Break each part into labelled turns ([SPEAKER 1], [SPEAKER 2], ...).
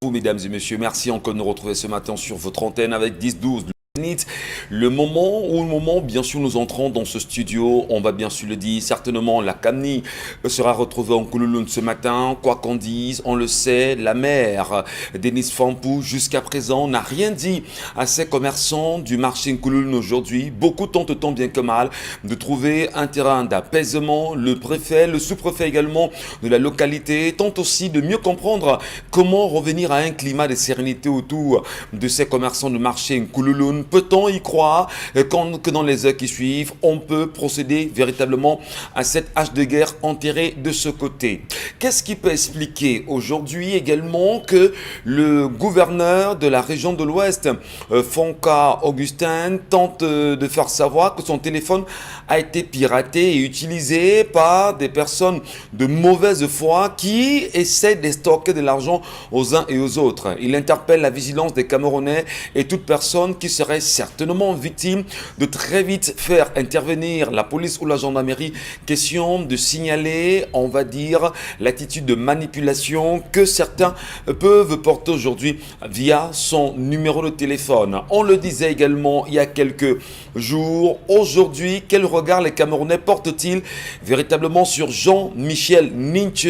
[SPEAKER 1] beaucoup, mesdames et messieurs. Merci encore de nous retrouver ce matin sur votre antenne avec 10-12. Le moment, bien sûr, nous entrons dans ce studio, on va bien sûr le dire, certainement la Camni sera retrouvée en Koulouloune ce matin, quoi qu'on dise, on le sait, la maire Denis Fampou jusqu'à présent n'a rien dit à ces commerçants du marché Koulouloune aujourd'hui. Beaucoup tentent tant bien que mal de trouver un terrain d'apaisement. Le préfet, le sous-préfet également de la localité tentent aussi de mieux comprendre comment revenir à un climat de sérénité autour de ces commerçants du marché Koulouloune. Peut-on y croire que dans les heures qui suivent, on peut procéder véritablement à cette hache de guerre enterrée de ce côté? Qu'est-ce qui peut expliquer aujourd'hui également que le gouverneur de la région de l'Ouest, Fonka Augustin, tente de faire savoir que son téléphone a été piraté et utilisé par des personnes de mauvaise foi qui essaient de stocker de l'argent aux uns et aux autres? Il interpelle la vigilance des Camerounais et toute personne qui serait certainement victime de très vite faire intervenir la police ou la gendarmerie. Question de signaler, on va dire, l'attitude de manipulation que certains peuvent porter aujourd'hui via son numéro de téléphone. On le disait également il y a quelques jours. Aujourd'hui, quel regard les Camerounais portent-ils véritablement sur Jean-Michel Ninche?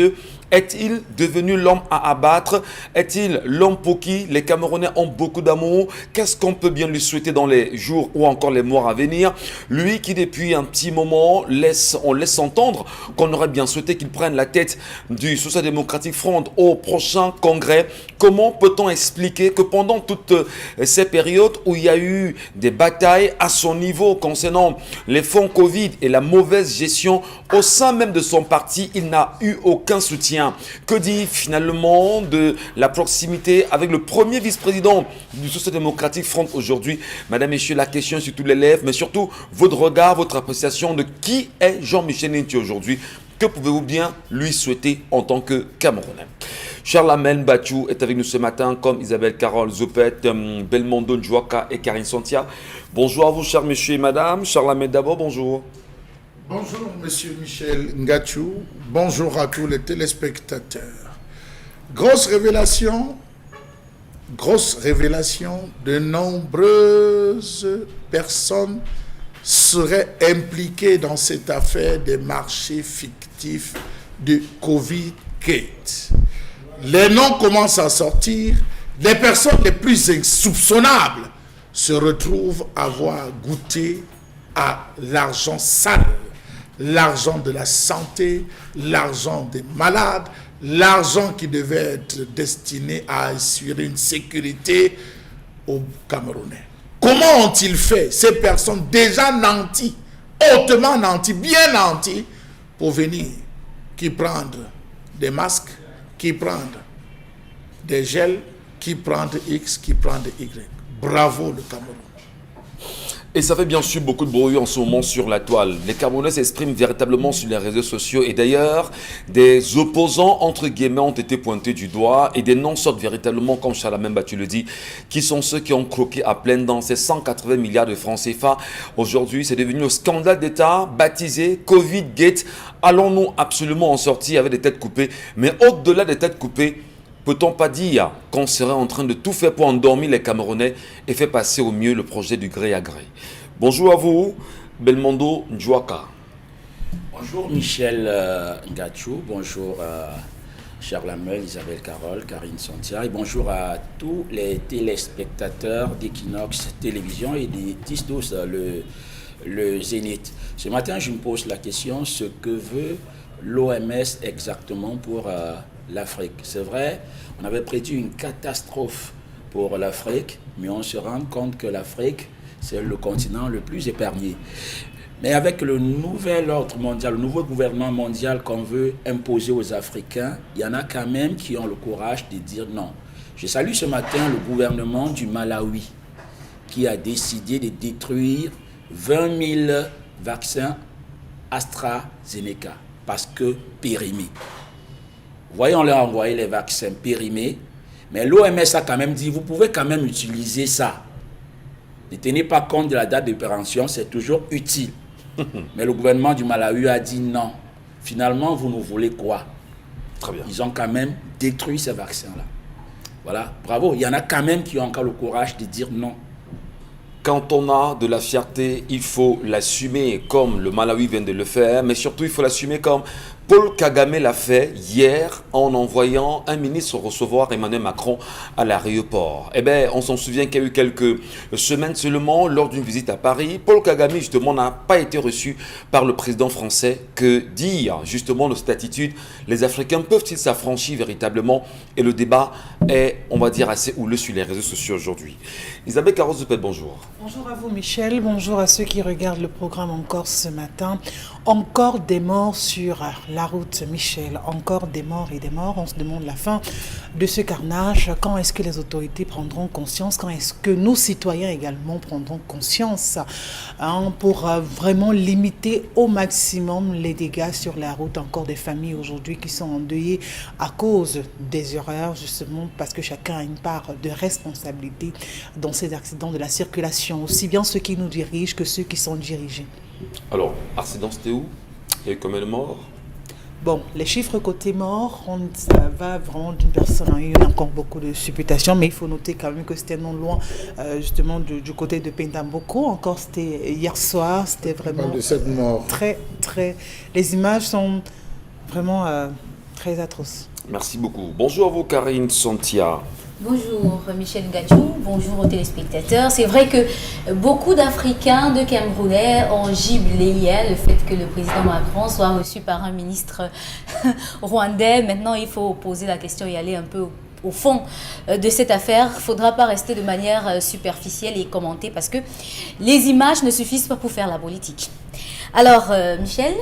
[SPEAKER 1] Est-il devenu l'homme à abattre? Est-il l'homme pour qui les Camerounais ont beaucoup d'amour? Qu'est-ce qu'on peut bien lui souhaiter dans les jours ou encore les mois à venir? Lui qui depuis un petit moment on laisse entendre qu'on aurait bien souhaité qu'il prenne la tête du Social Democratic Front au prochain congrès. Comment peut-on expliquer que pendant toutes ces périodes où il y a eu des batailles à son niveau concernant les fonds Covid et la mauvaise gestion au sein même de son parti, il n'a eu aucun soutien? Que dit finalement de la proximité avec le premier vice-président du Social Democratic Front aujourd'hui? Madame, messieurs, la question est sur tous les lèvres, mais surtout votre regard, votre appréciation de qui est Jean-Michel Ninche aujourd'hui. Que pouvez-vous bien lui souhaiter en tant que Camerounais? Charles-Amel Bachou est avec nous ce matin, comme Isabelle Carole Zopet, Belmondo Njouaka et Karine Santia. Bonjour à vous, chers messieurs et madame. Charles-Amel d'abord, bonjour.
[SPEAKER 2] Bonjour, monsieur Michel Ngachou. Bonjour à tous les téléspectateurs. Grosse révélation, de nombreuses personnes seraient impliquées dans cette affaire des marchés fictifs de Covid-Gate. Les noms commencent à sortir. Les personnes les plus insoupçonnables se retrouvent à avoir goûté à l'argent sale, l'argent de la santé, l'argent des malades, l'argent qui devait être destiné à assurer une sécurité aux Camerounais. Comment ont-ils fait, ces personnes déjà nanties, hautement nanties, bien nanties, pour venir, qui prendre des masques, qui prendre des gels, qui prendre X, qui prendre Y. Bravo le Cameroun.
[SPEAKER 1] Et ça fait bien sûr beaucoup de bruit en ce moment sur la toile. Les Camerounais s'expriment véritablement sur les réseaux sociaux. Et d'ailleurs, des opposants, entre guillemets, ont été pointés du doigt. Et des noms sortent véritablement, comme Charles-Amel Bachou le dit, qui sont ceux qui ont croqué à pleines dents ces 180 milliards de francs CFA. Aujourd'hui, c'est devenu le scandale d'État baptisé Covid-Gate. Allons-nous absolument en sortir avec des têtes coupées? Mais au-delà des têtes coupées, peut-on pas dire qu'on serait en train de tout faire pour endormir les Camerounais et faire passer au mieux le projet du gré à gré? Bonjour à vous, Belmondo Njouaka.
[SPEAKER 3] Bonjour Michel Ngachou, bonjour Charles-Amel, Isabelle Carole, Karine Santia et bonjour à tous les téléspectateurs d'Equinox Télévision et des 10-12, le Zénith. Ce matin, je me pose la question, ce que veut l'OMS exactement pour l'Afrique. C'est vrai, on avait prédit une catastrophe pour l'Afrique, mais on se rend compte que l'Afrique, c'est le continent le plus épargné. Mais avec le nouvel ordre mondial, le nouveau gouvernement mondial qu'on veut imposer aux Africains, il y en a quand même qui ont le courage de dire non. Je salue ce matin le gouvernement du Malawi qui a décidé de détruire 20 000 vaccins AstraZeneca parce que périmés. Voyons leur envoyer les vaccins périmés, mais l'OMS a quand même dit, vous pouvez quand même utiliser ça. Ne tenez pas compte de la date d'opération, c'est toujours utile. Mais le gouvernement du Malawi a dit non. Finalement, vous nous voulez quoi?
[SPEAKER 1] Très bien.
[SPEAKER 3] Ils ont quand même détruit ces vaccins-là. Voilà, bravo. Il y en a quand même qui ont encore le courage de dire non.
[SPEAKER 1] Quand on a de la fierté, il faut l'assumer comme le Malawi vient de le faire, mais surtout il faut l'assumer comme Paul Kagame l'a fait hier en envoyant un ministre recevoir Emmanuel Macron à l'aéroport. Eh bien, on s'en souvient qu'il y a eu quelques semaines seulement, lors d'une visite à Paris, Paul Kagame justement n'a pas été reçu par le président français. Que dire justement de cette attitude? Les Africains peuvent-ils s'affranchir véritablement? Et le débat est, on va dire, assez houleux sur les réseaux sociaux aujourd'hui. Isabelle Carros-Dupet, bonjour.
[SPEAKER 4] Bonjour à vous Michel, bonjour à ceux qui regardent le programme encore ce matin. Encore des morts sur la route Michel, encore des morts et des morts. On se demande la fin de ce carnage. Quand est-ce que les autorités prendront conscience? Quand est-ce que nous citoyens également prendront conscience pour vraiment limiter au maximum les dégâts sur la route? Encore des familles aujourd'hui qui sont endeuillées à cause des erreurs, justement parce que chacun a une part de responsabilité dans ces accidents de la circulation, aussi bien ceux qui nous dirigent que ceux qui sont dirigés.
[SPEAKER 1] Alors, accident c'était où? Il y a eu combien de morts?
[SPEAKER 4] Bon, les chiffres côté mort, ça va vraiment d'une personne. Il y a encore beaucoup de supputations, mais il faut noter quand même que c'était non loin, justement, du côté de Pindamboko. Encore, c'était hier soir, c'était vraiment
[SPEAKER 2] de cette mort.
[SPEAKER 4] très... Les images sont vraiment très atroces.
[SPEAKER 1] Merci beaucoup. Bonjour à vous, Karine Santia.
[SPEAKER 5] Bonjour Michel Ngachou, bonjour aux téléspectateurs. C'est vrai que beaucoup d'Africains, de Camerounais ont giblé hier le fait que le président Macron soit reçu par un ministre rwandais. Maintenant, il faut poser la question et aller un peu au fond de cette affaire. Il ne faudra pas rester de manière superficielle et commenter parce que les images ne suffisent pas pour faire la politique. Alors, Michel,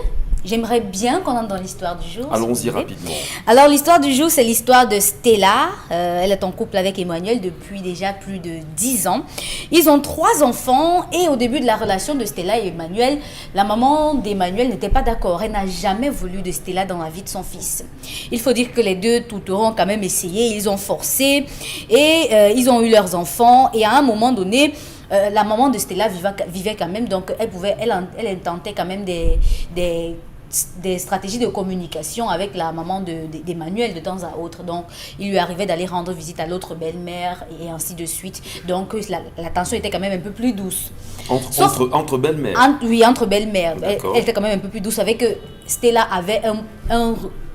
[SPEAKER 5] j'aimerais bien qu'on entre dans l'histoire du jour.
[SPEAKER 1] Allons-y rapidement.
[SPEAKER 5] Alors, l'histoire du jour, c'est l'histoire de Stella. Elle est en couple avec Emmanuel depuis déjà plus de 10 ans. Ils ont 3 enfants et au début de la relation de Stella et Emmanuel, la maman d'Emmanuel n'était pas d'accord. Elle n'a jamais voulu de Stella dans la vie de son fils. Il faut dire que les deux touterons ont quand même essayé, ils ont forcé et ils ont eu leurs enfants. Et à un moment donné, la maman de Stella vivait quand même, donc elle tentait quand même des stratégies de communication avec la maman d'Emmanuel de temps à autre. Donc, il lui arrivait d'aller rendre visite à l'autre belle-mère et ainsi de suite. Donc, la tension était quand même un peu plus douce.
[SPEAKER 1] Entre belles-mères?
[SPEAKER 5] Oui, entre belles-mères. Elle était quand même un peu plus douce avec que Stella avait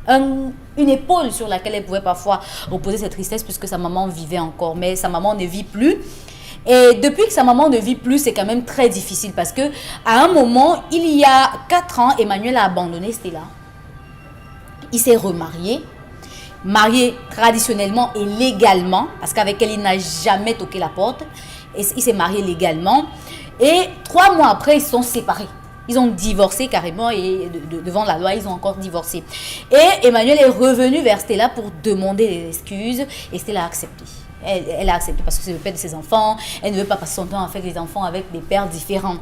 [SPEAKER 5] une épaule sur laquelle elle pouvait parfois reposer cette tristesse puisque sa maman vivait encore. Mais sa maman ne vit plus. Et depuis que sa maman ne vit plus, c'est quand même très difficile parce que à un moment, il y a 4 ans, Emmanuel a abandonné Stella. Il s'est remarié, marié traditionnellement et légalement, parce qu'avec elle, il n'a jamais toqué la porte. Et il s'est marié légalement. Et 3 mois après, ils se sont séparés. Ils ont divorcé carrément et devant la loi, ils ont encore divorcé. Et Emmanuel est revenu vers Stella pour demander des excuses et Stella a accepté. Elle a accepté parce que c'est le père de ses enfants. Elle ne veut pas passer son temps avec les enfants avec des pères différents.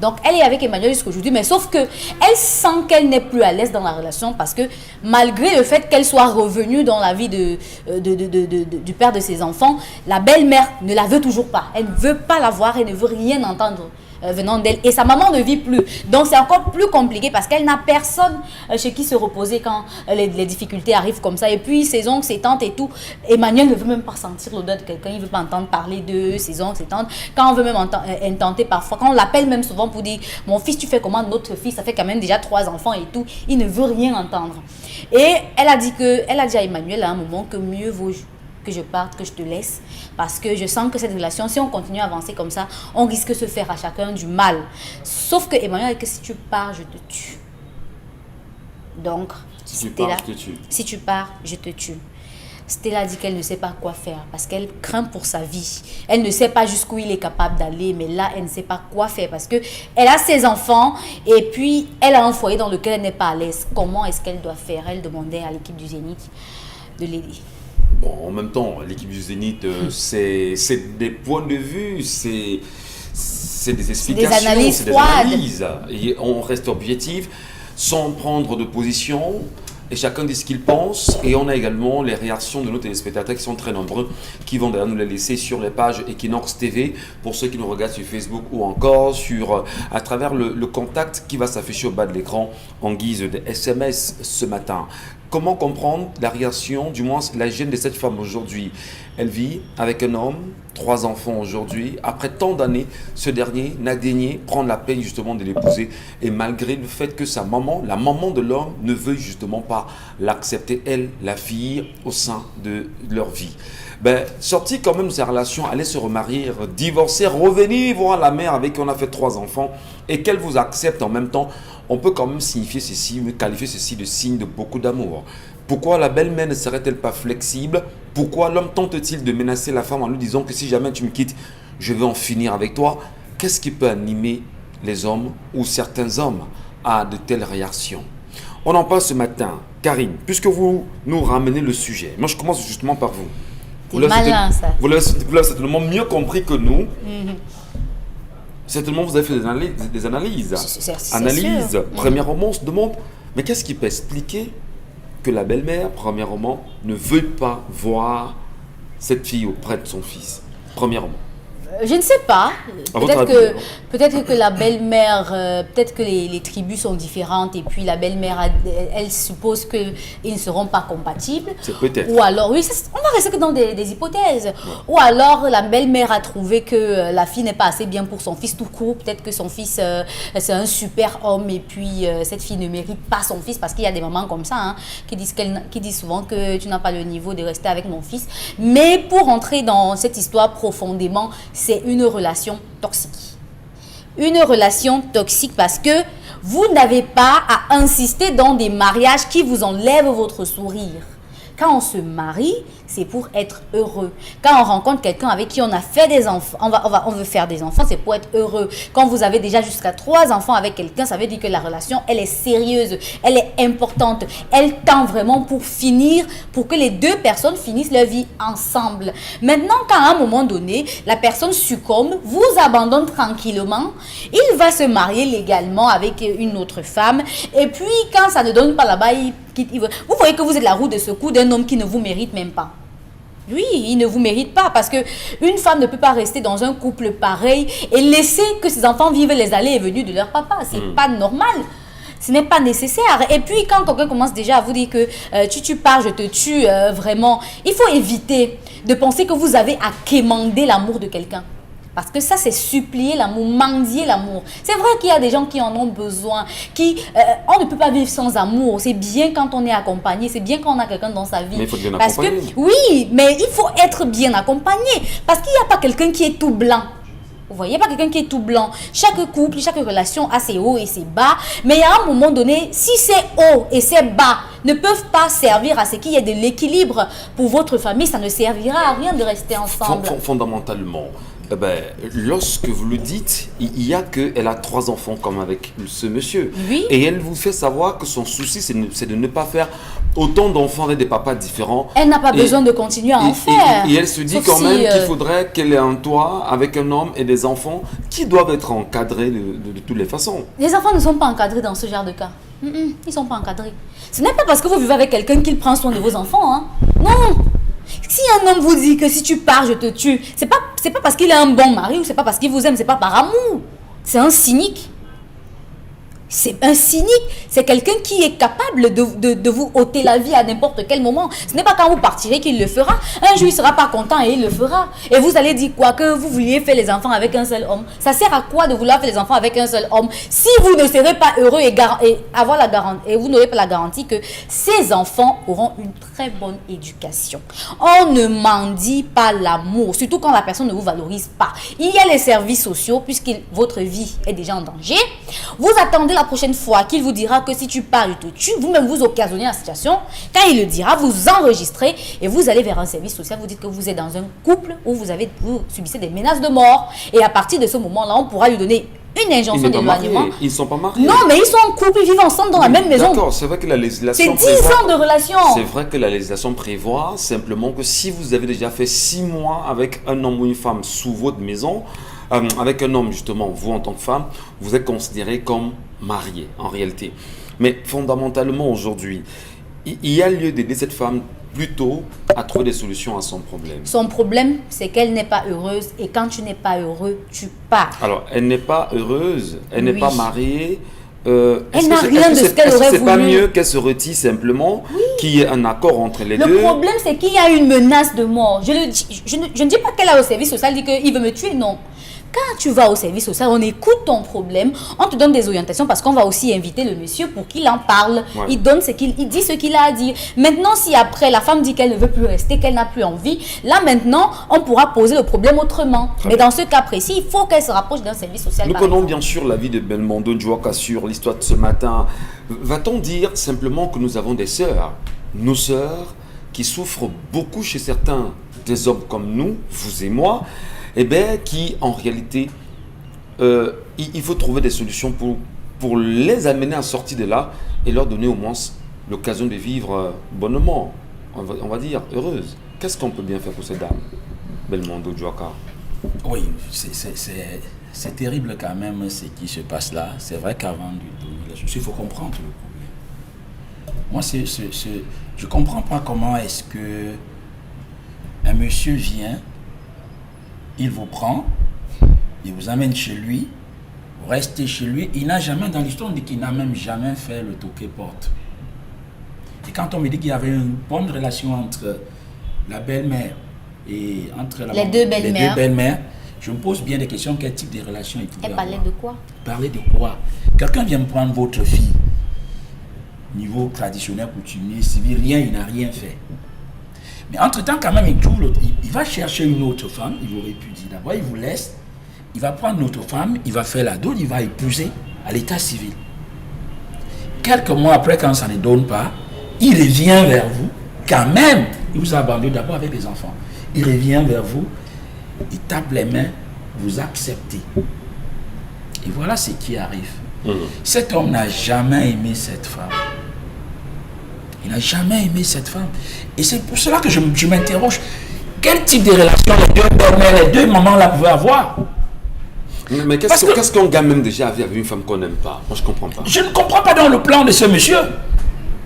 [SPEAKER 5] Donc, elle est avec Emmanuel jusqu'aujourd'hui, mais sauf que elle sent qu'elle n'est plus à l'aise dans la relation parce que malgré le fait qu'elle soit revenue dans la vie du père de ses enfants, la belle-mère ne la veut toujours pas. Elle ne veut pas la voir, elle ne veut rien entendre venant d'elle. Et sa maman ne vit plus. Donc, c'est encore plus compliqué parce qu'elle n'a personne chez qui se reposer quand les difficultés arrivent comme ça. Et puis, ses oncles, ses tantes et tout, Emmanuel ne veut même pas sentir l'odeur de quelqu'un. Il ne veut pas entendre parler de ses oncles, ses tantes. Quand on veut même intenter parfois, quand on l'appelle même souvent pour dire « Mon fils, tu fais comment? Notre fils, ça fait quand même déjà 3 enfants et tout. » Il ne veut rien entendre. Et elle a dit à Emmanuel à un moment que mieux vaut que je parte, que je te laisse, parce que je sens que cette relation, si on continue à avancer comme ça, on risque de se faire à chacun du mal. Sauf que Emmanuel, que si tu pars, je te tue. Donc,
[SPEAKER 1] si tu pars, je te tue.
[SPEAKER 5] Si tu pars, je te tue. Stella dit qu'elle ne sait pas quoi faire parce qu'elle craint pour sa vie. Elle ne sait pas jusqu'où il est capable d'aller, mais là, elle ne sait pas quoi faire parce qu'elle a ses enfants et puis elle a un foyer dans lequel elle n'est pas à l'aise. Comment est-ce qu'elle doit faire? Elle demandait à l'équipe du Zénith de l'aider.
[SPEAKER 1] Bon, en même temps, l'équipe du Zénith, c'est des points de vue, c'est des explications,
[SPEAKER 5] c'est des analyses.
[SPEAKER 1] Et on reste objectif, sans prendre de position, et chacun dit ce qu'il pense. Et on a également les réactions de nos téléspectateurs qui sont très nombreux, qui vont d'ailleurs nous les laisser sur les pages Equinox TV, pour ceux qui nous regardent sur Facebook ou encore à travers le contact qui va s'afficher au bas de l'écran en guise de SMS ce matin. comment comprendre la réaction, du moins la gêne de cette femme aujourd'hui? Elle vit avec un homme, 3 enfants aujourd'hui. Après tant d'années, ce dernier n'a daigné prendre la peine justement de l'épouser. Et malgré le fait que sa maman, la maman de l'homme, ne veuille justement pas l'accepter, elle, la fille, au sein de leur vie. Sortir quand même de sa relation, aller se remarier, divorcer, revenir voir la mère avec qui on a fait 3 enfants et qu'elle vous accepte en même temps, on peut quand même signifier ceci, qualifier ceci de signe de beaucoup d'amour. Pourquoi la belle-mère ne serait-elle pas flexible? Pourquoi l'homme tente-t-il de menacer la femme en lui disant que si jamais tu me quittes, je vais en finir avec toi? Qu'est-ce qui peut animer les hommes ou certains hommes à de telles réactions? On en parle ce matin. Karine, puisque vous nous ramenez le sujet, moi je commence justement par vous.
[SPEAKER 5] C'est malin ça.
[SPEAKER 1] Vous l'avez certainement mieux compris que nous. Certainement vous avez fait des analyses.
[SPEAKER 5] C'est sûr.
[SPEAKER 1] Premièrement, on se demande, mais qu'est-ce qui peut expliquer que la belle-mère, premièrement, ne veuille pas voir cette fille auprès de son fils? Premièrement.
[SPEAKER 5] Je ne sais pas.
[SPEAKER 1] À votre avis,
[SPEAKER 5] Peut-être que la belle-mère, peut-être que les tribus sont différentes et puis la belle-mère, elle suppose qu'ils ne seront pas compatibles.
[SPEAKER 1] C'est peut-être.
[SPEAKER 5] Ou alors, oui, on va rester que dans des hypothèses. Ouais. Ou alors la belle-mère a trouvé que la fille n'est pas assez bien pour son fils tout court. Peut-être que son fils, c'est un super homme et puis cette fille ne mérite pas son fils parce qu'il y a des mamans comme ça hein, qui disent souvent que tu n'as pas le niveau de rester avec mon fils. Mais pour entrer dans cette histoire profondément, c'est une relation toxique. Une relation toxique parce que vous n'avez pas à insister dans des mariages qui vous enlèvent votre sourire. Quand on se marie, c'est pour être heureux. Quand on rencontre quelqu'un avec qui on a fait des enfants, on veut faire des enfants, c'est pour être heureux. Quand vous avez déjà jusqu'à 3 enfants avec quelqu'un, ça veut dire que la relation, elle est sérieuse, elle est importante. Elle tend vraiment pour finir, pour que les 2 personnes finissent leur vie ensemble. Maintenant, quand à un moment donné, la personne succombe, vous abandonne tranquillement, il va se marier légalement avec une autre femme. Et puis, quand ça ne donne pas là-bas, vous voyez que vous êtes la roue de secours d'un homme qui ne vous mérite même pas. Lui, il ne vous mérite pas parce qu'une femme ne peut pas rester dans un couple pareil et laisser que ses enfants vivent les allées et venues de leur papa. C'est pas normal. Ce n'est pas nécessaire. Et puis, quand quelqu'un commence déjà à vous dire que tu pars, je te tue, vraiment, il faut éviter de penser que vous avez à quémander l'amour de quelqu'un. Parce que ça, c'est supplier l'amour, mendier l'amour. C'est vrai qu'il y a des gens qui en ont besoin, on ne peut pas vivre sans amour. C'est bien quand on est accompagné, c'est bien quand on a quelqu'un dans sa vie.
[SPEAKER 1] Mais il faut bien
[SPEAKER 5] accompagner. Oui, mais il faut être bien accompagné. Parce qu'il n'y a pas quelqu'un qui est tout blanc. Vous voyez, pas quelqu'un qui est tout blanc. Chaque couple, chaque relation a ses hauts et ses bas. Mais à un moment donné, si ces hauts et ces bas ne peuvent pas servir à ce qu'il y ait de l'équilibre pour votre famille, ça ne servira à rien de rester ensemble.
[SPEAKER 1] Fondamentalement, lorsque vous le dites, il y a qu'elle a 3 enfants comme avec ce monsieur.
[SPEAKER 5] Oui.
[SPEAKER 1] Et elle vous fait savoir que son souci, c'est de ne pas faire autant d'enfants avec des papas différents.
[SPEAKER 5] Elle n'a pas besoin de continuer à en faire.
[SPEAKER 1] Et elle se dit quand même qu'il faudrait qu'elle ait un toit avec un homme et des enfants qui doivent être encadrés de toutes les façons.
[SPEAKER 5] Les enfants ne sont pas encadrés dans ce genre de cas. Ils ne sont pas encadrés. Ce n'est pas parce que vous vivez avec quelqu'un qu'il prend soin de vos enfants. Hein. Non. Si un homme vous dit que si tu pars, je te tue, c'est pas parce qu'il est un bon mari ou c'est pas parce qu'il vous aime, c'est pas par amour. C'est un cynique. C'est un cynique. C'est quelqu'un qui est capable de vous ôter la vie à n'importe quel moment. Ce n'est pas quand vous partirez qu'il le fera. Un jour, il ne sera pas content et il le fera. Et vous allez dire quoi? Que vous vouliez faire les enfants avec un seul homme. Ça sert à quoi de vouloir faire les enfants avec un seul homme si vous ne serez pas heureux et avoir la garantie, et vous n'aurez pas la garantie que ces enfants auront une très bonne éducation. On ne mendie pas l'amour, surtout quand la personne ne vous valorise pas. Il y a les services sociaux, puisque votre vie est déjà en danger. Vous attendez la prochaine fois qu'il vous dira que si tu pars, je te tue, vous-même vous occasionnez la situation. Quand il le dira, vous enregistrez et vous allez vers un service social. Vous dites que vous êtes dans un couple où vous subissez des menaces de mort. Et à partir de ce moment-là, on pourra lui donner une injonction d'éloignement.
[SPEAKER 1] Ils ne sont pas mariés.
[SPEAKER 5] Non, mais ils sont en couple, ils vivent ensemble dans la même maison.
[SPEAKER 1] D'accord, c'est vrai que la législation
[SPEAKER 5] c'est 10 ans de relation.
[SPEAKER 1] C'est vrai que la législation prévoit simplement que si vous avez déjà fait 6 mois avec un homme ou une femme sous votre maison, avec un homme justement, vous en tant que femme, vous êtes considéré comme marié en réalité. Mais fondamentalement aujourd'hui, il y a lieu d'aider cette femme plutôt à trouver des solutions à son problème.
[SPEAKER 5] Son problème, c'est qu'elle n'est pas heureuse et quand tu n'es pas heureux, tu pars.
[SPEAKER 1] Alors, elle n'est pas heureuse, elle n'est pas mariée,
[SPEAKER 5] Elle n'a rien de ce qu'elle aurait voulu.
[SPEAKER 1] C'est pas mieux qu'elle se retire simplement, qu'il y ait un accord entre les deux?
[SPEAKER 5] Le problème, c'est qu'il y a une menace de mort. Je ne dis pas qu'elle a au service social, dit qu'il veut me tuer, non. Quand tu vas au service social, on écoute ton problème, on te donne des orientations parce qu'on va aussi inviter le monsieur pour qu'il en parle. Ouais. Il dit ce qu'il a à dire. Maintenant, si après la femme dit qu'elle ne veut plus rester, qu'elle n'a plus envie, là maintenant, on pourra poser le problème autrement. Mais dans ce cas précis, il faut qu'elle se rapproche d'un service social.
[SPEAKER 1] Nous connaissons bien sûr l'avis de Belmondo Djouaka sur l'histoire de ce matin. Va-t-on dire simplement que nous avons des sœurs, nos sœurs qui souffrent beaucoup chez certains des hommes comme nous, vous et moi, eh bien, qui en réalité, il faut trouver des solutions pour les amener à sortir de là et leur donner au moins l'occasion de vivre bonnement, on va dire heureuse. Qu'est-ce qu'on peut bien faire pour ces dames, Belmondo Djouaka?
[SPEAKER 3] Oui, c'est terrible quand même ce qui se passe là. C'est vrai qu'avant de donner les solutions, il faut comprendre le problème. Moi, je ne comprends pas comment est-ce que un monsieur vient, il vous prend, il vous amène chez lui, vous restez chez lui. Il n'a jamais, dans l'histoire, on dit qu'il n'a même jamais fait le toqué-porte. Et quand on me dit qu'il y avait une bonne relation entre la belle-mère et entre
[SPEAKER 5] les deux belles-mères,
[SPEAKER 3] je me pose bien des questions. Quel type de relation il pouvait avoir?
[SPEAKER 5] Elle parlait de quoi?
[SPEAKER 3] Parler de quoi? Quelqu'un vient me prendre votre fille, niveau traditionnel, coutumier, civil, rien, il n'a rien fait. Mais entre-temps, quand même, il va chercher une autre femme, il vous répudie. D'abord, il vous laisse, il va prendre une autre femme, il va faire la dot, il va épouser à l'état civil. Quelques mois après, quand ça ne donne pas, il revient vers vous, quand même, il vous abandonne d'abord avec les enfants. Il revient vers vous, il tape les mains, vous acceptez. Et voilà ce qui arrive. Cet homme n'a jamais aimé cette femme. Il n'a jamais aimé cette femme. Et c'est pour cela que je m'interroge. Quel type de relation les deux mamans-là pouvaient avoir?
[SPEAKER 1] Mais qu'est-ce qu'on gagne même déjà avec une femme qu'on n'aime pas? Moi, je ne comprends pas.
[SPEAKER 3] Je ne comprends pas dans le plan de ce monsieur.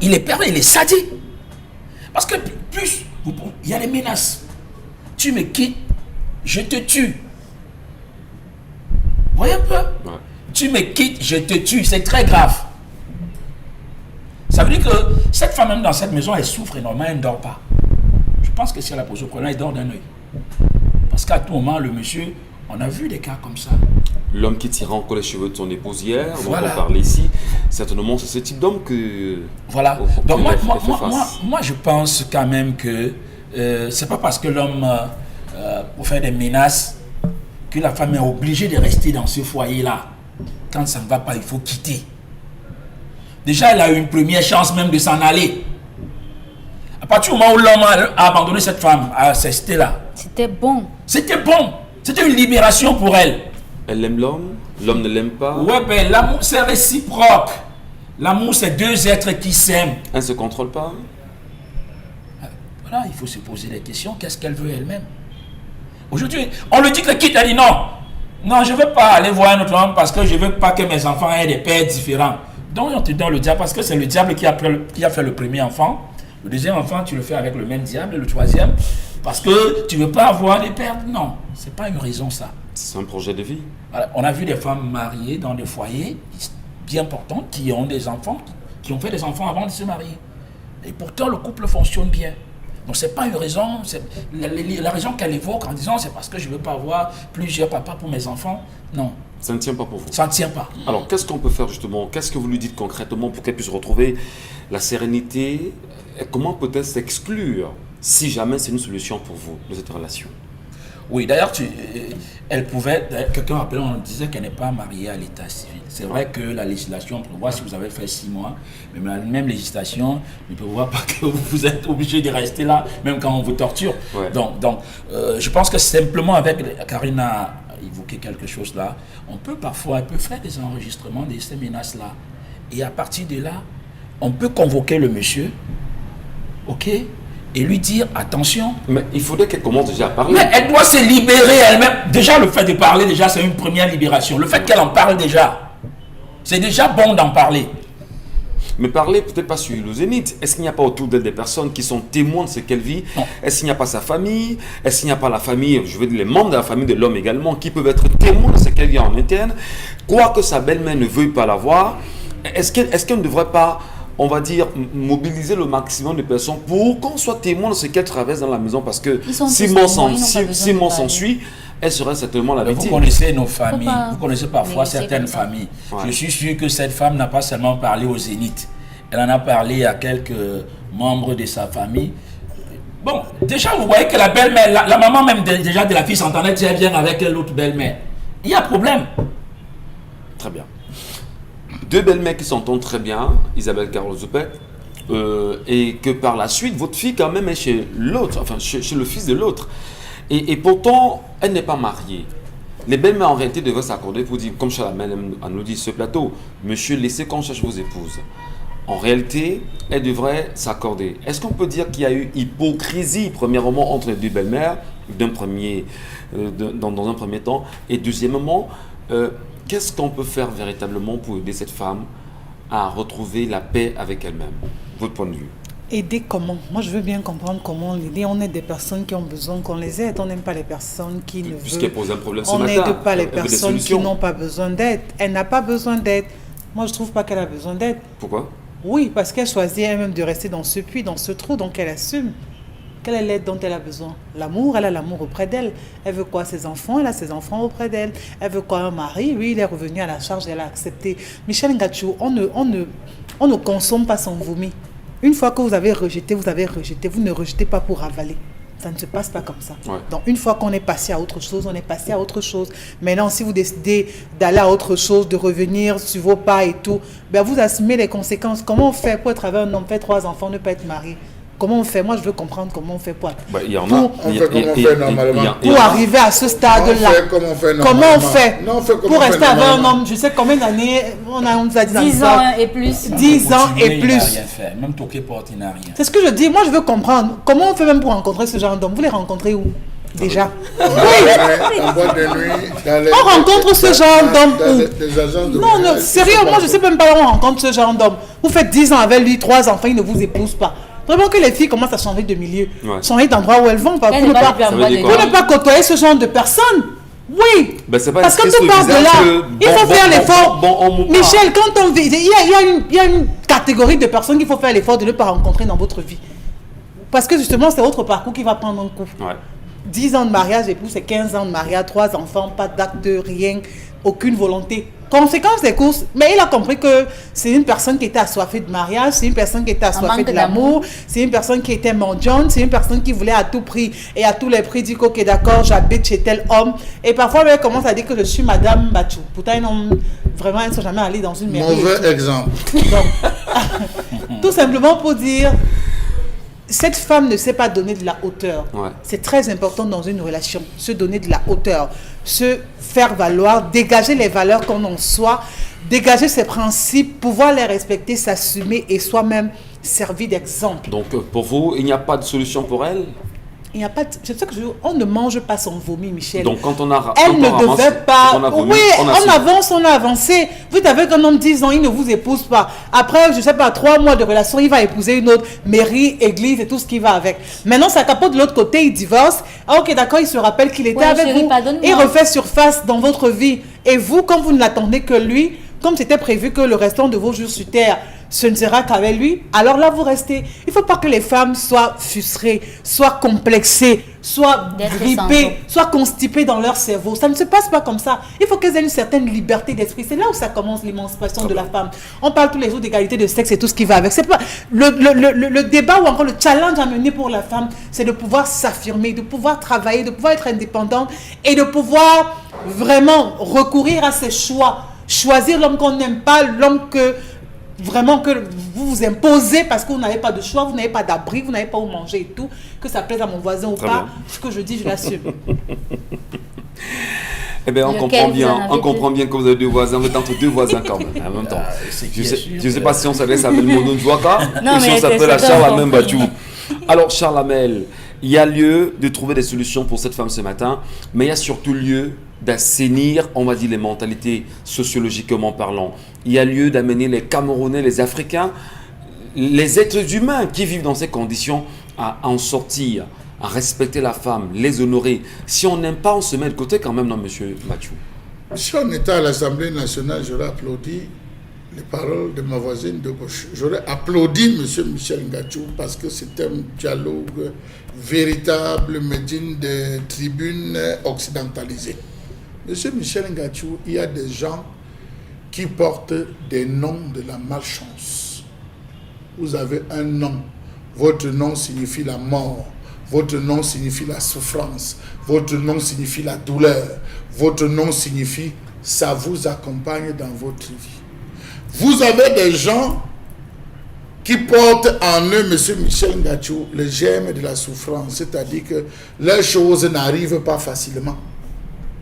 [SPEAKER 3] Il est pervers, il est sadique. Parce que plus, il y a les menaces. Tu me quittes, je te tue. Vous voyez un peu? Ouais. Tu me quittes, je te tue. C'est très grave. Ça veut dire que cette femme, même dans cette maison, elle souffre énormément, elle ne dort pas. Je pense que si elle a posé au problème, elle dort d'un œil. Parce qu'à tout moment, le monsieur, on a vu des cas comme ça.
[SPEAKER 1] L'homme qui tira encore les cheveux de son épouse hier,
[SPEAKER 3] voilà.
[SPEAKER 1] dont on parlait ici, certainement c'est ce type d'homme que...
[SPEAKER 3] Voilà. Donc moi, je pense quand même que c'est pas parce que l'homme, pour faire des menaces, que la femme est obligée de rester dans ce foyer-là. Quand ça ne va pas, il faut quitter. Déjà, elle a eu une première chance même de s'en aller. À partir du moment où l'homme a abandonné cette femme, c'était là.
[SPEAKER 5] C'était bon.
[SPEAKER 3] C'était bon. C'était une libération pour elle.
[SPEAKER 1] Elle aime l'homme, l'homme ne l'aime pas.
[SPEAKER 3] Ouais, ben l'amour c'est réciproque. L'amour c'est deux êtres qui s'aiment.
[SPEAKER 1] Elle ne se contrôle pas.
[SPEAKER 3] Voilà, il faut se poser des questions. Qu'est-ce qu'elle veut elle-même? Aujourd'hui, on lui dit que quitte, elle dit non. Non, je ne veux pas aller voir un autre homme parce que je ne veux pas que mes enfants aient des pères différents. Donc on te donne le diable parce que c'est le diable qui a fait le premier enfant. Le deuxième enfant, tu le fais avec le même diable. Le troisième, parce que tu ne veux pas avoir des pères. Non, ce n'est pas une raison ça.
[SPEAKER 1] C'est un projet de vie.
[SPEAKER 3] Alors, on a vu des femmes mariées dans des foyers bien portantes qui ont des enfants, qui ont fait des enfants avant de se marier. Et pourtant, le couple fonctionne bien. Donc, ce n'est pas une raison. La raison qu'elle évoque en disant c'est parce que je ne veux pas avoir plusieurs papas pour mes enfants. Non.
[SPEAKER 1] Ça ne tient pas pour vous.
[SPEAKER 3] Ça ne tient pas.
[SPEAKER 1] Alors, qu'est-ce qu'on peut faire justement? Qu'est-ce que vous lui dites concrètement pour qu'elle puisse retrouver la sérénité? Et comment peut-elle s'exclure si jamais c'est une solution pour vous de cette relation?
[SPEAKER 3] Oui, d'ailleurs, elle pouvait, quelqu'un appelait, on disait qu'elle n'est pas mariée à l'état civil. C'est vrai que la législation prévoit, si vous avez fait 6 mois, mais la même législation ne prévoit pas que vous êtes obligé de rester là, même quand on vous torture. Ouais. Donc, je pense que simplement avec, Karine a évoqué quelque chose là, on peut faire des enregistrements de ces menaces-là. Et à partir de là, on peut convoquer le monsieur, ok, et lui dire attention.
[SPEAKER 1] Mais il faudrait qu'elle commence déjà à parler.
[SPEAKER 3] Mais elle doit se libérer elle-même. Déjà, le fait de parler, déjà, c'est une première libération. Le fait qu'elle en parle déjà, c'est déjà bon d'en parler.
[SPEAKER 1] Mais parler peut-être pas sur le zénith. Est-ce qu'il n'y a pas autour d'elle des personnes qui sont témoins de ce qu'elle vit? Est-ce qu'il n'y a pas sa famille? Est-ce qu'il n'y a pas la famille, je veux dire les membres de la famille de l'homme également, qui peuvent être témoins de ce qu'elle vit en interne? Quoique sa belle-mère ne veuille pas la voir, est-ce qu'elle ne devrait pas, on va dire, mobiliser le maximum de personnes pour qu'on soit témoin de ce qu'elle traverse dans la maison? Parce que si mort s'ensuit, elle serait certainement la victime.
[SPEAKER 3] Vous connaissez nos familles, vous connaissez parfois certaines familles.
[SPEAKER 1] Ouais.
[SPEAKER 3] Je suis sûr que cette femme n'a pas seulement parlé au Zénith, elle en a parlé à quelques membres de sa famille. Bon, déjà vous voyez que la belle-mère, la maman même déjà de la fille s'entendait très bien avec l'autre belle-mère. Il y a problème.
[SPEAKER 1] Très bien. Deux belles-mères qui s'entendent très bien, Isabelle Carole Zoupet, et que par la suite, votre fille quand même est chez l'autre, enfin chez le fils de l'autre. Et pourtant, elle n'est pas mariée. Les belles-mères en réalité devraient s'accorder pour dire, comme Chalamel nous dit ce plateau, monsieur, laissez qu'on cherche vos épouses. En réalité, elles devraient s'accorder. Est-ce qu'on peut dire qu'il y a eu hypocrisie, premièrement, entre les deux belles-mères, dans un premier temps, et deuxièmement, qu'est-ce qu'on peut faire véritablement pour aider cette femme à retrouver la paix avec elle-même? Votre point de vue?
[SPEAKER 4] Aider comment? Moi, je veux bien comprendre comment l'aider. On est des personnes qui ont besoin qu'on les aide. On n'aime pas les personnes qui ne veulent...
[SPEAKER 1] Puisqu'elle pose un problème ce
[SPEAKER 4] matin.
[SPEAKER 1] matin.
[SPEAKER 4] On n'aide pas les personnes qui n'ont pas besoin d'aide. Elle n'a pas besoin d'aide. Moi, je ne trouve pas qu'elle a besoin d'aide.
[SPEAKER 1] Pourquoi?
[SPEAKER 4] Oui, parce qu'elle choisit elle-même de rester dans ce puits, dans ce trou, donc elle assume. Quelle est l'aide dont elle a besoin? L'amour, elle a l'amour auprès d'elle. Elle veut quoi? Ses enfants, elle a ses enfants auprès d'elle. Elle veut quoi? Un mari, lui, il est revenu à la charge, elle a accepté. Michel Ngachou, on ne consomme pas son vomi. Une fois que vous avez rejeté, vous ne rejetez pas pour avaler. Ça ne se passe pas comme ça.
[SPEAKER 1] Ouais.
[SPEAKER 4] Donc, une fois qu'on est passé à autre chose, on est passé à autre chose. Maintenant, si vous décidez d'aller à autre chose, de revenir sur vos pas et tout, ben vous assumez les conséquences. Comment on fait pour être avec un homme, faire 3 enfants, ne pas être marié? Comment on fait? Moi, je veux comprendre comment on fait pour...
[SPEAKER 1] Il y en a.
[SPEAKER 4] Pour arriver à ce stade-là. Comment on fait pour rester avec un homme? Je sais combien d'années on nous a dit
[SPEAKER 5] 10 ans et plus.
[SPEAKER 4] 10 ans et plus.
[SPEAKER 3] Il n'a rien fait. Même toqué porte, il n'a rien.
[SPEAKER 4] C'est ce que je dis. Moi, je veux comprendre. Comment on fait même pour rencontrer ce genre d'homme? Vous les rencontrez où? Déjà. On rencontre ce genre d'homme où? Non, sérieux, moi je ne sais même pas où on rencontre ce genre d'homme. Vous faites 10 ans avec lui, 3 enfants, il ne vous épouse pas. Vraiment que les filles commencent à changer de milieu, changer d'endroit où elles vont, pour ne pas côtoyer ce genre de personnes. Oui, parce que tout part de là, il faut faire l'effort. Michel, quand on vit, il y a une catégorie de personnes qu'il faut faire l'effort de ne pas rencontrer dans votre vie. Parce que justement, c'est votre parcours qui va prendre un coup. 10 ans de mariage, et puis c'est 15 ans de mariage, 3 enfants, pas d'acte, rien, aucune volonté. Conséquence des courses, mais il a compris que c'est une personne qui était assoiffée de mariage, c'est une personne qui était assoiffée de l'amour, c'est une personne qui était mendiante, c'est une personne qui voulait à tout prix et à tous les prix dire ok d'accord, j'habite chez tel homme. Et parfois elle commence à dire que je suis Madame Bachou. Pourtant ils n'ont vraiment, ils ne sont jamais allés dans une mairie.
[SPEAKER 2] Mauvais exemple.
[SPEAKER 4] Donc, tout simplement pour dire, cette femme ne sait pas donner de la hauteur. C'est très important dans une relation, se donner de la hauteur, se faire valoir, dégager les valeurs qu'on en soit, dégager ses principes, pouvoir les respecter, s'assumer et soi-même servir d'exemple.
[SPEAKER 1] Donc pour vous, il n'y a pas de solution pour elle?
[SPEAKER 4] Il n'y a pas de... C'est ça que je veux. On ne mange pas son vomi, Michel.
[SPEAKER 1] Donc quand on a...
[SPEAKER 4] Elle ne devait pas... Oui, on avance, on a avancé. Vous avez qu'un homme de 10 ans, il ne vous épouse pas. Après, je ne sais pas, 3 mois de relation, il va épouser une autre mairie, église et tout ce qui va avec. Maintenant, ça capote de l'autre côté, il divorce. Ah ok, d'accord, il se rappelle qu'il était avec vous. Il refait surface dans votre vie. Et vous, comme vous ne l'attendez que lui, comme c'était prévu que le restant de vos jours sur terre, ce ne sera qu'avec lui, alors là, vous restez. Il ne faut pas que les femmes soient frustrées, soient complexées, soient grippées, soient constipées dans leur cerveau. Ça ne se passe pas comme ça. Il faut qu'elles aient une certaine liberté d'esprit. C'est là où ça commence l'émancipation de la femme. On parle tous les jours d'égalité de sexe et tout ce qui va avec. C'est pas le débat ou encore le challenge à mener pour la femme, c'est de pouvoir s'affirmer, de pouvoir travailler, de pouvoir être indépendante et de pouvoir vraiment recourir à ses choix. Choisir l'homme qu'on n'aime pas, l'homme que vraiment que vous vous imposez parce que vous n'avez pas de choix, vous n'avez pas d'abri, vous n'avez pas où manger et tout, que ça plaise à mon voisin ou pas, ce que je dis, je l'assume.
[SPEAKER 1] Eh bien, on comprend bien que vous avez 2 voisins, vous êtes entre 2 voisins quand même, en même temps. Je ne sais pas si on s'adresse à Belmondo Njouaka ou si on s'appelle à Charles Amel Bachou. Alors, Charles Amel, il y a lieu de trouver des solutions pour cette femme ce matin, mais il y a surtout lieu d'assainir, on va dire, les mentalités sociologiquement parlant. Il y a lieu d'amener les Camerounais, les Africains, les êtres humains qui vivent dans ces conditions à en sortir, à respecter la femme, les honorer. Si on n'aime pas, on se met de côté quand même, non, monsieur Bachou?
[SPEAKER 2] Si on était à l'Assemblée nationale, j'aurais applaudi les paroles de ma voisine de gauche. J'aurais applaudi M. Michel Ngatsou parce que c'était un dialogue véritable, mais digne des tribunes occidentalisées. M. Michel Ngatsou, il y a des gens qui portent des noms de la malchance. Vous avez un nom. Votre nom signifie la mort. Votre nom signifie la souffrance. Votre nom signifie la douleur. Votre nom signifie ça vous accompagne dans votre vie. Vous avez des gens qui portent en eux, M. Michel Ngatsou, le germe de la souffrance, c'est-à-dire que les choses n'arrivent pas facilement.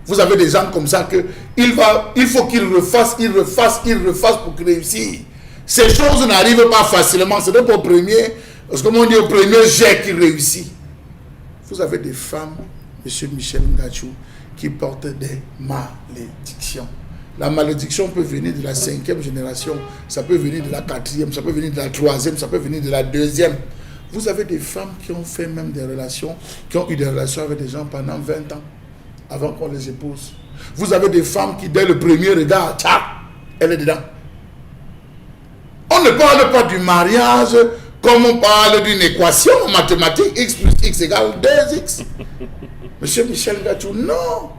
[SPEAKER 2] Vous avez des gens comme ça que il faut qu'ils refassent pour réussir. Ces choses n'arrivent pas facilement. Ce n'est pas au premier, parce que on dit au premier jet qu'il réussit. Vous avez des femmes, M. Michel Ngatsou, qui portent des malédictions. La malédiction peut venir de la 5e génération, ça peut venir de la 4e, ça peut venir de la 3e, ça peut venir de la 2e. Vous avez des femmes qui ont fait même des relations, qui ont eu des relations avec des gens pendant 20 ans, avant qu'on les épouse. Vous avez des femmes qui, dès le premier regard, tchac, elle est dedans. On ne parle pas du mariage comme on parle d'une équation mathématique, x plus x égale 2x. Monsieur Michel Ngatsou, non.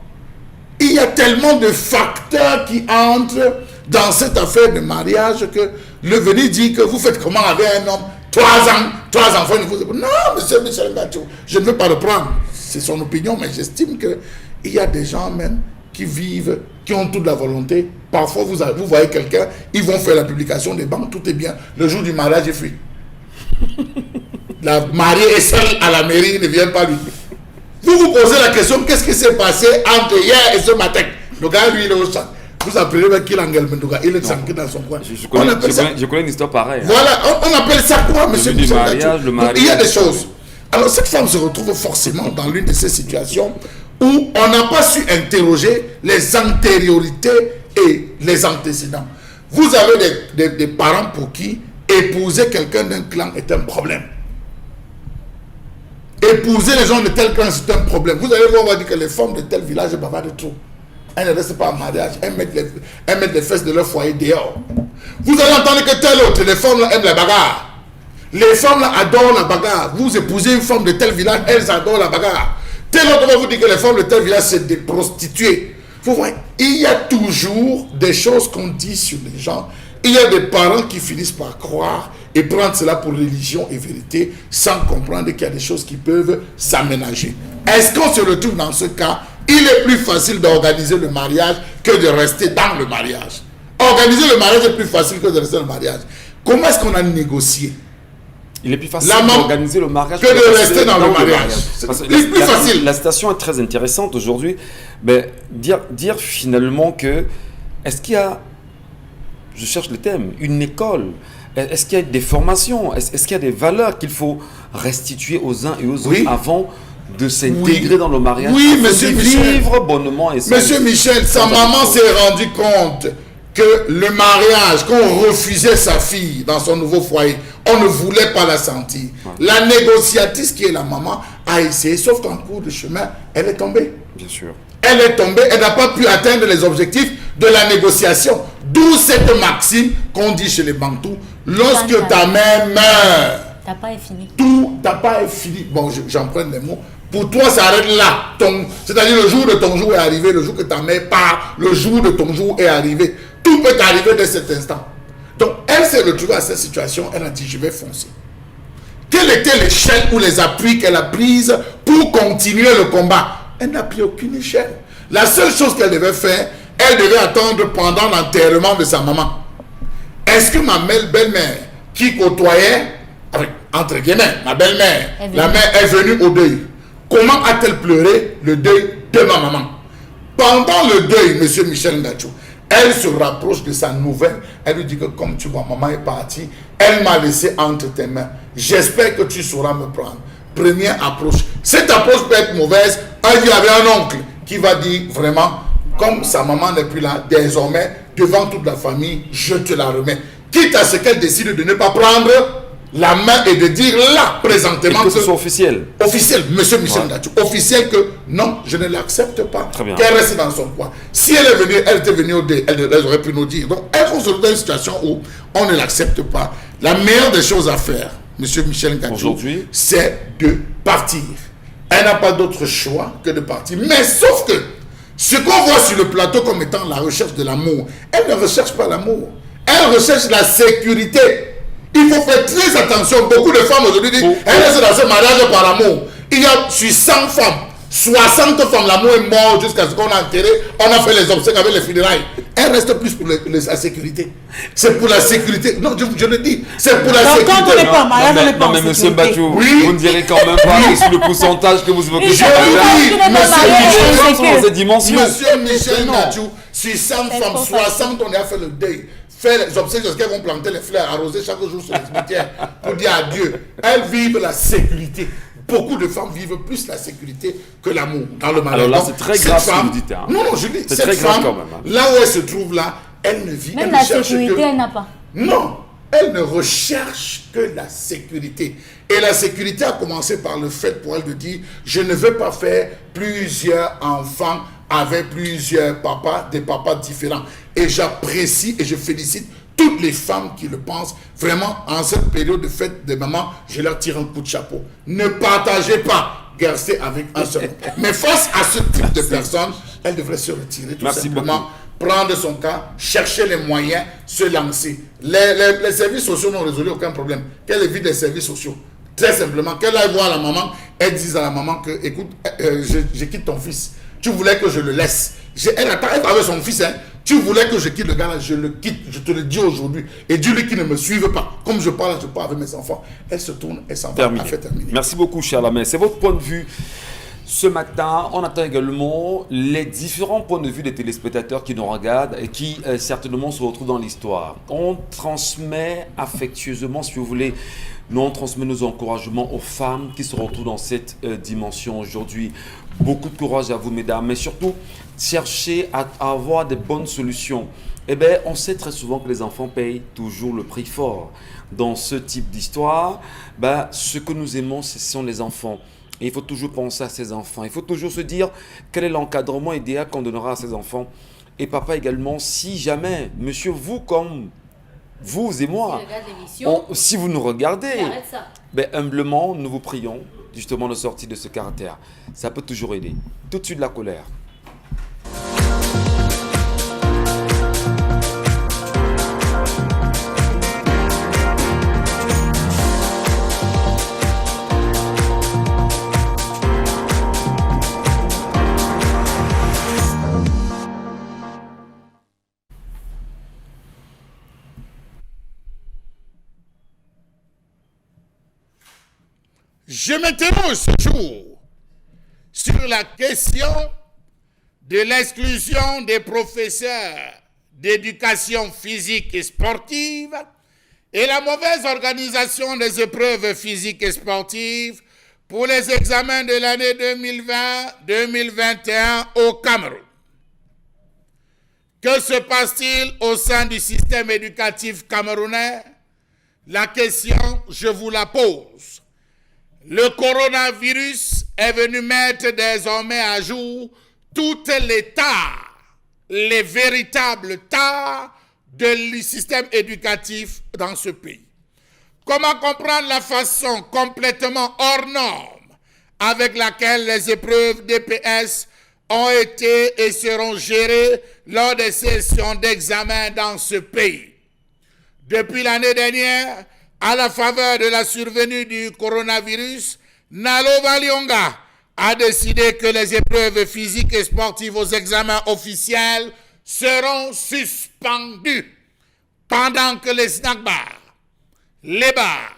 [SPEAKER 2] Il y a tellement de facteurs qui entrent dans cette affaire de mariage que le venir dit que vous faites comment avec un homme, 3 ans, 3 enfants, non, monsieur Michel Ngatsou, je ne veux pas le prendre. C'est son opinion, mais j'estime qu'il y a des gens même qui vivent, qui ont toute la volonté. Parfois, vous voyez quelqu'un, ils vont faire la publication des banques, tout est bien. Le jour du mariage, il fuit. La mariée est seule à la mairie, il ne vient pas lui. Vous vous posez la question, qu'est-ce qui s'est passé entre hier et ce matin? Le gars, lui, il est au champ. Vous appelez le qu'il il est tranquille dans son coin.
[SPEAKER 1] Je connais une histoire pareille.
[SPEAKER 2] Voilà, on appelle ça quoi, monsieur Michel Ngatsou? Il y a des choses. Alors, cette femme se retrouve forcément dans l'une de ces situations où on n'a pas su interroger les antériorités et les antécédents. Vous avez des parents pour qui épouser quelqu'un d'un clan est un problème. Épouser les gens de tel clan, c'est un problème. Vous allez voir, on va dire que les femmes de tel village bavardent trop. Elles ne restent pas en mariage. Elles mettent les fesses de leur foyer dehors. Vous allez entendre que telle autre, les femmes là aiment la bagarre. Les femmes là adorent la bagarre. Vous épousez une femme de tel village, elles adorent la bagarre. Tel autre va vous dire que les femmes de tel village, c'est des prostituées. Vous voyez, il y a toujours des choses qu'on dit sur les gens. Il y a des parents qui finissent par croire et prendre cela pour religion et vérité sans comprendre qu'il y a des choses qui peuvent s'aménager. Est-ce qu'on se retrouve dans ce cas? Il est plus facile d'organiser le mariage que de rester dans le mariage. Organiser le mariage est plus facile que de rester dans le mariage. Comment est-ce qu'on a négocié?
[SPEAKER 1] Il est plus facile d'organiser le mariage
[SPEAKER 2] que de rester dans le mariage.
[SPEAKER 1] C'est
[SPEAKER 2] plus facile.
[SPEAKER 1] La situation est très intéressante aujourd'hui. Mais dire finalement que est-ce qu'il y a, je cherche le thème, une école? Est-ce qu'il y a des formations? Est-ce qu'il y a des valeurs qu'il faut restituer aux uns et aux autres avant de s'intégrer dans le mariage?
[SPEAKER 2] Oui, monsieur Michel.
[SPEAKER 1] Vivre bonnement et
[SPEAKER 2] Monsieur Michel, sa maman s'est rendu compte que le mariage, qu'on refusait sa fille dans son nouveau foyer, on ne voulait pas la sentir. Ouais. La négociatrice qui est la maman a essayé, sauf qu'en cours de chemin, elle est tombée.
[SPEAKER 1] Bien sûr.
[SPEAKER 2] Elle est tombée, elle n'a pas pu atteindre les objectifs de la négociation. D'où cette maxime qu'on dit chez les Bantous, lorsque ta mère meurt,
[SPEAKER 5] ta part est fini.
[SPEAKER 2] Tout, ta part est fini. Bon, j'emprunte les mots. Pour toi, ça arrête là. C'est-à-dire le jour de ton jour est arrivé, le jour que ta mère part, le jour de ton jour est arrivé. Tout peut arriver dès cet instant. Donc, elle s'est retrouvée à cette situation, elle a dit, je vais foncer. Quelle était l'échelle ou les appuis qu'elle a prises pour continuer le combat? Elle n'a pris aucune échelle. La seule chose qu'elle devait faire, elle devait attendre pendant l'enterrement de sa maman. Est-ce que ma belle-mère, qui côtoyait, entre guillemets, ma belle-mère, la mère est venue au deuil. Comment a-t-elle pleuré le deuil de ma maman? Pendant le deuil, monsieur Michel Ngatsou, elle se rapproche de sa nouvelle. Elle lui dit que comme tu vois, maman est partie. Elle m'a laissé entre tes mains. J'espère que tu sauras me prendre. Première approche. Cette approche peut être mauvaise. Il y avait un oncle qui va dire vraiment, comme sa maman n'est plus là, désormais, devant toute la famille, je te la remets. Quitte à ce qu'elle décide de ne pas prendre la main et de dire là, présentement,
[SPEAKER 1] et que ce soit officiel.
[SPEAKER 2] Officiel, monsieur Michel Ngatsou, officiel que non, je ne l'accepte pas.
[SPEAKER 1] Très bien.
[SPEAKER 2] Qu'elle reste dans son coin. Si elle est venue, elle était venue au dé, elle aurait pu nous dire. Donc, elle se retrouve dans une situation où on ne l'accepte pas. La meilleure des choses à faire, monsieur Michel Ngatsou,
[SPEAKER 1] aujourd'hui,
[SPEAKER 2] c'est de partir. Elle n'a pas d'autre choix que de partir. Mais sauf que ce qu'on voit sur le plateau comme étant la recherche de l'amour, elle ne recherche pas l'amour. Elle recherche la sécurité. Il faut faire très attention. Beaucoup de femmes aujourd'hui disent elles restent dans ce mariage par amour. Il y a sur 100 femmes, 60 femmes, l'amour est mort jusqu'à ce qu'on a enterré. On a fait les obsèques avec les funérailles. Elle reste plus pour la sécurité. C'est pour la sécurité. Non, je le dis. C'est pour la sécurité.
[SPEAKER 4] Quand on n'est pas en mariage, on n'est pas en
[SPEAKER 1] mais monsieur
[SPEAKER 4] sécurité.
[SPEAKER 1] Mbachou,
[SPEAKER 2] Oui.
[SPEAKER 1] vous ne direz quand même pas que sur le pourcentage que vous évoquez.
[SPEAKER 2] Je vous dis,
[SPEAKER 1] Dans
[SPEAKER 2] monsieur
[SPEAKER 1] cette dimension.
[SPEAKER 2] Michel Ngatsou, sur 100 femmes, 60, on a fait le deuil. Faire les obsèques parce qu'elles vont planter les fleurs, arroser chaque jour sur les cimetières pour dire adieu. Elles vivent la sécurité. Beaucoup de femmes vivent plus la sécurité que l'amour dans le mariage.
[SPEAKER 1] Alors là,
[SPEAKER 2] Donc,
[SPEAKER 1] c'est très
[SPEAKER 2] cette
[SPEAKER 1] grave ce que
[SPEAKER 2] femme-
[SPEAKER 1] vous dites, hein.
[SPEAKER 2] Non, je dis,
[SPEAKER 1] C'est
[SPEAKER 2] cette
[SPEAKER 1] très grave
[SPEAKER 2] femme,
[SPEAKER 1] quand même, hein.
[SPEAKER 2] là où elle se trouve là, elle ne vit,
[SPEAKER 5] Même
[SPEAKER 2] elle
[SPEAKER 5] la
[SPEAKER 2] ne cherche
[SPEAKER 5] sécurité,
[SPEAKER 2] que...
[SPEAKER 5] elle n'a pas.
[SPEAKER 2] Non, elle ne recherche que la sécurité. Et la sécurité a commencé par le fait pour elle de dire, je ne veux pas faire plusieurs enfants avec plusieurs papas, des papas différents. Et j'apprécie et je félicite toutes les femmes qui le pensent. Vraiment, en cette période de fête des mamans, je leur tire un coup de chapeau. Ne partagez pas, restez avec un seul. Mais face à ce type de personnes, elle devrait se retirer tout
[SPEAKER 1] Merci
[SPEAKER 2] simplement.
[SPEAKER 1] beaucoup.
[SPEAKER 2] Prendre son cas, chercher les moyens, se lancer. Les services sociaux n'ont résolu aucun problème. Qu'elle évite les services sociaux. Très simplement, qu'elle aille voir la maman, elle dise à la maman que, écoute, je quitte ton fils. Tu voulais que je le laisse. Elle avec son fils, hein. Tu voulais que je quitte le gars là, je le quitte. Je te le dis aujourd'hui. Et dis-lui qu'il ne me suive pas. Comme je parle avec mes enfants. Elle se tourne et s'en va.
[SPEAKER 1] Terminé.
[SPEAKER 2] Elle fait terminer.
[SPEAKER 1] Merci beaucoup, cher Lamé. C'est votre point de vue. Ce matin, on attend également les différents points de vue des téléspectateurs qui nous regardent et qui certainement se retrouvent dans l'histoire. On transmet affectueusement, si vous voulez, nous on transmet nos encouragements aux femmes qui se retrouvent dans cette dimension aujourd'hui. Beaucoup de courage à vous, mesdames, mais surtout, cherchez à avoir des bonnes solutions. Eh bien, on sait très souvent que les enfants payent toujours le prix fort. Dans ce type d'histoire, ce que nous aimons, ce sont les enfants. Et il faut toujours penser à ses enfants. Il faut toujours se dire quel est l'encadrement idéal qu'on donnera à ses enfants. Et papa également, si jamais, monsieur, vous comme vous et moi, si vous nous regardez, humblement, nous vous prions justement de sortir de ce caractère. Ça peut toujours aider. Tout de suite la colère.
[SPEAKER 2] Je m'interroge ce jour sur la question de l'exclusion des professeurs d'éducation physique et sportive et la mauvaise organisation des épreuves physiques et sportives pour les examens de l'année 2020-2021 au Cameroun. Que se passe-t-il au sein du système éducatif camerounais? La question, je vous la pose. Le coronavirus est venu mettre désormais à jour toutes les tares, les véritables tares du système éducatif dans ce pays. Comment comprendre la façon complètement hors norme avec laquelle les épreuves DPS ont été et seront gérées lors des sessions d'examen dans ce pays? Depuis l'année dernière, à la faveur de la survenue du coronavirus, Nalova Lyonga a décidé que les épreuves physiques et sportives aux examens officiels seront suspendues pendant que les snack bars, les bars,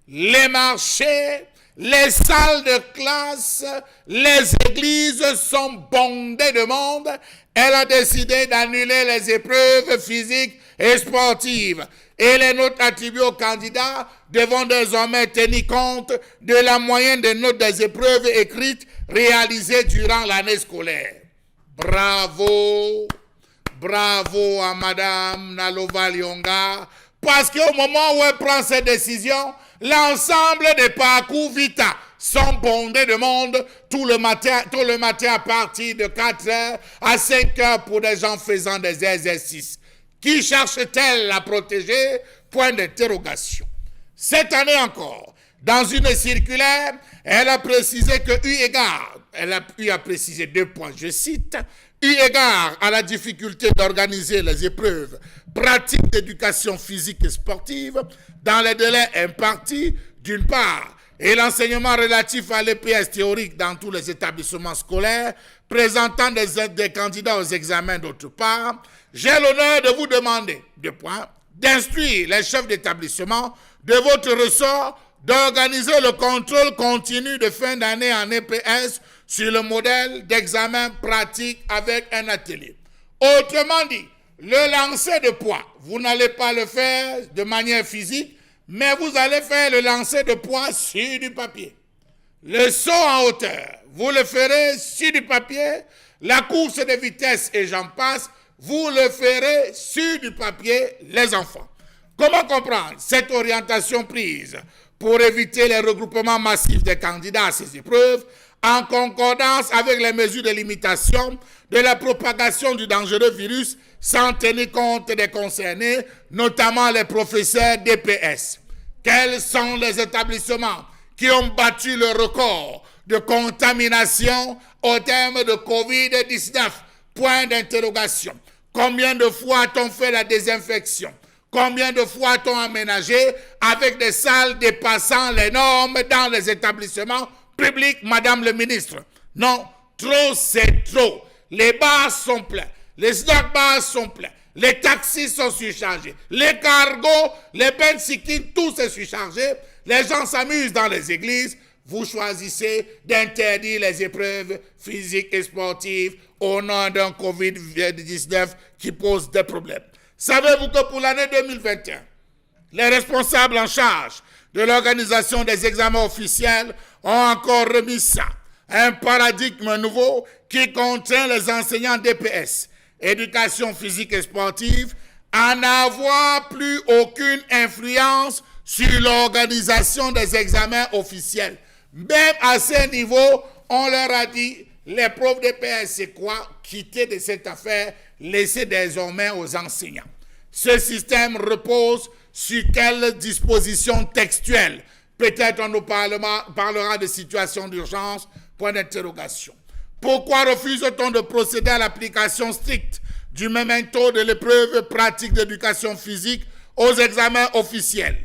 [SPEAKER 2] les marchés, les salles de classe, les églises sont bondées de monde. Elle a décidé d'annuler les épreuves physiques et sportives. Et les notes attribuées aux candidats devront désormais tenir compte de la moyenne des notes des épreuves écrites réalisées durant l'année scolaire. Bravo, bravo à Madame Nalova Lyonga, parce qu'au moment où elle prend cette décision, l'ensemble des parcours Vita sont bondés de monde tout le matin à partir de 4h à 5h pour des gens faisant des exercices. Qui cherche-t-elle à protéger? Point d'interrogation. Cette année encore, dans une circulaire, elle a précisé que elle a précisé 2 points, je cite, eu égard à la difficulté d'organiser les épreuves pratiques d'éducation physique et sportive dans les délais impartis, d'une part, et l'enseignement relatif à l'EPS théorique dans tous les établissements scolaires présentant des candidats aux examens d'autre part, j'ai l'honneur de vous demander, 2 points, d'instruire les chefs d'établissement de votre ressort d'organiser le contrôle continu de fin d'année en EPS sur le modèle d'examen pratique avec un atelier. Autrement dit, le lancer de poids, vous n'allez pas le faire de manière physique, mais vous allez faire le lancer de poids sur du papier. Le saut en hauteur, vous le ferez sur du papier. La course de vitesse et j'en passe, vous le ferez sur du papier, les enfants. Comment comprendre cette orientation prise pour éviter les regroupements massifs des candidats à ces épreuves en concordance avec les mesures de limitation de la propagation du dangereux virus sans tenir compte des concernés, notamment les professeurs d'EPS? Quels sont les établissements qui ont battu le record de contamination au terme de Covid-19? Point d'interrogation. Combien de fois a-t-on fait la désinfection? Combien de fois a-t-on aménagé avec des salles dépassant les normes dans les établissements publics, Madame le ministre? Non, trop c'est trop. Les bars sont pleins, les snack bars sont pleins, les taxis sont surchargés, les cargos, les bensikines, tout est surchargé. Les gens s'amusent dans les églises. Vous choisissez d'interdire les épreuves physiques et sportives au nom d'un Covid-19 qui pose des problèmes. Savez-vous que pour l'année 2021, les responsables en charge de l'organisation des examens officiels ont encore remis ça, un paradigme nouveau qui contraint les enseignants d'EPS, éducation physique et sportive, à n'avoir plus aucune influence sur l'organisation des examens officiels. Même à ce niveau, on leur a dit, les profs d'EPS, c'est quoi? Quitter de cette affaire, laisser désormais aux enseignants. Ce système repose sur quelles dispositions textuelles? Peut-être on nous parlera de situation d'urgence, point d'interrogation. Pourquoi refuse-t-on de procéder à l'application stricte du memento de l'épreuve pratique d'éducation physique aux examens officiels,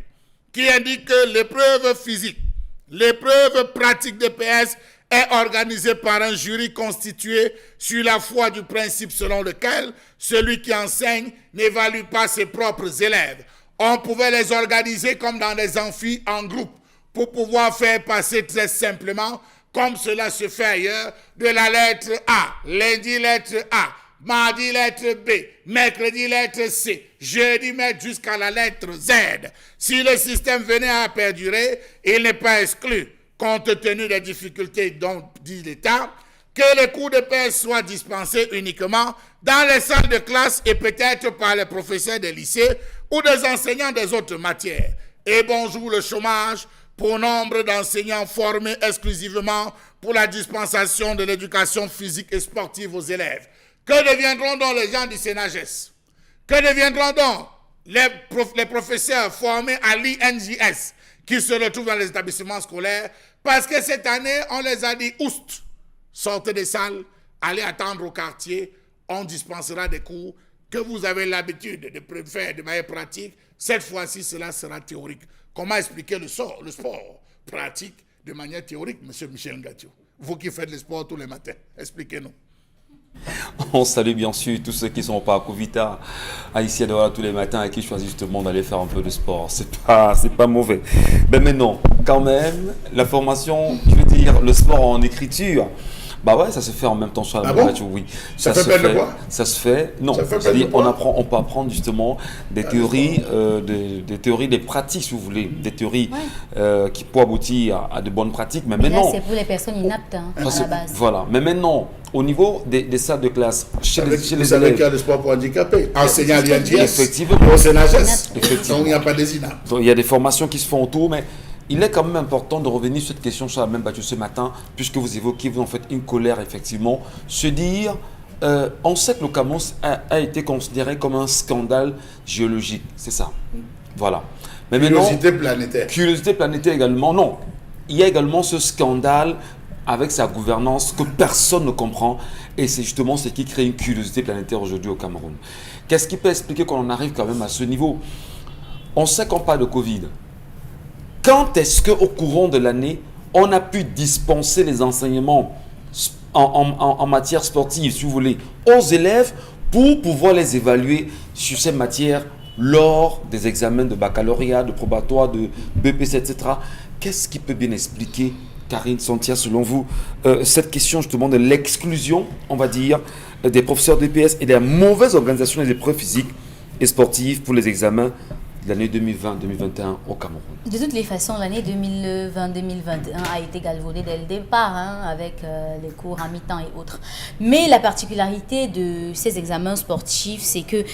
[SPEAKER 2] qui indique que l'épreuve physique, l'épreuve pratique d'EPS est organisée par un jury constitué sur la foi du principe selon lequel celui qui enseigne n'évalue pas ses propres élèves. On pouvait les organiser comme dans des amphis en groupe pour pouvoir faire passer très simplement, comme cela se fait ailleurs, de la lettre A, lundi lettre A, mardi lettre B, mercredi lettre C, jeudi mettre jusqu'à la lettre Z. Si le système venait à perdurer, il n'est pas exclu, compte tenu des difficultés dont dit l'État, que les cours de PS soient dispensés uniquement dans les salles de classe et peut-être par les professeurs des lycées ou des enseignants des autres matières. Et bonjour le chômage pour nombre d'enseignants formés exclusivement pour la dispensation de l'éducation physique et sportive aux élèves. Que deviendront donc les gens du CNAGES? Que deviendront donc les professeurs formés à l'INJS qui se retrouvent dans les établissements scolaires? Parce que cette année, on les a dit, oust, sortez des salles, allez attendre au quartier, on dispensera des cours que vous avez l'habitude de faire de manière pratique. Cette fois-ci, cela sera théorique. Comment expliquer le sport pratique de manière théorique, M. Michel Ngatiou? Vous qui faites le sport tous les matins, expliquez-nous.
[SPEAKER 1] On salue bien sûr tous ceux qui ne sont pas à Covita, à ici à Douala tous les matins et qui choisissent justement d'aller faire un peu de sport. C'est pas mauvais. Mais maintenant, quand même, la formation, je veux dire, le sport en écriture, bah ouais, ça se fait en même temps sur la radio, oui.
[SPEAKER 2] Ça fait peine de quoi?
[SPEAKER 1] Ça se fait, non. C'est-à-dire, on peut apprendre justement des théories, des théories, des pratiques, si vous voulez, des théories qui peuvent aboutir à de bonnes pratiques. Mais maintenant,
[SPEAKER 5] c'est pour les personnes inaptes à la base.
[SPEAKER 1] Voilà. Mais maintenant, au niveau des salles de classe, chez les
[SPEAKER 2] élèves. Vous savez qu'il y a le sport pour handicapés, enseignants à l'INJS,
[SPEAKER 1] effectivement,
[SPEAKER 2] au CNAGES, donc il n'y a pas des inaptes.
[SPEAKER 1] Donc il y a des formations qui se font autour, mais il est quand même important de revenir sur cette question sur la même battue ce matin, puisque vous évoquez, vous en faites une colère, effectivement. Se dire, on sait que le Cameroun a été considéré comme un scandale géologique, c'est ça. Voilà. Mais
[SPEAKER 2] Curiosité planétaire.
[SPEAKER 1] Curiosité planétaire également, non. Il y a également ce scandale avec sa gouvernance que personne ne comprend. Et c'est justement ce qui crée une curiosité planétaire aujourd'hui au Cameroun. Qu'est-ce qui peut expliquer qu'on en arrive quand même à ce niveau? On sait qu'on parle de Covid. Quand est-ce qu'au courant de l'année, on a pu dispenser les enseignements en matière sportive, si vous voulez, aux élèves pour pouvoir les évaluer sur ces matières lors des examens de baccalauréat, de probatoire, de BPC, etc. Qu'est-ce qui peut bien expliquer, Karine Santia, selon vous, cette question justement de l'exclusion, on va dire, des professeurs d'EPS et de la mauvaise organisation des épreuves physiques et sportives pour les examens de l'année 2020-2021 au Cameroun?
[SPEAKER 5] De toutes les façons, l'année 2020-2021 a été galvaudée dès le départ, avec les cours à mi-temps et autres. Mais la particularité de ces examens sportifs, c'est que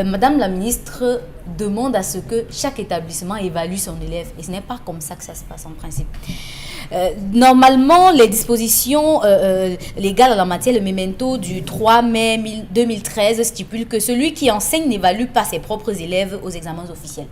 [SPEAKER 5] Madame la ministre demande à ce que chaque établissement évalue son élève. Et ce n'est pas comme ça que ça se passe en principe. Normalement, les dispositions légales en la matière, le memento du 3 mai 2013 stipule que celui qui enseigne n'évalue pas ses propres élèves aux examens officiels.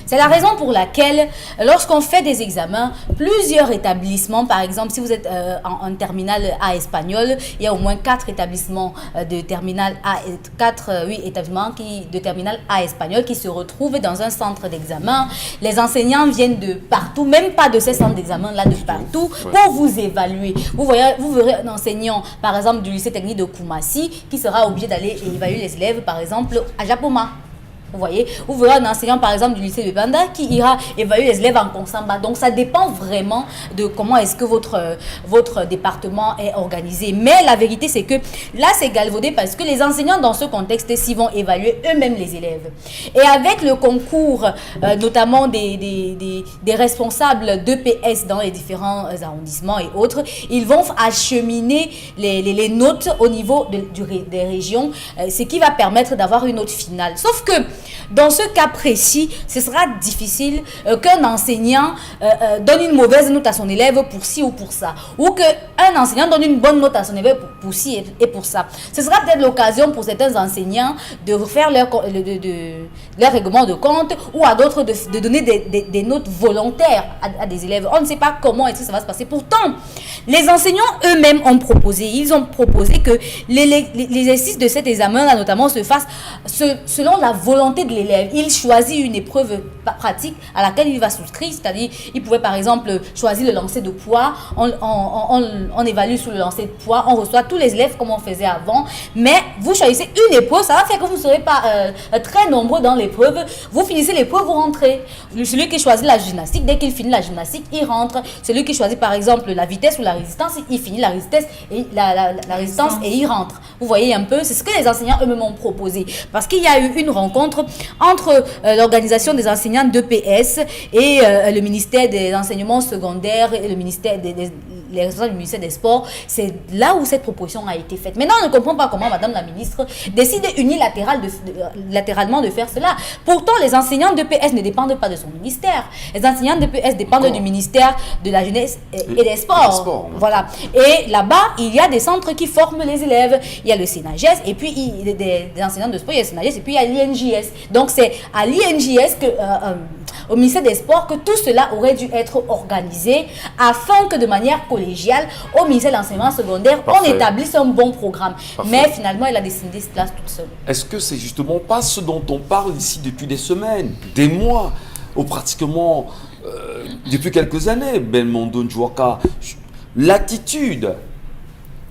[SPEAKER 5] C'est la raison pour laquelle, lorsqu'on fait des examens, plusieurs établissements, par exemple, si vous êtes en terminale A espagnol, il y a au moins 4 établissements de terminale A, 4 établissements de terminale A espagnol qui se retrouvent dans un centre d'examen. Les enseignants viennent de partout, même pas de ces centres d'examen-là, de partout, pour vous évaluer. Vous verrez un enseignant, par exemple, du lycée technique de Koumassi, qui sera obligé d'aller évaluer les élèves, par exemple, à Japoma. Vous voyez, vous verrez un enseignant par exemple du lycée de Banda qui ira évaluer les élèves en Konsamba. Donc ça dépend vraiment de comment est-ce que votre département est organisé. Mais la vérité c'est que là c'est galvaudé parce que les enseignants dans ce contexte-ci vont évaluer eux-mêmes les élèves. Et avec le concours notamment des responsables d'EPS dans les différents arrondissements et autres, ils vont acheminer les notes au niveau des régions, ce qui va permettre d'avoir une note finale. Sauf que dans ce cas précis, ce sera difficile qu'un enseignant donne une mauvaise note à son élève pour ci ou pour ça. Ou qu'un enseignant donne une bonne note à son élève pour ci et pour ça. Ce sera peut-être l'occasion pour certains enseignants de refaire leur règlement de compte ou à d'autres de donner des notes volontaires à des élèves. On ne sait pas comment est-ce que ça va se passer. Pourtant, les enseignants eux-mêmes ont proposé que l'exercice de cet examen-là notamment se fasse selon la volonté de l'élève. Il choisit une épreuve pratique à laquelle il va souscrire, c'est-à-dire il pouvait par exemple choisir le lancer de poids, on évalue sur le lancer de poids, on reçoit tous les élèves comme on faisait avant, mais vous choisissez une épreuve, ça va faire que vous ne serez pas très nombreux dans l'épreuve, vous finissez l'épreuve, vous rentrez. Celui qui choisit la gymnastique, dès qu'il finit la gymnastique, il rentre. Celui qui choisit par exemple la vitesse ou la résistance, il finit la résistance et la résistance et il rentre. Vous voyez un peu, c'est ce que les enseignants eux-mêmes ont proposé, parce qu'il y a eu une rencontre entre l'organisation des enseignants d'EPS et le ministère des enseignements secondaires et le ministère les responsables du ministère des Sports. C'est là où cette proposition a été faite. Maintenant, on ne comprend pas comment Madame la ministre décide unilatéralement de faire cela. Pourtant, les enseignants d'EPS ne dépendent pas de son ministère. Les enseignants d'EPS dépendent du ministère de la jeunesse et des sports. Voilà. Et là-bas, il y a des centres qui forment les élèves. Il y a le CNAGES et puis des enseignants de sport, il y a le CNAGES et puis il y a l'INJS. Donc, c'est à l'INJS au ministère des Sports que tout cela aurait dû être organisé afin que de manière collégiale, au ministère de l'enseignement secondaire, on établisse un bon programme. Mais finalement, elle a décidé cela toute seule.
[SPEAKER 1] Est-ce que c'est justement pas ce dont on parle ici depuis des semaines, des mois, ou pratiquement depuis quelques années, Belmondo Njouaka, l'attitude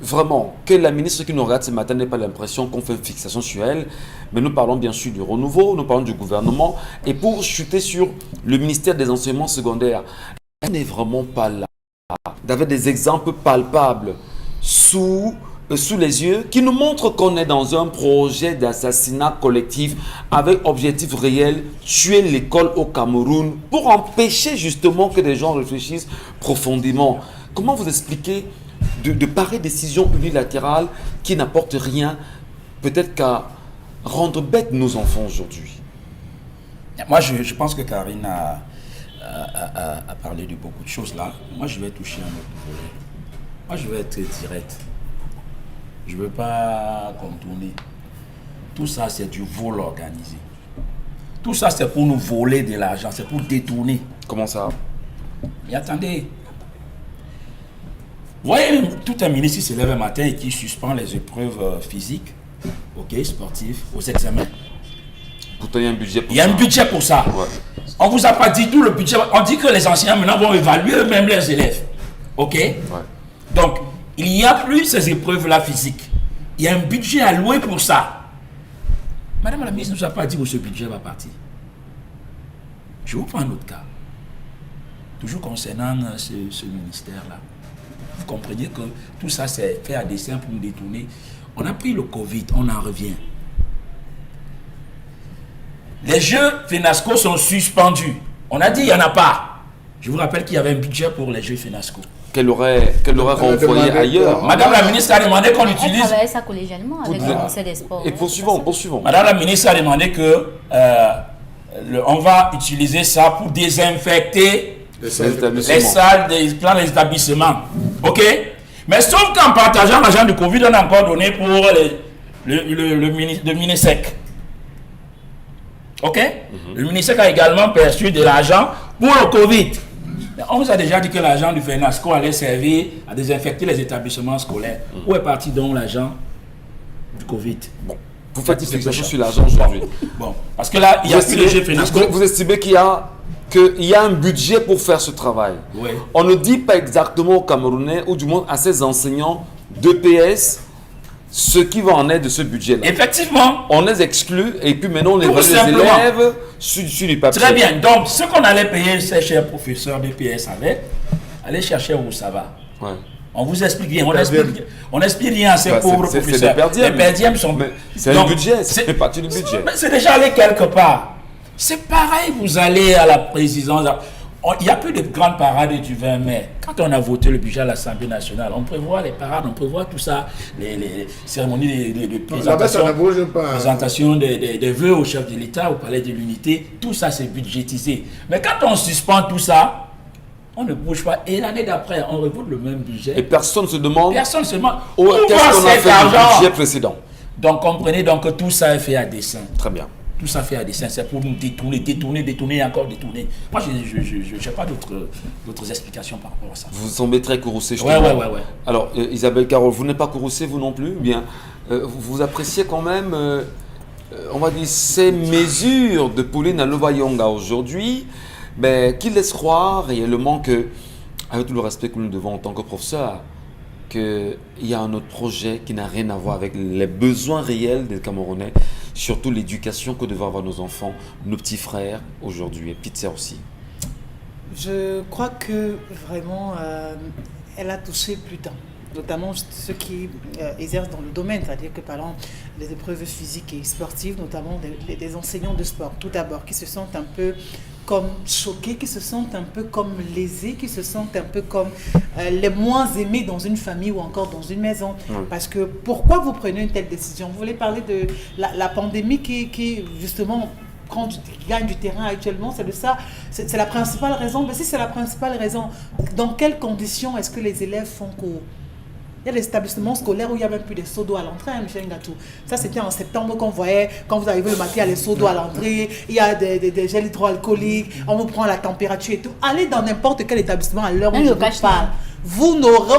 [SPEAKER 1] vraiment que la ministre qui nous regarde ce matin n'ait pas l'impression qu'on fait une fixation sur elle, mais nous parlons bien sûr du renouveau, nous parlons du gouvernement, et pour chuter sur le ministère des enseignements secondaires, elle n'est vraiment pas là d'avoir des exemples palpables sous les yeux qui nous montrent qu'on est dans un projet d'assassinat collectif avec objectif réel, tuer l'école au Cameroun pour empêcher justement que des gens réfléchissent profondément. Comment vous expliquez de pareilles décisions unilatérales qui n'apportent rien, peut-être qu'à rendre bêtes nos enfants aujourd'hui?
[SPEAKER 3] Moi, je pense que Karine à parler de beaucoup de choses là. Moi, je vais toucher un autre volet. Moi, je vais être direct. Je ne veux pas contourner. Tout ça, c'est du vol organisé. Tout ça, c'est pour nous voler de l'argent, c'est pour détourner.
[SPEAKER 1] Comment ça?
[SPEAKER 3] Mais attendez. Vous voyez, tout un ministre qui se lève un matin et qui suspend les épreuves physiques, sportives, aux examens.
[SPEAKER 1] Pourtant, il y a un budget pour ça.
[SPEAKER 3] Il y a un budget pour ça.
[SPEAKER 1] Ouais.
[SPEAKER 3] On ne vous a pas dit tout le budget. On dit que les enseignants maintenant vont évaluer eux-mêmes leurs élèves. OK?
[SPEAKER 1] Ouais.
[SPEAKER 3] Donc, il n'y a plus ces épreuves-là physiques. Il y a un budget alloué pour ça. Madame la ministre ne nous a pas dit où ce budget va partir. Je vous prends un autre cas. Toujours concernant ce ministère-là. Vous comprenez que tout ça, c'est fait à dessein pour nous détourner. On a pris le Covid, on en revient. Les Jeux FENASCO sont suspendus. On a dit qu'il n'y en a pas. Je vous rappelle qu'il y avait un budget pour les Jeux FENASCO.
[SPEAKER 1] Qu'elle aurait renvoyé ailleurs.
[SPEAKER 3] Madame la ministre a demandé qu'on utilise...
[SPEAKER 5] Elle travaillait ça collégialement avec le Conseil des sports.
[SPEAKER 1] Et poursuivons.
[SPEAKER 3] Madame la ministre a demandé que on va utiliser ça pour désinfecter les salles, les plans des établissements. OK? Mais sauf qu'en partageant l'argent du Covid, on a encore donné pour le MINESEC. OK? Le MINESEC a également perçu de l'argent pour le Covid. Mais on vous a déjà dit que l'argent du FENASCO allait servir à désinfecter les établissements scolaires. Où est parti donc l'argent du Covid?
[SPEAKER 1] Bon, vous faites une fixation sur l'argent aujourd'hui.
[SPEAKER 3] Bon, parce que là, il y a plus de Jeux FENASCO.
[SPEAKER 1] Vous estimez qu'il y a un budget pour faire ce travail.
[SPEAKER 3] Oui.
[SPEAKER 1] On ne dit pas exactement aux Camerounais, ou du moins à ces enseignants d'EPS, ce qui va en être de ce budget-là.
[SPEAKER 3] Effectivement.
[SPEAKER 1] On les exclut et puis maintenant on évalue les
[SPEAKER 3] simplement.
[SPEAKER 1] élèves sur du papier.
[SPEAKER 3] Très bien. Donc, ce qu'on allait payer ces chers professeurs d'EPS avec, allez chercher où ça va.
[SPEAKER 1] Ouais.
[SPEAKER 3] On vous explique bien. On explique rien à ces pauvres professeurs.
[SPEAKER 1] Les
[SPEAKER 3] perdièmes sont...
[SPEAKER 1] C'est un budget, c'est partie du budget.
[SPEAKER 3] Mais c'est déjà allé quelque part. C'est pareil, vous allez à la présidence. Il n'y a plus de grandes parades du 20 mai. Quand on a voté le budget à l'Assemblée nationale, on prévoit les parades, on prévoit tout ça, les cérémonies de présentation des vœux au chef de l'État, au palais de l'Unité. Tout ça, c'est budgétisé. Mais quand on suspend tout ça, on ne bouge pas. Et l'année d'après, on revote le même budget.
[SPEAKER 1] Et personne ne se demande
[SPEAKER 3] qu'est-ce qu'on a
[SPEAKER 1] fait du budget précédent.
[SPEAKER 3] Donc, comprenez donc que tout ça est fait à dessein.
[SPEAKER 1] Très bien.
[SPEAKER 3] Tout ça fait à dessein, c'est pour nous détourner et encore détourner. Moi, je n'ai pas d'autres explications par rapport à ça.
[SPEAKER 1] Vous semblez très courroucé.
[SPEAKER 3] Ouais.
[SPEAKER 1] Alors, Isabelle Carole, vous n'êtes pas courroucé, vous non plus. Bien, vous appréciez quand même, on va dire, ces mesures de Pauline Alobayonga aujourd'hui, mais qui laissent croire réellement que, avec tout le respect que nous devons en tant que professeurs, qu'il y a un autre projet qui n'a rien à voir avec les besoins réels des Camerounais, surtout l'éducation que devaient avoir nos enfants, nos petits frères aujourd'hui, et petites sœurs aussi.
[SPEAKER 4] Je crois que vraiment, elle a touché plus d'un, notamment ceux qui exercent dans le domaine, c'est-à-dire que par exemple, les épreuves physiques et sportives, notamment des enseignants de sport, tout d'abord, qui se sentent un peu comme choqués, qui se sentent un peu comme lésés, qui se sentent un peu comme les moins aimés dans une famille ou encore dans une maison. Parce que pourquoi vous prenez une telle décision? Vous voulez parler de la pandémie qui justement gagne du terrain actuellement, c'est de ça, c'est la principale raison. Mais si c'est la principale raison, dans quelles conditions est-ce que les élèves font cours? Il y a des établissements scolaires où il n'y a même plus de seaux d'eau à l'entrée, hein, Michel Ngatou. Ça, c'était en septembre qu'on voyait, quand vous arrivez le matin, il y a les seaux d'eau à l'entrée, il y a des gels hydroalcooliques, on vous prend la température et tout. Allez dans n'importe quel établissement à l'heure où je vous parle. Vous n'aurez...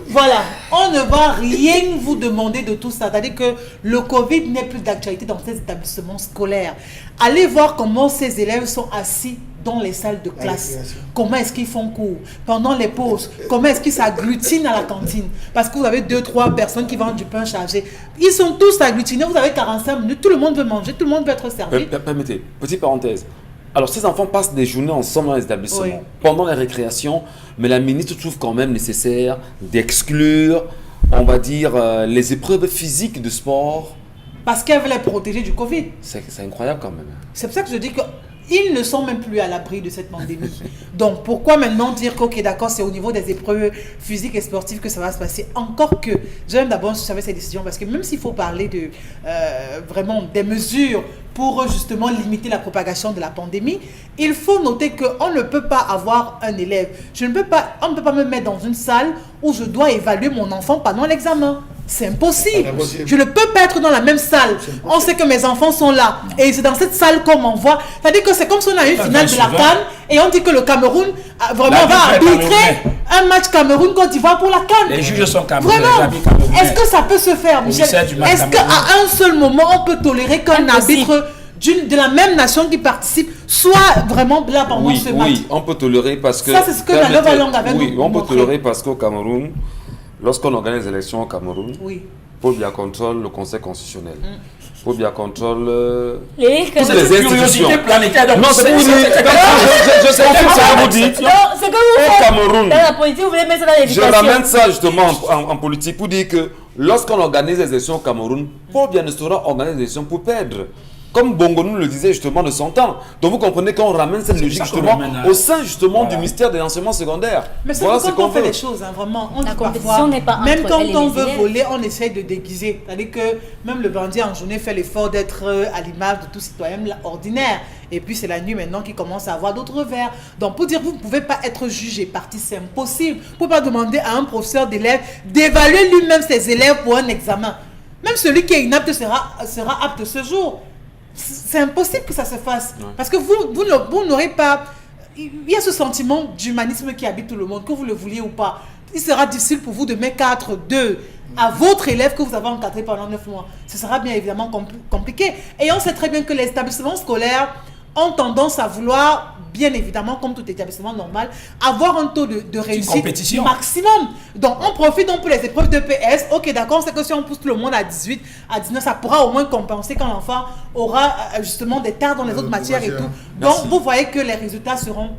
[SPEAKER 4] Voilà, on ne va rien vous demander de tout ça. C'est-à-dire que le Covid n'est plus d'actualité dans ces établissements scolaires. Allez voir comment ces élèves sont assis dans les salles de classe. Comment est-ce qu'ils font cours? Pendant les pauses, comment est-ce qu'ils s'agglutinent à la cantine? Parce que vous avez 2-3 personnes qui vendent du pain chargé. Ils sont tous agglutinés, vous avez 45 minutes, tout le monde veut manger, tout le monde veut être servi.
[SPEAKER 1] Permettez, petite parenthèse. Alors, ces enfants passent des journées ensemble dans les établissements, pendant les récréations, mais la ministre trouve quand même nécessaire d'exclure, on va dire, les épreuves physiques de sport.
[SPEAKER 4] Parce qu'elle veut les protéger du Covid.
[SPEAKER 1] C'est incroyable quand même.
[SPEAKER 4] C'est pour ça que je dis que Ils ne sont même plus à l'abri de cette pandémie. Donc, pourquoi maintenant dire qu'ok, d'accord, c'est au niveau des épreuves physiques et sportives que ça va se passer? Encore que, j'aime d'abord savoir ces décisions, parce que même s'il faut parler de vraiment des mesures pour justement limiter la propagation de la pandémie, il faut noter qu'on ne peut pas avoir un élève. On ne peut pas me mettre dans une salle où je dois évaluer mon enfant pendant l'examen. C'est impossible. Je ne peux pas être dans la même salle. On sait que mes enfants sont là. Et c'est dans cette salle qu'on m'envoie. C'est-à-dire que c'est comme si on a une finale de la CAN et on dit que le Cameroun vraiment va arbitrer un match Cameroun-Côte d'Ivoire pour la CAN.
[SPEAKER 3] Les juges sont camerounais.
[SPEAKER 4] Vraiment. Est-ce que ça peut se faire, Michel? Est-ce qu'à un seul moment, on peut tolérer qu'un arbitre de la même nation qui participe soit vraiment là pendant ce match?
[SPEAKER 1] Oui, on peut tolérer parce que...
[SPEAKER 4] Ça, c'est ce que la Nova Langue avait
[SPEAKER 1] Oui, on peut tolérer parce qu'au Cameroun, lorsqu'on organise les élections au Cameroun, Paul Biya contrôle le Conseil constitutionnel. Paul Biya contrôle toutes les institutions. Non, c'est pour vous dire. Je sais ce que vous dites.
[SPEAKER 5] C'est que vous
[SPEAKER 1] au Cameroun.
[SPEAKER 5] Dans la politique, vous voulez mettre ça dans l'éducation.
[SPEAKER 1] Je ramène ça justement en politique pour dire que lorsqu'on organise les élections au Cameroun, Paul Biya ne saura organiser les élections pour perdre. Comme Bongo nous le disait justement de son temps. Donc vous comprenez qu'on ramène cette logique justement au sein justement du ministère de l'enseignement secondaire.
[SPEAKER 4] Mais c'est quand on fait les choses, hein, vraiment. On dit parfois, même quand on veut voler, on essaye de déguiser. C'est-à-dire que même le bandit en journée fait l'effort d'être à l'image de tout citoyen ordinaire. Et puis c'est la nuit maintenant qu'il commence à avoir d'autres vers. Donc pour dire vous ne pouvez pas être jugé parti, c'est impossible. Vous ne pouvez pas demander à un professeur d'élèves d'évaluer lui-même ses élèves pour un examen. Même celui qui est inapte sera apte ce jour. C'est impossible que ça se fasse. Parce que vous n'aurez pas... Il y a ce sentiment d'humanisme qui habite tout le monde, que vous le vouliez ou pas. Il sera difficile pour vous de mettre 4-2 à votre élève que vous avez encadré pendant 9 mois. Ce sera bien évidemment compliqué. Et on sait très bien que les établissements scolaires ont tendance à vouloir, bien évidemment, comme tout établissement normal, avoir un taux de réussite maximum. Donc, on profite donc pour les épreuves de PS. Ok, d'accord, c'est que si on pousse tout le monde à 18, à 19, ça pourra au moins compenser quand l'enfant aura justement des tares dans les autres matières et tout. Donc, vous voyez que les résultats seront...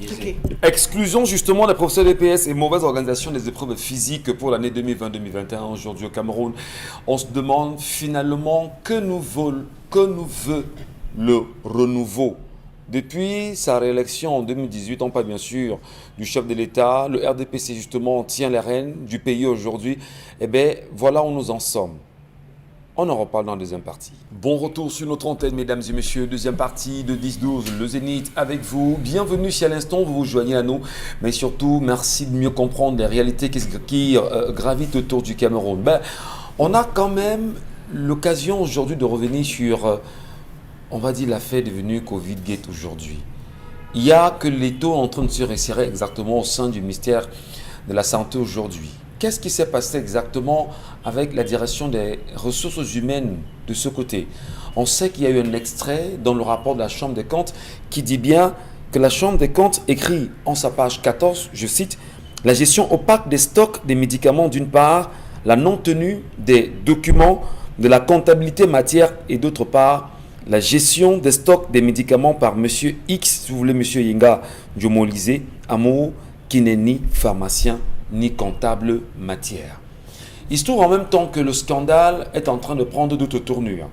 [SPEAKER 4] Okay.
[SPEAKER 1] Exclusion justement des professeurs d'EPS et mauvaise organisation des épreuves physiques pour l'année 2020-2021 aujourd'hui au Cameroun. On se demande finalement que nous veut le renouveau. Depuis sa réélection en 2018, on parle bien sûr du chef de l'État, le RDPC justement tient les rênes du pays aujourd'hui. Eh bien, voilà où nous en sommes. On en reparle dans la deuxième partie. Bon retour sur notre antenne, mesdames et messieurs. Deuxième partie de 10-12, le Zénith avec vous. Bienvenue si à l'instant vous vous joignez à nous. Mais surtout, merci de mieux comprendre les réalités qui gravitent autour du Cameroun. Ben, on a quand même l'occasion aujourd'hui de revenir sur, on va dire, l'affaire devenue Covid-Gate aujourd'hui. Il y a que les taux en train de se resserrer exactement au sein du ministère de la Santé aujourd'hui. Qu'est-ce qui s'est passé exactement avec la direction des ressources humaines de ce côté? On sait qu'il y a eu un extrait dans le rapport de la Chambre des comptes qui dit bien que la Chambre des comptes écrit en sa page 14, je cite, « La gestion opaque des stocks des médicaments d'une part, la non-tenue des documents de la comptabilité matière et d'autre part, la gestion des stocks des médicaments par M. X, si vous voulez M. Yenga Djomolizé, Amo, qui n'est ni pharmacien ni comptable matière. » Il se trouve en même temps que le scandale est en train de prendre d'autres tournures.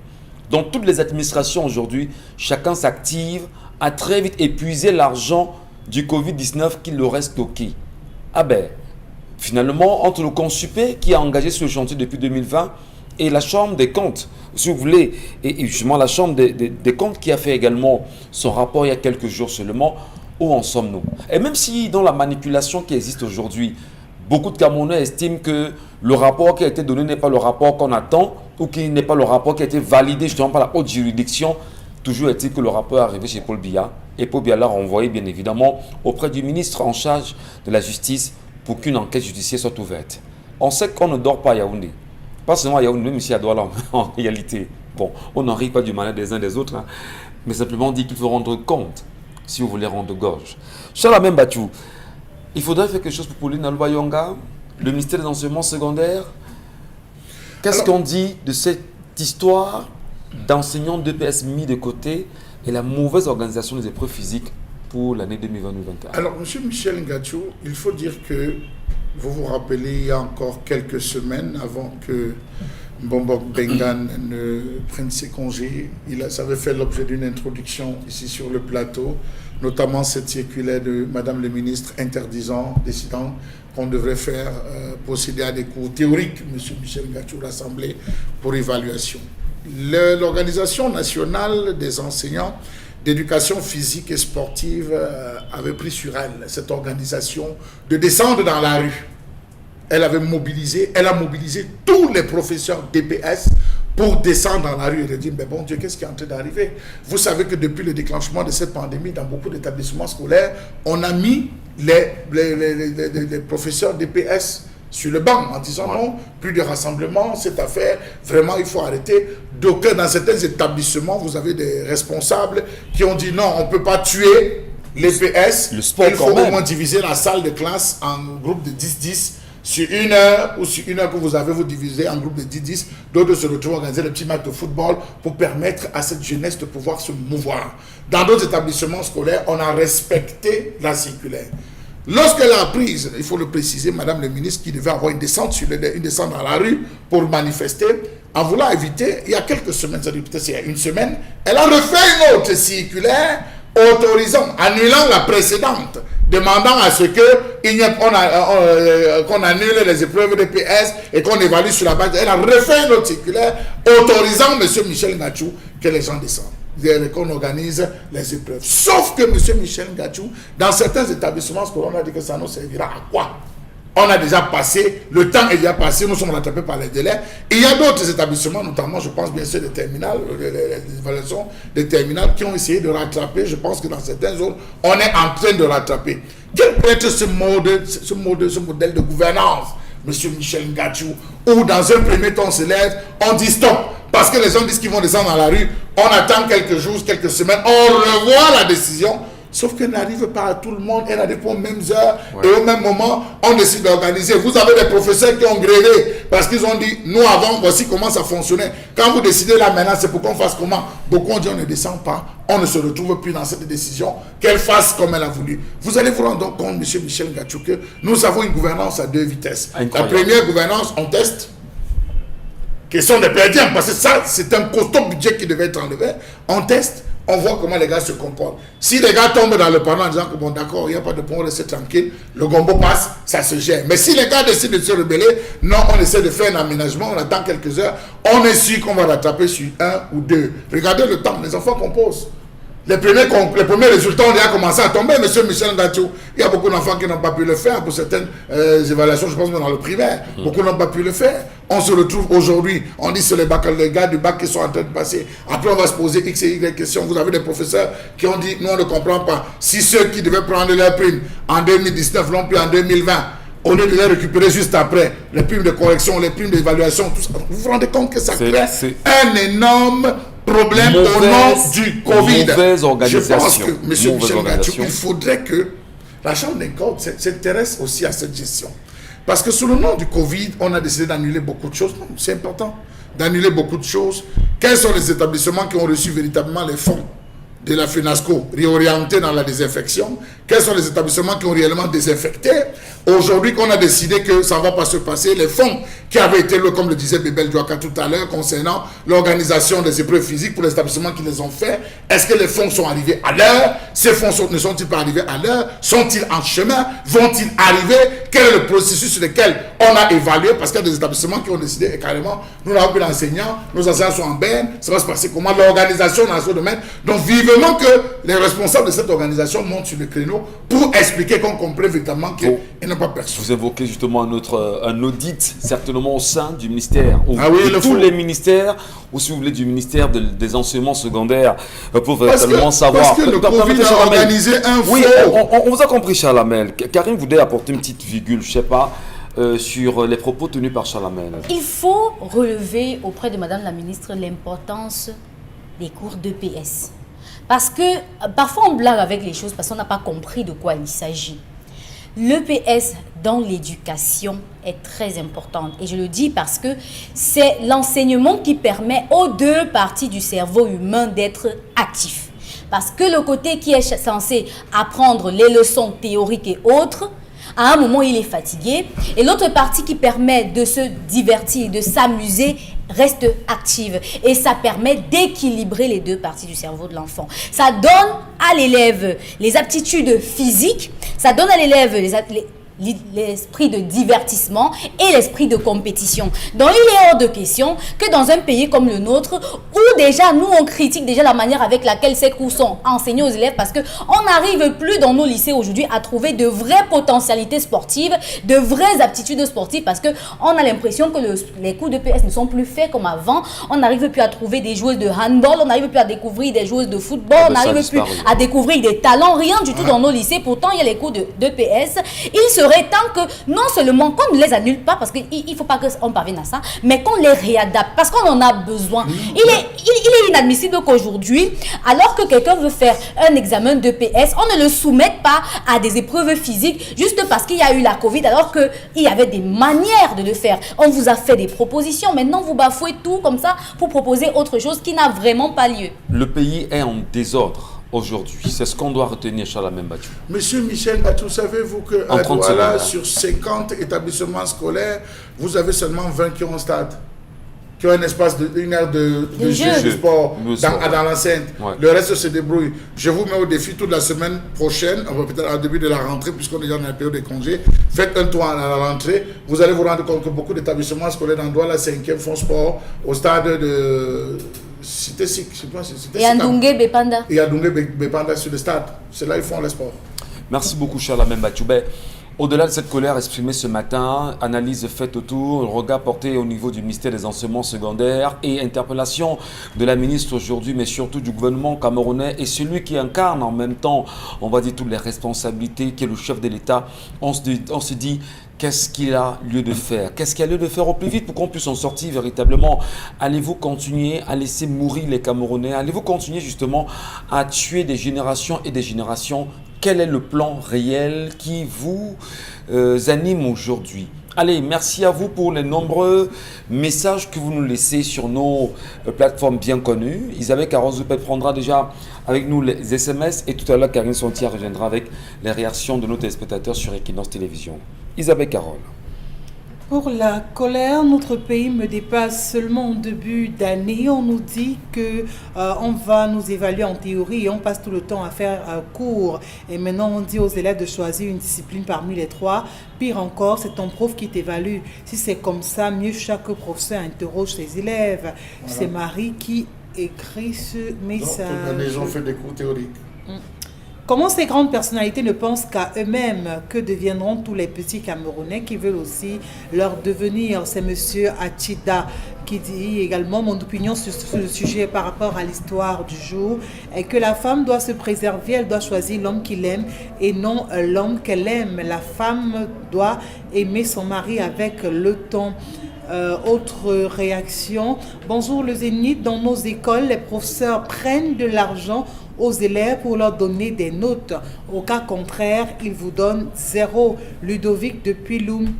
[SPEAKER 1] Dans toutes les administrations aujourd'hui, chacun s'active à très vite épuiser l'argent du Covid-19 qu'il aurait stocké. Ah ben, finalement, entre le Consupé qui a engagé ce chantier depuis 2020 et la Chambre des comptes, si vous voulez, et justement la Chambre des comptes qui a fait également son rapport il y a quelques jours seulement, où en sommes-nous? Et même si dans la manipulation qui existe aujourd'hui, beaucoup de Camerounais estiment que le rapport qui a été donné n'est pas le rapport qu'on attend ou qu'il n'est pas le rapport qui a été validé justement par la haute juridiction. Toujours est-il que le rapport est arrivé chez Paul Biya et Paul Biya l'a renvoyé bien évidemment auprès du ministre en charge de la justice pour qu'une enquête judiciaire soit ouverte. On sait qu'on ne dort pas à Yaoundé. Pas seulement à Yaoundé, même ici à Douala en réalité. Bon, on n'en rit pas du malin des uns des autres, hein, mais simplement on dit qu'il faut rendre compte si vous voulez rendre gorge. Charles Bachou, il faudrait faire quelque chose pour Pauline Albayonga, le ministère des enseignements secondaires. Qu'est-ce qu'on dit de cette histoire d'enseignants d'EPS mis de côté et la mauvaise organisation des épreuves physiques pour l'année 2020-2021?
[SPEAKER 2] Alors, M. Michel Ngachou, il faut dire que vous vous rappelez, il y a encore quelques semaines avant que Bombok Bengan ne prenne ses congés. Ça avait fait l'objet d'une introduction ici sur le plateau, notamment cette circulaire de Madame le ministre décidant qu'on devrait faire procéder à des cours théoriques, M. Michel Ngatsou, rassemblé pour évaluation. L'Organisation nationale des enseignants d'éducation physique et sportive avait pris sur elle, cette organisation, de descendre dans la rue. Elle a mobilisé tous les professeurs DPS pour descendre dans la rue et de dire, mais bon Dieu, qu'est-ce qui est en train d'arriver? Vous savez que depuis le déclenchement de cette pandémie, dans beaucoup d'établissements scolaires, on a mis les professeurs DPS sur le banc en disant non, plus de rassemblement, cette affaire, vraiment il faut arrêter. Donc dans certains établissements, vous avez des responsables qui ont dit non, on ne peut pas tuer les PS, il faut au moins diviser la salle de classe en groupe de 10-10. Sur une heure ou sur une heure que vous avez, vous divisez en groupe de 10-10, d'autres se retrouvent à organiser le petit match de football pour permettre à cette jeunesse de pouvoir se mouvoir. Dans d'autres établissements scolaires, on a respecté la circulaire. Lorsqu'elle a prise, il faut le préciser, Madame le ministre, qui devait avoir une descente dans la rue pour manifester, en voulant éviter, il y a quelques semaines, ça dit peut-être il y a une semaine, elle a refait une autre circulaire autorisant, annulant la précédente, demandant à ce qu'on annule les épreuves de PS et qu'on évalue sur la base. Elle a refait une autre circulaire autorisant M. Michel Ngatsou que les gens descendent, qu'on organise les épreuves. Sauf que M. Michel Ngatsou, dans certains établissements scolaires, on a dit que ça nous servira à quoi? On a déjà passé, le temps est déjà passé, nous sommes rattrapés par les délais. Et il y a d'autres établissements, notamment, je pense bien sûr, des terminales, les évaluations des terminales qui ont essayé de rattraper. Je pense que dans certaines zones, on est en train de rattraper. Quel peut être ce modèle de gouvernance, M. Michel Ngatsou, où dans un premier temps on se lève, on dit stop, parce que les gens disent qu'ils vont descendre dans la rue, on attend quelques jours, quelques semaines, on revoit la décision. Sauf qu'elle n'arrive pas à tout le monde, elle n'arrive pas aux mêmes heures et au même moment, on décide d'organiser. Vous avez des professeurs qui ont grévé parce qu'ils ont dit, nous avant, voici comment ça fonctionnait. Quand vous décidez là maintenant, c'est pour qu'on fasse comment? Beaucoup ont dit, on ne descend pas, on ne se retrouve plus dans cette décision, qu'elle fasse comme elle a voulu. Vous allez vous rendre compte, M. Michel Ngatsou, que nous avons une gouvernance à deux vitesses. Incroyable. La première gouvernance, on teste, question des perdiens, parce que ça, c'est un costaud budget qui devait être enlevé. On teste. On voit comment les gars se comportent. Si les gars tombent dans le panneau en disant que bon d'accord, il n'y a pas de point, on reste tranquille, le gombo passe, ça se gère. Mais si les gars décident de se rebeller, non, on essaie de faire un aménagement, on attend quelques heures, on est sûr qu'on va rattraper sur un ou deux. Regardez le temps, les enfants composent. Les premiers résultats ont déjà commencé à tomber, M. Michel Ngatsou. Il y a beaucoup d'enfants qui n'ont pas pu le faire pour certaines évaluations, je pense même dans le primaire. Beaucoup n'ont pas pu le faire. On se retrouve aujourd'hui, on dit que c'est les gars du bac qui sont en train de passer. Après, on va se poser X et Y questions. Vous avez des professeurs qui ont dit, nous on ne comprend pas. Si ceux qui devaient prendre leur prime en 2019 l'ont pris en 2020, au lieu de les récupérer juste après, les primes de correction, les primes d'évaluation, tout ça. Vous vous rendez compte que ça crée un énorme problème au nom du Covid. Je pense que, M. Michel Ngatsou, il faudrait que la Chambre des comptes s'intéresse aussi à cette gestion. Parce que sous le nom du Covid, on a décidé d'annuler beaucoup de choses. Non, c'est important d'annuler beaucoup de choses. Quels sont les établissements qui ont reçu véritablement les fonds de la FENASCO réorientés dans la désinfection? Quels sont les établissements qui ont réellement désinfecté? Aujourd'hui, qu'on a décidé que ça ne va pas se passer, les fonds qui avaient été, comme le disait Bébel Douaka tout à l'heure, concernant l'organisation des épreuves physiques pour les établissements qui les ont fait, est-ce que les fonds sont arrivés à l'heure? Ces fonds ne sont-ils pas arrivés à l'heure? Sont-ils en chemin? Vont-ils arriver? Quel est le processus sur lequel on a évalué? Parce qu'il y a des établissements qui ont décidé, et carrément, nous n'avons plus d'enseignants, nos enseignants sont en berne, ça va se passer comment? L'organisation dans ce domaine. Donc, vivement que les responsables de cette organisation montent sur le créneau pour expliquer qu'on comprenne véritablement qu'ils n'ont pas perçu.
[SPEAKER 1] Vous évoquez justement un audit, certainement au sein du ministère, ou
[SPEAKER 2] de
[SPEAKER 1] tous les ministères, ou si vous voulez du ministère des enseignements secondaires, pour véritablement savoir.
[SPEAKER 2] Parce que le Covid a organisé un faux.
[SPEAKER 1] Oui, on vous a compris, Charles Hamel. Karim voulait apporter une petite virgule, je ne sais pas, sur les propos tenus par Charles Hamel.
[SPEAKER 5] Il faut relever auprès de Madame la ministre l'importance des cours d'EPS. Parce que parfois on blague avec les choses parce qu'on n'a pas compris de quoi il s'agit. L'EPS dans l'éducation est très importante. Et je le dis parce que c'est l'enseignement qui permet aux deux parties du cerveau humain d'être actifs. Parce que le côté qui est censé apprendre les leçons théoriques et autres, à un moment il est fatigué. Et l'autre partie qui permet de se divertir, de s'amuser, reste active et ça permet d'équilibrer les deux parties du cerveau de l'enfant. Ça donne à l'élève les aptitudes physiques, ça donne à l'élève l'esprit de divertissement et l'esprit de compétition. Donc, il est hors de question que dans un pays comme le nôtre, où déjà, nous, on critique déjà la manière avec laquelle ces cours sont enseignés aux élèves parce qu'on n'arrive plus dans nos lycées aujourd'hui à trouver de vraies potentialités sportives, de vraies aptitudes sportives parce qu'on a l'impression que les cours de PS ne sont plus faits comme avant. On n'arrive plus à trouver des joueuses de handball, on n'arrive plus à découvrir des joueuses de football, on n'arrive plus à découvrir des talents, rien du tout dans nos lycées. Pourtant, il y a les cours de PS. Il serait temps que non seulement qu'on ne les annule pas parce qu'il ne faut pas qu'on parvienne à ça, mais qu'on les réadapte parce qu'on en a besoin. Il est inadmissible qu'aujourd'hui, alors que quelqu'un veut faire un examen de PS, on ne le soumette pas à des épreuves physiques juste parce qu'il y a eu la Covid alors qu'il y avait des manières de le faire. On vous a fait des propositions, maintenant vous bafouez tout comme ça pour proposer autre chose qui n'a vraiment pas lieu.
[SPEAKER 1] Le pays est en désordre aujourd'hui. C'est ce qu'on doit retenir, Charles Membachou.
[SPEAKER 2] Monsieur Michel Gatou, savez-vous qu'à Douala, sur 50 établissements scolaires, vous avez seulement 20 qui ont un stade, qui ont un espace d'une aire de jeu de sport dans l'enceinte. Ouais. Le reste se débrouille. Je vous mets au défi toute la semaine prochaine, peut-être au début de la rentrée, puisqu'on est déjà dans la période de congé. Faites un tour à la rentrée. Vous allez vous rendre compte que beaucoup d'établissements scolaires dans Douala 5e font sport au stade de Cité Sic, je sais pas,
[SPEAKER 5] et à Ndungé Bepanda.
[SPEAKER 2] Et à Ndungé Bepanda sur le stade. C'est là qu'ils font le sport.
[SPEAKER 1] Merci beaucoup, Charles Membachou. Au-delà de cette colère exprimée ce matin, analyse faite autour, regard porté au niveau du ministère des Enseignements secondaires et interpellation de la ministre aujourd'hui, mais surtout du gouvernement camerounais et celui qui incarne en même temps, on va dire, toutes les responsabilités, qui est le chef de l'État. On se dit qu'est-ce qu'il a lieu de faire? Qu'est-ce qu'il y a lieu de faire au plus vite pour qu'on puisse en sortir véritablement? Allez-vous continuer à laisser mourir les Camerounais? Allez-vous continuer justement à tuer des générations et des générations? Quel est le plan réel qui vous anime aujourd'hui? Allez, merci à vous pour les nombreux messages que vous nous laissez sur nos plateformes bien connues. Isabelle Carole-Zoupet prendra déjà avec nous les SMS et tout à l'heure, Karine Sontia reviendra avec les réactions de nos téléspectateurs sur Equinox Télévision. Isabelle Carole.
[SPEAKER 4] Pour la colère, notre pays me dépasse seulement en début d'année. On nous dit qu'on va nous évaluer en théorie et on passe tout le temps à faire cours. Et maintenant, on dit aux élèves de choisir une discipline parmi les trois. Pire encore, c'est ton prof qui t'évalue. Si c'est comme ça, mieux chaque professeur interroge ses élèves. Voilà. C'est Marie qui écrit ce message.
[SPEAKER 2] Donc, les gens font des cours théoriques.
[SPEAKER 4] Comment ces grandes personnalités ne pensent qu'à eux-mêmes? Que deviendront tous les petits Camerounais qui veulent aussi leur devenir? C'est M. Achida qui dit également: mon opinion sur le sujet par rapport à l'histoire du jour est que la femme doit se préserver, elle doit choisir l'homme qu'il aime et non l'homme qu'elle aime. La femme doit aimer son mari avec le temps. Autre réaction: bonjour le Zénith, dans nos écoles, les professeurs prennent de l'argent aux élèves pour leur donner des notes. Au cas contraire, ils vous donnent 0. Ludovic depuis Loum.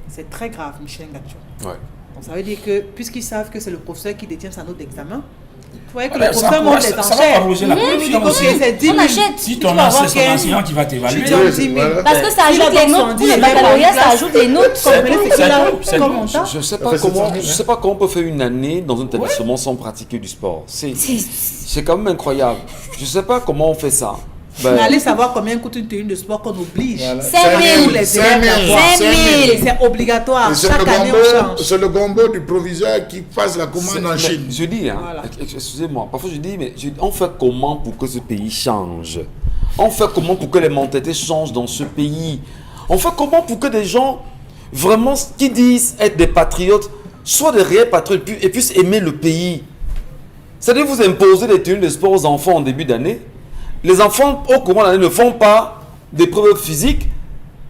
[SPEAKER 4] C'est très grave, Michel Gatou.
[SPEAKER 1] Ouais.
[SPEAKER 4] Donc ça veut dire que, puisqu'ils savent que c'est le professeur qui détient sa note d'examen, vous voyez que le professeur monte les enchères.
[SPEAKER 3] Ça va favoriser la corruption aussi.
[SPEAKER 5] On achète.
[SPEAKER 3] Si ton enseignant, c'est ton enseignant qui va t'évaluer.
[SPEAKER 5] Parce que ça ajoute les notes. Pour le baccalauréat, ça ajoute les notes.
[SPEAKER 1] Je ne sais pas comment on peut faire une année dans un établissement sans pratiquer du sport. C'est quand même incroyable. Je ne sais pas comment on fait ça.
[SPEAKER 4] Mais allez savoir combien coûte une tenue de sport qu'on oblige.
[SPEAKER 5] 5 000.
[SPEAKER 4] C'est obligatoire. Chaque année, on change.
[SPEAKER 2] C'est le gombo du proviseur qui passe la commande en Chine.
[SPEAKER 1] Je dis, excusez-moi, parfois je dis, mais on fait comment pour que ce pays change? On fait comment pour que les mentalités changent dans ce pays? On fait comment pour que des gens, vraiment, qui disent être des patriotes, soient des réels patriotes et puissent aimer le pays? C'est-à-dire vous imposer des tenues de sport aux enfants en début d'année. Les enfants, au courant de l'année, ne font pas d'épreuves physiques,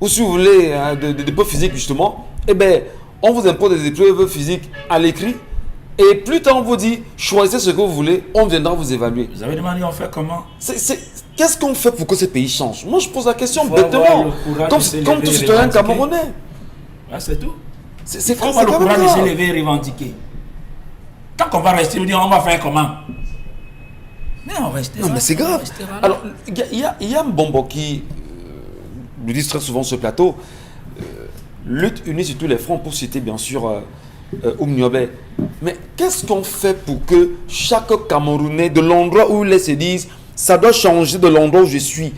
[SPEAKER 1] ou si vous voulez, des épreuves physiques justement, eh bien, on vous impose des épreuves physiques à l'écrit, et plus tard on vous dit, choisissez ce que vous voulez, on viendra vous évaluer.
[SPEAKER 3] Vous avez demandé, on fait comment?
[SPEAKER 1] Qu'est-ce qu'on fait pour que ce pays change? Moi, je pose la question bêtement, comme tout citoyen camerounais.
[SPEAKER 3] Ah, c'est tout.
[SPEAKER 1] C'est
[SPEAKER 3] le courage de s'élever et revendiquer. Tant qu'on va rester, on dit, on va faire comment?
[SPEAKER 1] Non, mais c'est grave. Alors, il y a Mbombo qui nous dit très souvent sur ce plateau, lutte unie sur tous les fronts, pour citer bien sûr Oumniobé. Mais qu'est-ce qu'on fait pour que chaque Camerounais, de l'endroit où il est, se dise, ça doit changer de l'endroit où je suis.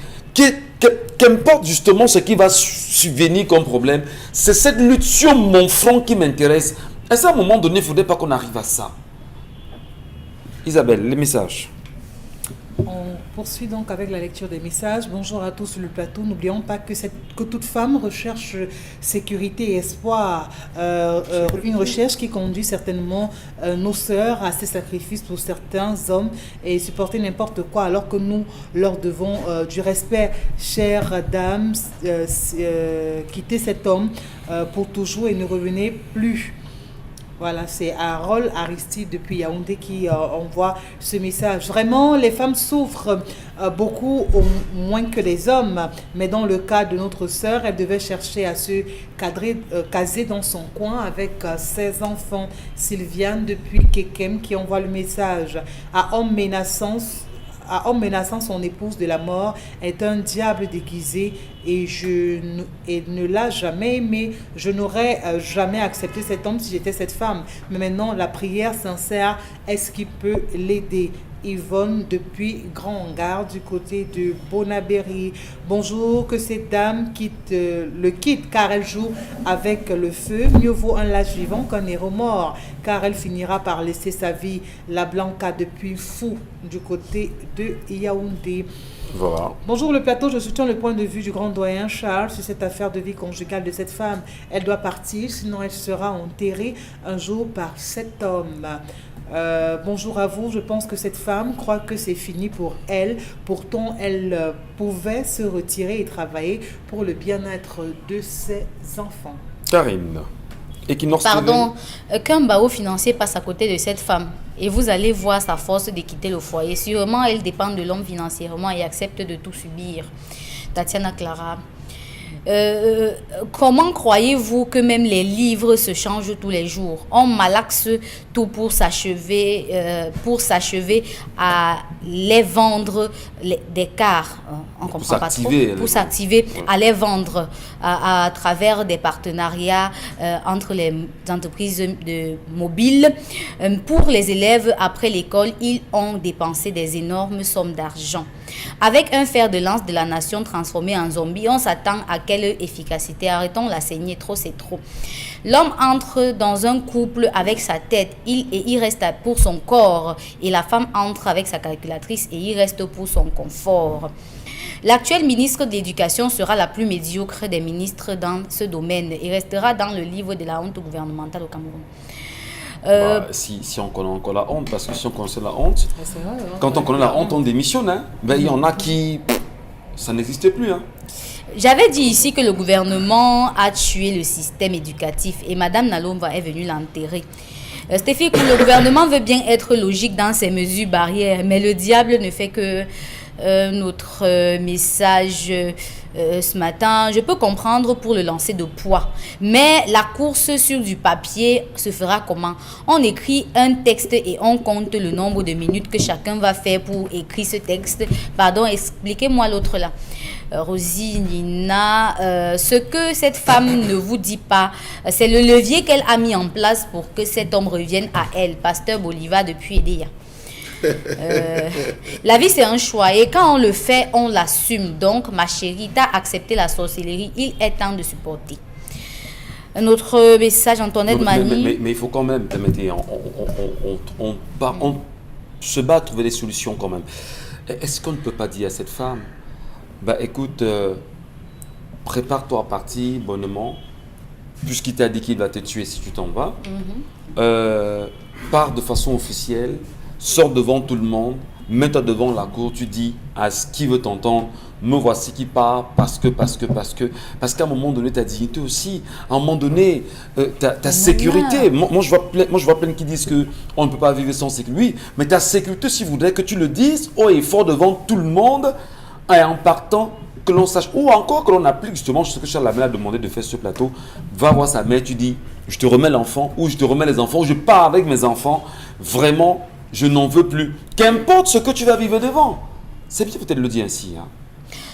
[SPEAKER 1] Qu'importe justement ce qui va subvenir comme problème, c'est cette lutte sur mon front qui m'intéresse. Est-ce qu'à un moment donné, il ne faudrait pas qu'on arrive à ça? Isabelle, les messages.
[SPEAKER 4] On poursuit donc avec la lecture des messages. Bonjour à tous sur le plateau. N'oublions pas que toute femme recherche sécurité et espoir. Une recherche qui conduit certainement nos sœurs à ces sacrifices pour certains hommes et supporter n'importe quoi alors que nous leur devons du respect. Chères dames, quittez cet homme pour toujours et ne revenez plus. Voilà, c'est Harold Aristide depuis Yaoundé qui envoie ce message. Vraiment, les femmes souffrent beaucoup, au moins que les hommes. Mais dans le cas de notre sœur, elle devait chercher à se caser dans son coin avec ses enfants. Sylviane depuis Kekem qui envoie le message. À homme menaçant son épouse de la mort est un diable déguisé et ne l'a jamais aimé. Je n'aurais jamais accepté cet homme si j'étais cette femme. Mais maintenant, la prière sincère, est-ce qu'il peut l'aider? Yvonne depuis Grand Hangar du côté de Bonaberry. Bonjour, que cette dame le quitte car elle joue avec le feu. Mieux vaut un lâche vivant qu'un héros mort car elle finira par laisser sa vie. La Blanca depuis Fou du côté de Yaoundé.
[SPEAKER 1] Voilà.
[SPEAKER 4] Bonjour le plateau, je soutiens le point de vue du grand doyen Charles sur cette affaire de vie conjugale de cette femme. Elle doit partir, sinon elle sera enterrée un jour par cet homme. Bonjour à vous, je pense que cette femme croit que c'est fini pour elle. Pourtant, elle pouvait se retirer et travailler pour le bien-être de ses enfants.
[SPEAKER 1] Karine.
[SPEAKER 5] Pardon, qu'un barreau financier passe à côté de cette femme et vous allez voir sa force de quitter le foyer. Sûrement, elle dépend de l'homme financièrement et accepte de tout subir. Tatiana Clara. Comment croyez-vous que même les livres se changent tous les jours? On malaxe tout pour s'achever à les vendre des quarts. On comprend pas trop. Pour s'activer, à les vendre à travers des partenariats entre les entreprises mobiles. Pour les élèves, après l'école, ils ont dépensé des énormes sommes d'argent. Avec un fer de lance de la nation transformé en zombie, on s'attend à quelle efficacité? Arrêtons la saignée, trop c'est trop. L'homme entre dans un couple avec sa tête, il reste pour son corps, et la femme entre avec sa calculatrice et il reste pour son confort. L'actuelle ministre de l'Éducation sera la plus médiocre des ministres dans ce domaine et restera dans le livre de la honte gouvernementale au Cameroun.
[SPEAKER 1] Si on connaît encore la honte, parce que si on connaissait la honte, quand on connaît la honte, on démissionne. Hein. Il y en a qui... ça n'existe plus. Hein.
[SPEAKER 5] J'avais dit ici que le gouvernement a tué le système éducatif et Madame Nalomba est venue l'enterrer. Stéphie, le gouvernement veut bien être logique dans ses mesures barrières, mais le diable ne fait que notre message ce matin. Je peux comprendre pour le lancer de poids, mais la course sur du papier se fera comment? On écrit un texte et on compte le nombre de minutes que chacun va faire pour écrire ce texte. Pardon, expliquez-moi l'autre là. Rosie, Nina, ce que cette femme ne vous dit pas, c'est le levier qu'elle a mis en place pour que cet homme revienne à elle. Pasteur Bolivar depuis Edea. La vie c'est un choix et quand on le fait, on l'assume. Donc ma chérie, t'as accepté la sorcellerie, il est temps de supporter. Notre message, Antoinette Mani.
[SPEAKER 1] Mais il faut quand même, permettez, on se bat à trouver des solutions quand même. Est-ce qu'on ne peut pas dire à cette femme, écoute, prépare-toi à partir bonnement, puisqu'il t'a dit qu'il va te tuer si tu t'en vas. Pars de façon officielle, sors devant tout le monde, mets-toi devant la cour, tu dis à ce qui veut t'entendre, me voici qui part, parce qu'à un moment donné, ta dignité aussi, à un moment donné, ta sécurité. Moi, je vois plein qui disent qu'on ne peut pas vivre sans sécurité. Oui, mais ta sécurité, s'il voudrait que tu le dises haut et fort devant tout le monde, et en partant, que l'on sache, ou encore que l'on applique justement ce que Charles Lamel a demandé de faire sur ce plateau, va voir sa mère, tu dis, je te remets l'enfant, ou je te remets les enfants, ou je pars avec mes enfants, vraiment, je n'en veux plus. Qu'importe ce que tu vas vivre devant. C'est bien peut-être le dire ainsi. Hein.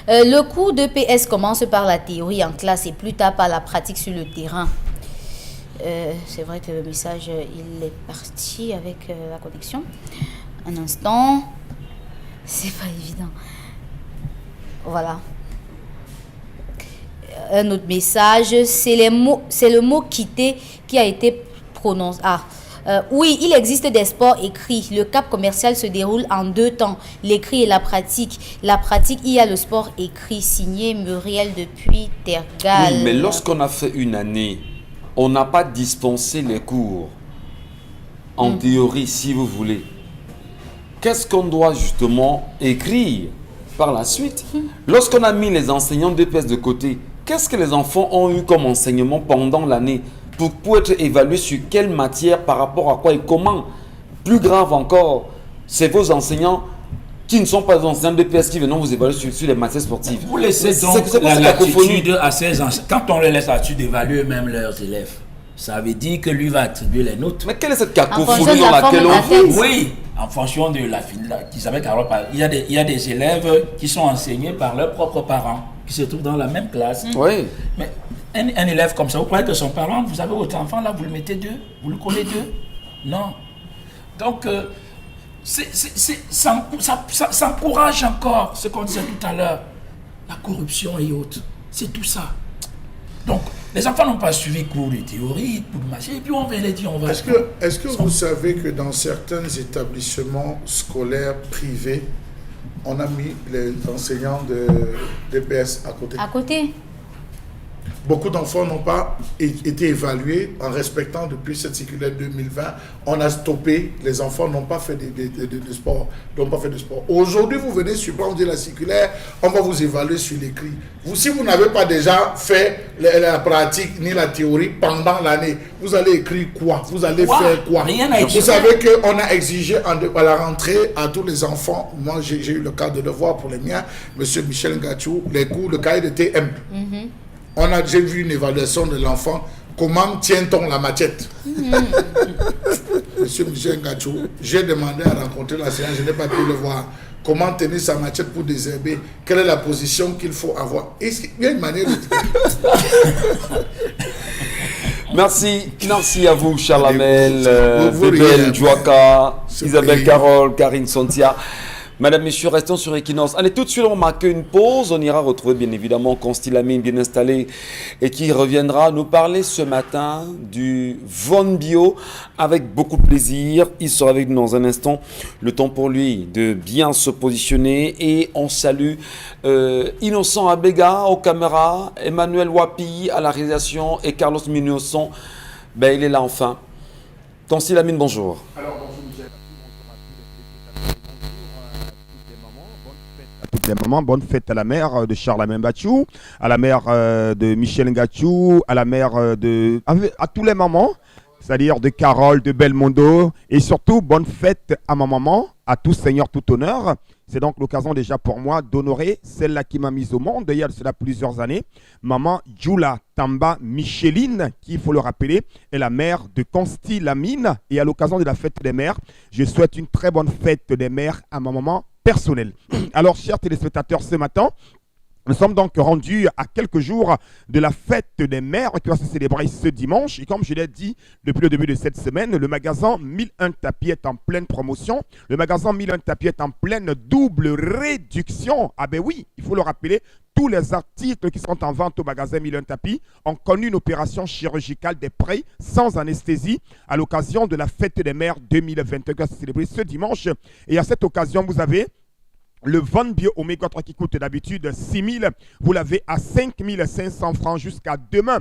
[SPEAKER 5] Le cours de PS commence par la théorie en classe et plus tard par la pratique sur le terrain. C'est vrai que le message, il est parti avec la connexion. Un instant. C'est pas évident. Voilà. Un autre message, c'est le mot quitter qui a été prononcé. Oui, il existe des sports écrits. Le cap commercial se déroule en 2 temps, l'écrit et la pratique. La pratique, il y a le sport écrit, signé Muriel depuis Tergal.
[SPEAKER 1] Oui, mais lorsqu'on a fait une année, on n'a pas dispensé les cours. En théorie, si vous voulez. Qu'est-ce qu'on doit justement écrire par la suite? Lorsqu'on a mis les enseignants d'EPS de côté, qu'est-ce que les enfants ont eu comme enseignement pendant l'année pour être évalués sur quelle matière, par rapport à quoi et comment? Plus grave encore, c'est vos enseignants qui ne sont pas des enseignants d'EPS qui viennent vous évaluer sur les matières sportives.
[SPEAKER 3] Vous laissez donc la latitude à ces enseignants. Quand on les laisse là-dessus d'évaluer même leurs élèves, ça veut dire que lui va attribuer les notes.
[SPEAKER 1] Mais quelle est cette cacophonie dans laquelle on vit?
[SPEAKER 3] Oui, en fonction de la Isabelle Carole, il y a des élèves qui sont enseignés par leurs propres parents, qui se trouvent dans la même classe.
[SPEAKER 1] Oui.
[SPEAKER 3] Mais un élève comme ça, vous croyez que son parent, vous avez votre enfant là, vous le mettez 2, vous le collez 2? Non. Donc, ça encourage encore ce qu'on disait tout à l'heure, la corruption et autres. C'est tout ça. Donc, les enfants n'ont pas suivi cours de théorie, cours de machin, et puis on vient les dire, on va...
[SPEAKER 2] Est-ce que vous savez que dans certains établissements scolaires privés, on a mis les enseignants de DPS à côté?
[SPEAKER 5] À côté.
[SPEAKER 2] Beaucoup d'enfants n'ont pas été évalués en respectant depuis cette circulaire 2020. On a stoppé, les enfants n'ont pas fait de sport. N'ont pas fait de sport. Aujourd'hui, vous venez surprendre la circulaire, on va vous évaluer sur l'écrit. Si vous n'avez pas déjà fait la pratique ni la théorie pendant l'année, vous allez écrire quoi? Vous allez faire quoi? Vous savez qu'on a exigé à la rentrée à tous les enfants, moi j'ai eu le cas de le voir pour les miens, M. Michel Ngachou, les cours, le cahier de TM. On a déjà vu une évaluation de l'enfant. Comment tient-on la machette? Monsieur Michel Ngachou, j'ai demandé à rencontrer l'enseignant, je n'ai pas pu le voir. Comment tenir sa machette pour désherber? Quelle est la position qu'il faut avoir? Il y a une manière de...
[SPEAKER 1] Merci à vous, Charles Hamel, Bébel Djouaka, Isabelle Carole, Karine Sontia. Madame, Messieurs, restons sur Equinox. Allez, tout de suite, on va marquer une pause. On ira retrouver, bien évidemment, Consti Lamine, bien installé, et qui reviendra nous parler ce matin du Von Bio avec beaucoup de plaisir. Il sera avec nous dans un instant. Le temps pour lui de bien se positionner. Et on salue Innocent Abega aux caméras, Emmanuel Wapi à la réalisation et Carlos Minioson. Ben, il est là enfin. Consti Lamine, bonjour.
[SPEAKER 6] Alors, bonjour. Les mamans, bonne fête à la mère de Charles Hamel Bachou, à la mère de Michel Ngachou, à la mère à tous les mamans, c'est-à-dire de Carole, de Belmondo, et surtout bonne fête à ma maman, à tout seigneur, tout honneur. C'est donc l'occasion déjà pour moi d'honorer celle-là qui m'a mise au monde, il y a cela plusieurs années, maman Djoula Tamba Micheline, qui, il faut le rappeler, est la mère de Consti Lamine. Et à l'occasion de la fête des mères, je souhaite une très bonne fête des mères à ma maman personnelle. Alors, chers téléspectateurs, ce matin, nous sommes donc rendus à quelques jours de la fête des mères qui va se célébrer ce dimanche. Et comme je l'ai dit depuis le début de cette semaine, le magasin 1001 tapis est en pleine promotion. Le magasin 1001 tapis est en pleine double réduction. Ah ben oui, il faut le rappeler, tous les articles qui sont en vente au magasin 1001 tapis ont connu une opération chirurgicale des prêts sans anesthésie à l'occasion de la fête des mères 2022 qui va se célébrer ce dimanche. Et à cette occasion, vous avez le Von Bio Oméga 3 qui coûte d'habitude 6 000, vous l'avez à 5 500 francs jusqu'à demain,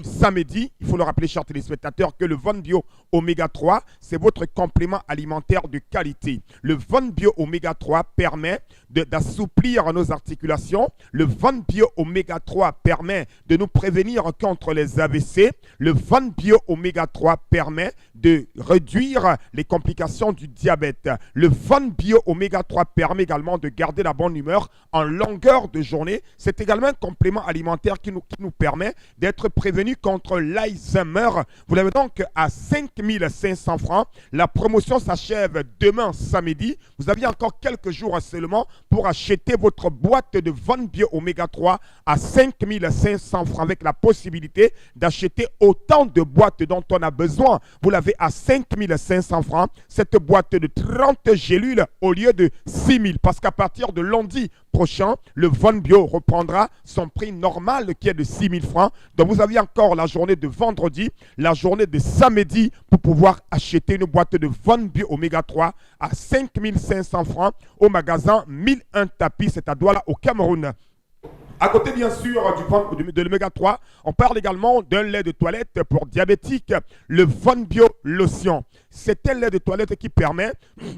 [SPEAKER 6] samedi. Il faut le rappeler, chers téléspectateurs, que le Von Bio Oméga 3, c'est votre complément alimentaire de qualité. Le Von Bio Oméga 3 permet d'assouplir nos articulations. Le Von Bio Oméga 3 permet de nous prévenir contre les AVC. Le Von Bio Oméga 3 permet de réduire les complications du diabète. Le Von Bio Oméga 3 permet également de de garder la bonne humeur en longueur de journée. C'est également un complément alimentaire qui nous permet d'être prévenu contre l'Alzheimer. Vous l'avez donc à 5 500 francs. La promotion s'achève demain samedi. Vous avez encore quelques jours seulement pour acheter votre boîte de Von Bio Oméga 3 à 5 500 francs avec la possibilité d'acheter autant de boîtes dont on a besoin. Vous l'avez à 5 500 francs. Cette boîte de 30 gélules au lieu de 6 000 parce qu'à partir de lundi prochain, le Von Bio reprendra son prix normal qui est de 6 000 francs. Donc vous avez encore la journée de vendredi, la journée de samedi pour pouvoir acheter une boîte de Von Bio Oméga 3 à 5 500 francs au magasin 1001 tapis, c'est à Douala au Cameroun. À côté, bien sûr, de l'oméga 3, on parle également d'un lait de toilette pour diabétiques, le Von Bio Lotion. C'est un lait de toilette qui permet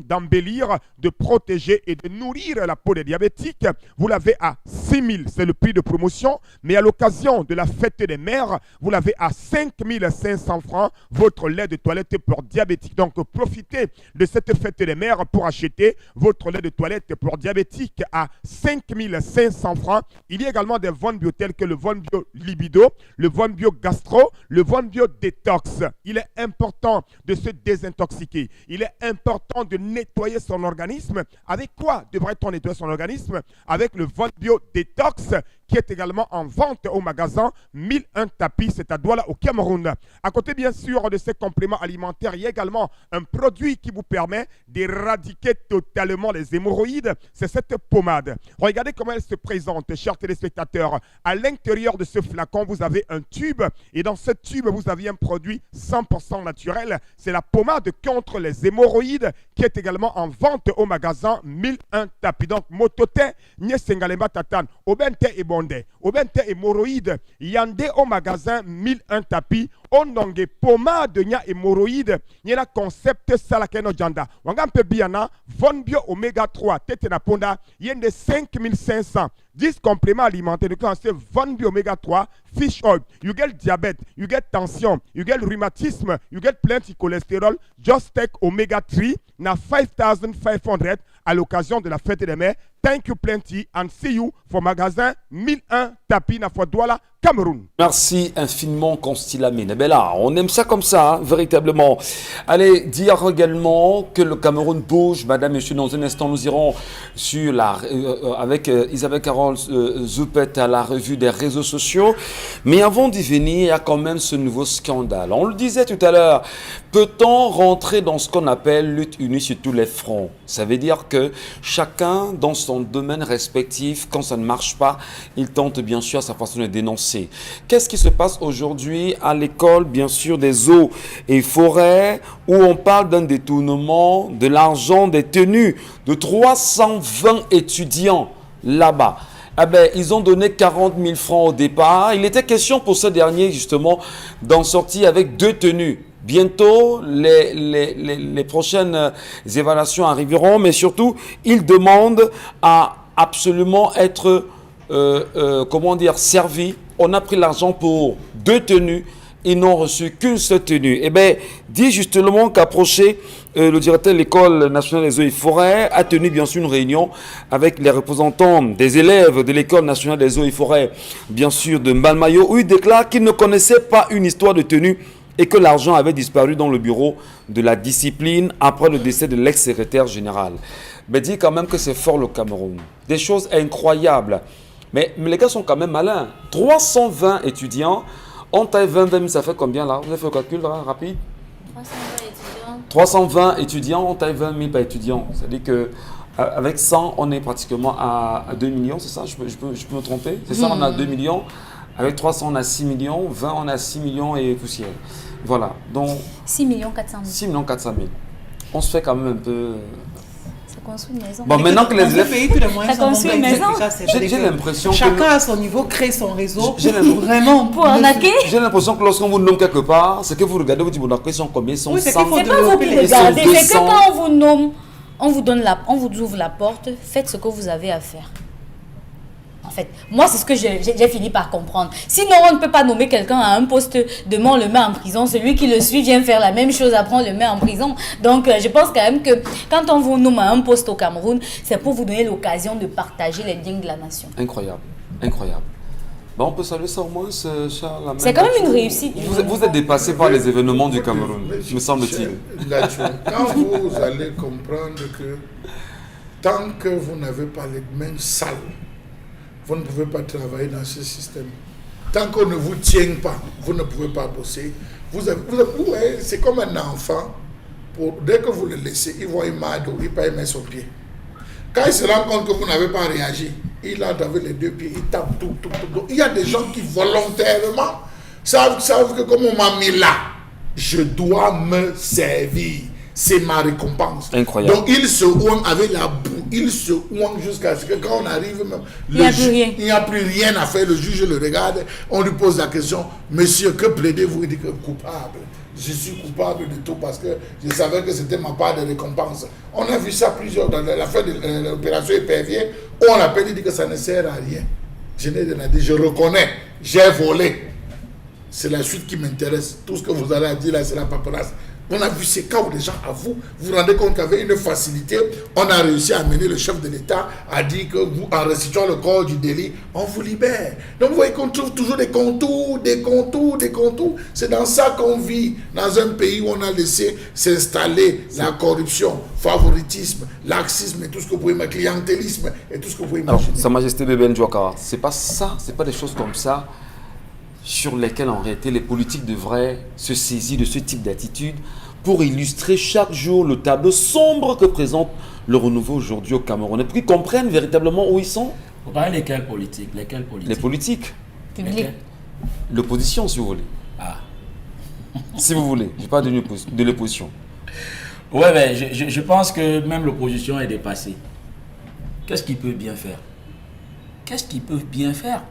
[SPEAKER 6] d'embellir, de protéger et de nourrir la peau des diabétiques. Vous l'avez à 6 000, c'est le prix de promotion. Mais à l'occasion de la fête des mères, vous l'avez à 5 500 francs, votre lait de toilette pour diabétiques. Donc, profitez de cette fête des mères pour acheter votre lait de toilette pour diabétiques à 5 500 francs. Il y a également des Von Bio tels que le Von Bio Libido, le Von Bio Gastro, le Von Bio Détox. Il est important de se désintoxiquer. Il est important de nettoyer son organisme. Avec quoi devrait-on nettoyer son organisme? Avec le Von Bio Détox qui est également en vente au magasin 1001 tapis, c'est à Douala au Cameroun. À côté bien sûr de ces compléments alimentaires, il y a également un produit qui vous permet d'éradiquer totalement les hémorroïdes, c'est cette pommade. Regardez comment elle se présente, chers téléspectateurs. À l'intérieur de ce flacon, vous avez un tube et dans ce tube, vous avez un produit 100% naturel. C'est la pommade contre les hémorroïdes qui est également en vente au magasin 1001 tapis. Donc, motote, nye sengalema tatan, obente et bonde, obente hémorroïde, yande au magasin 1001 tapis, ononge pommade nya hémorroïde, nyela concept salakeno janda. Wangampe biana, Von Bio Oméga 3, tete na ponda, yende 5500. 10 compléments alimentaires. C'est Von Bio Oméga 3, fish oil. You get diabète, you get tension, you get rhumatisme, you get plenty cholesterol. Just take Omega 3 na 5500 à l'occasion de la fête des mères. Thank you plenty and see you for magasin 1001 tapis na Douala, Cameroun.
[SPEAKER 1] Merci infiniment, Constilla Menebella. On aime ça comme ça, hein, véritablement. Allez, dire également que le Cameroun bouge. Madame, Monsieur, dans un instant, nous irons sur avec Isabelle Carole Zoupet à la revue des réseaux sociaux. Mais avant d'y venir, il y a quand même ce nouveau scandale. On le disait tout à l'heure, peut-on rentrer dans ce qu'on appelle lutte unie sur tous les fronts? Ça veut dire que chacun, dans son domaine respectif, quand ça ne marche pas, il tente bien sûr à sa façon de dénoncer. Qu'est-ce qui se passe aujourd'hui à l'école, bien sûr, des eaux et forêts, où on parle d'un détournement de l'argent des tenues de 320 étudiants là-bas? Ah ben, ils ont donné 40 000 francs au départ. Il était question pour ce dernier, justement, d'en sortir avec 2 tenues. Bientôt, les prochaines évaluations arriveront, mais surtout, ils demandent à absolument être, servis. On a pris l'argent pour 2 tenues. Ils n'ont reçu qu'une seule tenue. Eh bien, dit justement qu'approché, le directeur de l'École nationale des eaux et forêts a tenu bien sûr une réunion avec les représentants des élèves de l'École nationale des eaux et forêts, bien sûr de Mbalmayo, où il déclare qu'il ne connaissait pas une histoire de tenue et que l'argent avait disparu dans le bureau de la discipline après le décès de l'ex-secrétaire général. Mais dit quand même que c'est fort le Cameroun. Des choses incroyables. Mais les gars sont quand même malins. 320 étudiants. On taille 20 ça fait combien là? Vous avez fait le calcul là, rapide? 320 étudiants, on taille 20 000 par étudiant. C'est-à-dire qu'avec 100, on est pratiquement à 2 millions, c'est ça? Je peux me tromper? C'est ça, on a 2 millions. Avec 300, on a 6 millions. 20, on a 6 millions et poussière. Voilà. Donc,
[SPEAKER 5] 6 400 000.
[SPEAKER 1] 6 400 000. On se fait quand même un peu...
[SPEAKER 5] Ça construit une maison.
[SPEAKER 4] Bon, maintenant que les élèves...
[SPEAKER 5] Ça construit une maison.
[SPEAKER 1] J'ai l'impression que...
[SPEAKER 4] Chacun à son niveau crée son réseau.
[SPEAKER 5] Vraiment. Pour arnaquer.
[SPEAKER 1] J'ai l'impression que lorsqu'on vous nomme quelque part, c'est que vous regardez, vous dites, bon, ils sont combien? Ils sont 100.
[SPEAKER 5] C'est pas vous qui regardez. C'est que quand on vous nomme, on vous ouvre la porte, faites ce que vous avez à faire. En fait, moi, c'est ce que j'ai fini par comprendre. Sinon, on ne peut pas nommer quelqu'un à un poste, demain on le met en prison. Celui qui le suit vient faire la même chose, après on le met en prison. Donc, je pense quand même que quand on vous nomme à un poste au Cameroun, c'est pour vous donner l'occasion de partager les dignes de la nation.
[SPEAKER 1] Incroyable, incroyable. Bon, on peut saluer ça au moins, Charles.
[SPEAKER 5] C'est quand même une réussite.
[SPEAKER 1] Vous êtes dépassé par les événements du Cameroun, me semble-t-il.
[SPEAKER 2] Quand vous allez comprendre que tant que vous n'avez pas les mains sales, vous ne pouvez pas travailler dans ce système. Tant qu'on ne vous tient pas, vous ne pouvez pas bosser. C'est comme un enfant. Dès que vous le laissez, il voit une mado, il ne peut pas mettre son pied. Quand il se rend compte que vous n'avez pas réagi, il entre avec les deux pieds, il tape tout. Il y a des gens qui volontairement savent que comme on m'a mis là, je dois me servir. C'est ma récompense.
[SPEAKER 1] Incroyable.
[SPEAKER 2] Donc il se ouang avec la boue, il se ouang jusqu'à ce que quand on arrive même,
[SPEAKER 5] il
[SPEAKER 2] n'y a plus rien à faire. Le juge le regarde, on lui pose la question, monsieur, que plaidez-vous? Il dit que coupable. Je suis coupable de tout parce que je savais que c'était ma part de récompense. On a vu ça plusieurs dans la fin de l'opération Épervier. On l'appelle, il dit que ça ne sert à rien. Je n'ai rien dit, je reconnais, j'ai volé. C'est la suite qui m'intéresse. Tout ce que vous allez dire là, c'est la paperasse. On a vu ces cas où les gens avouent. Vous vous rendez compte qu'avec une facilité, on a réussi à amener le chef de l'État à dire que vous, en restituant le corps du délit, on vous libère. Donc vous voyez qu'on trouve toujours des contours. C'est dans ça qu'on vit, dans un pays où on a laissé s'installer la corruption, favoritisme, laxisme et tout ce que vous pouvez imaginer, clientélisme et tout ce que vous pouvez imaginer.
[SPEAKER 1] Alors, Sa Majesté Bébé Ndjouakara, c'est pas ça, c'est pas des choses comme ça sur lesquelles en réalité les politiques devraient se saisir de ce type d'attitude pour illustrer chaque jour le tableau sombre que présente le renouveau aujourd'hui au Cameroun et pour qu'ils comprennent véritablement où ils sont.
[SPEAKER 3] Vous parlez lesquels politiques?
[SPEAKER 1] Les politiques.
[SPEAKER 5] Public.
[SPEAKER 1] L'opposition, si vous voulez.
[SPEAKER 3] Ah.
[SPEAKER 1] Si vous voulez, je parle de l'opposition.
[SPEAKER 3] Ouais, mais je pense que même l'opposition est dépassée. Qu'est-ce qu'il peut bien faire? Qu'est-ce qu'ils peuvent bien faire?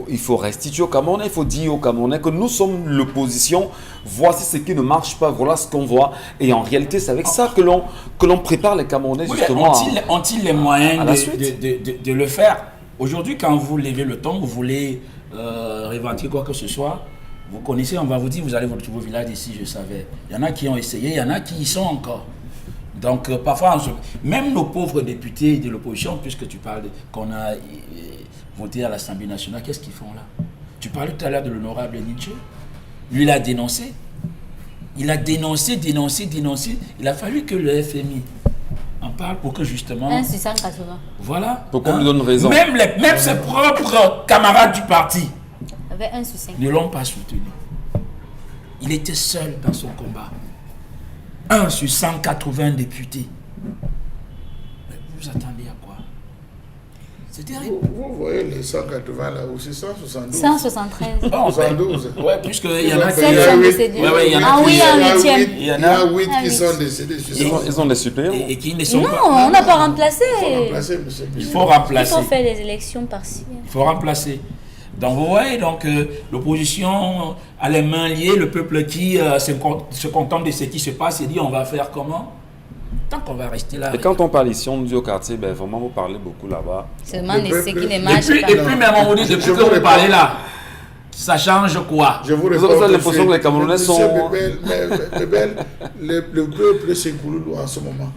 [SPEAKER 1] Il faut restituer aux Camerounais, il faut dire aux Camerounais que nous sommes l'opposition, voici ce qui ne marche pas, voilà ce qu'on voit. Et en réalité, c'est avec ça que l'on prépare les Camerounais justement
[SPEAKER 3] ont-ils les moyens
[SPEAKER 1] de
[SPEAKER 3] de le faire? Aujourd'hui, quand vous levez le ton, vous voulez revendiquer quoi que ce soit, vous connaissez, on va vous dire, vous allez vous retrouver au village ici, je savais. Il y en a qui ont essayé, il y en a qui y sont encore. Donc parfois, même nos pauvres députés de l'opposition, puisque tu parles qu'on a voté à l'Assemblée nationale, qu'est-ce qu'ils font là? Tu parlais tout à l'heure de l'honorable Nietzsche. Lui, il a dénoncé. Il a dénoncé. Il a fallu que le FMI en parle pour que justement...
[SPEAKER 5] 1 sur 180.
[SPEAKER 3] Voilà.
[SPEAKER 1] Pour qu'on lui donne raison.
[SPEAKER 3] Même ses propres camarades du parti
[SPEAKER 5] Avec 1 sur 5.
[SPEAKER 3] ne l'ont pas soutenu. Il était seul dans son combat. 1 sur 180 députés. Mais vous attendez à quoi? C'est terrible.
[SPEAKER 2] Vous voyez les 180 là aussi, 172.
[SPEAKER 5] 173.
[SPEAKER 2] 172.
[SPEAKER 3] Ouais, puisqu'il y en a qui...
[SPEAKER 2] Il y a huit.
[SPEAKER 3] il y en a
[SPEAKER 5] Ah oui,
[SPEAKER 3] qui-
[SPEAKER 5] un huitième.
[SPEAKER 3] Il y en
[SPEAKER 2] Il y a
[SPEAKER 3] a
[SPEAKER 2] 8
[SPEAKER 5] Ah,
[SPEAKER 2] qui
[SPEAKER 5] oui.
[SPEAKER 2] sont décédés.
[SPEAKER 1] Ils ont des suppléants.
[SPEAKER 3] et qui ne sont
[SPEAKER 5] Non,
[SPEAKER 3] pas...
[SPEAKER 5] on n'a pas remplacé.
[SPEAKER 2] Il faut remplacer, monsieur.
[SPEAKER 3] Il faut
[SPEAKER 5] Il
[SPEAKER 3] remplacer.
[SPEAKER 5] faut faire les élections partielles.
[SPEAKER 3] Il faut remplacer. Donc vous voyez, l'opposition a les mains liées, le peuple qui se contente de ce qui se passe et dit on va faire comment? Tant qu'on va rester là.
[SPEAKER 1] Et quand on parle ici, on dit au quartier, vraiment vous parlez beaucoup là-bas.
[SPEAKER 5] Seulement
[SPEAKER 2] Le
[SPEAKER 5] de ce qui
[SPEAKER 2] peuple-
[SPEAKER 5] ne
[SPEAKER 3] Et
[SPEAKER 5] marche
[SPEAKER 3] puis,
[SPEAKER 5] pas.
[SPEAKER 3] même on vous dit, depuis
[SPEAKER 2] Je
[SPEAKER 3] que
[SPEAKER 2] vous
[SPEAKER 3] vous
[SPEAKER 2] réponds.
[SPEAKER 3] parlez là, ça change quoi?
[SPEAKER 2] Je vous
[SPEAKER 1] avez
[SPEAKER 2] réponds.
[SPEAKER 1] l'impression que les Camerounais
[SPEAKER 2] Monsieur
[SPEAKER 1] sont-
[SPEAKER 2] Bébel, le peuple, c'est Kouloulou en ce moment.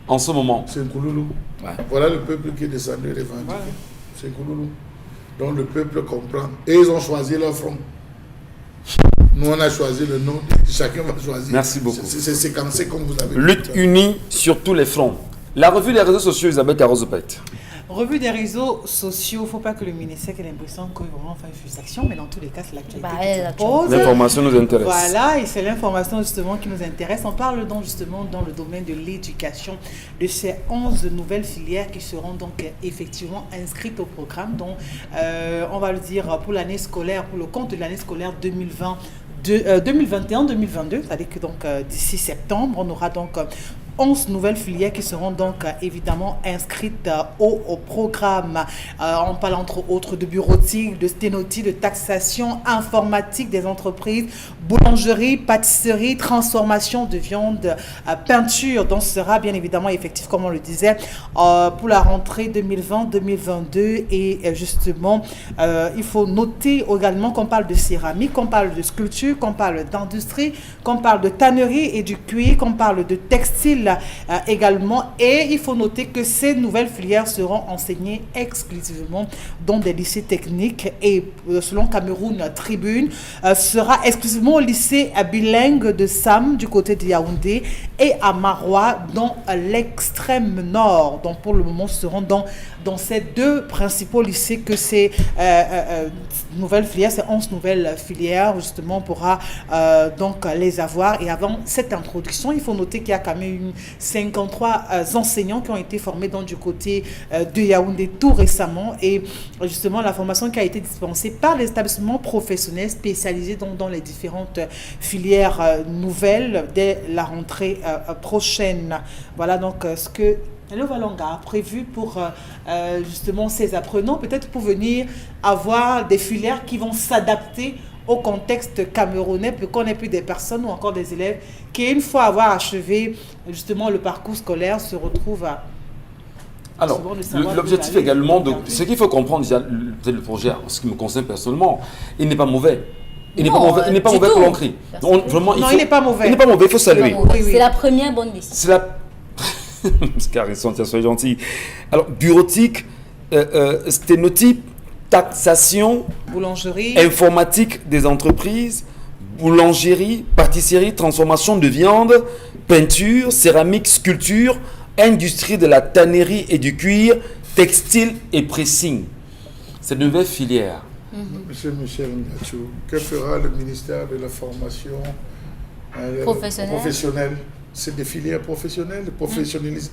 [SPEAKER 1] En ce moment.
[SPEAKER 2] C'est Kouloulou.
[SPEAKER 3] Ouais.
[SPEAKER 2] Voilà le peuple qui est descendu revendiquer. C'est Kouloulou. Donc le peuple comprend. Et ils ont choisi leur front. Nous, on a choisi le nom. Chacun va choisir.
[SPEAKER 1] Merci beaucoup.
[SPEAKER 2] C'est séquencé comme vous avez dit.
[SPEAKER 1] Lutte unie sur tous les fronts. La revue des réseaux sociaux, Isabelle Carozopet.
[SPEAKER 4] Revue des réseaux sociaux, il ne faut pas que le ministère ait l'impression que vraiment on fait une action, mais dans tous les cas, c'est l'actualité
[SPEAKER 5] Bah,
[SPEAKER 4] qui
[SPEAKER 5] la
[SPEAKER 4] s'impose.
[SPEAKER 1] L'information nous intéresse.
[SPEAKER 4] Voilà, et c'est l'information justement qui nous intéresse. On parle donc justement dans le domaine de l'éducation de ces 11 nouvelles filières qui seront donc effectivement inscrites au programme. Donc, on va le dire pour l'année scolaire, pour le compte de l'année scolaire 2021-2022, c'est-à-dire que donc d'ici septembre, on aura donc 11 nouvelles filières qui seront donc évidemment inscrites au programme. On parle entre autres de bureautique, de sténotique, de taxation, informatique des entreprises, boulangerie, pâtisserie, transformation de viande, peinture, dont sera bien évidemment effectif, comme on le disait, pour la rentrée 2020-2022. Et justement, il faut noter également qu'on parle de céramique, qu'on parle de sculpture, qu'on parle d'industrie, qu'on parle de tannerie et du cuir, qu'on parle de textile également. Et il faut noter que ces nouvelles filières seront enseignées exclusivement dans des lycées techniques et selon Cameroun Tribune, sera exclusivement au lycée bilingue de Sam du côté de Yaoundé et à Marois dans l'extrême nord. Donc pour le moment, seront dans ces deux principaux lycées que ces nouvelles filières, ces 11 nouvelles filières justement pourra donc les avoir. Et avant cette introduction, il faut noter qu'il y a quand même 53 enseignants qui ont été formés donc du côté de Yaoundé tout récemment, et justement la formation qui a été dispensée par les établissements professionnels spécialisés dans les différentes filières nouvelles dès la rentrée prochaine. Voilà donc ce que le Valonga a prévu pour justement ces apprenants, peut-être pour venir avoir des filières qui vont s'adapter au contexte camerounais, pour qu'on ait plus des personnes ou encore des élèves qui, une fois avoir achevé justement le parcours scolaire, se retrouvent à...
[SPEAKER 1] Alors, l'objectif également, ce qu'il faut comprendre, déjà, le projet, en ce qui me concerne personnellement, il n'est pas mauvais. Il n'est pas mauvais pour l'ancrer.
[SPEAKER 4] Il n'est pas mauvais.
[SPEAKER 1] Il n'est pas mauvais, il faut saluer.
[SPEAKER 5] C'est la première bonne décision.
[SPEAKER 1] C'est la... Carré Santia, soyez gentil. Alors, bureautique, sténotype, taxation,
[SPEAKER 4] boulangerie,
[SPEAKER 1] informatique des entreprises, boulangerie, pâtisserie, transformation de viande, peinture, céramique, sculpture, industrie de la tannerie et du cuir, textile et pressing. C'est une nouvelle filière.
[SPEAKER 2] Monsieur Michel Ngachou, que fera le ministère de la formation professionnelle? C'est des filières professionnelles, professionnalisantes.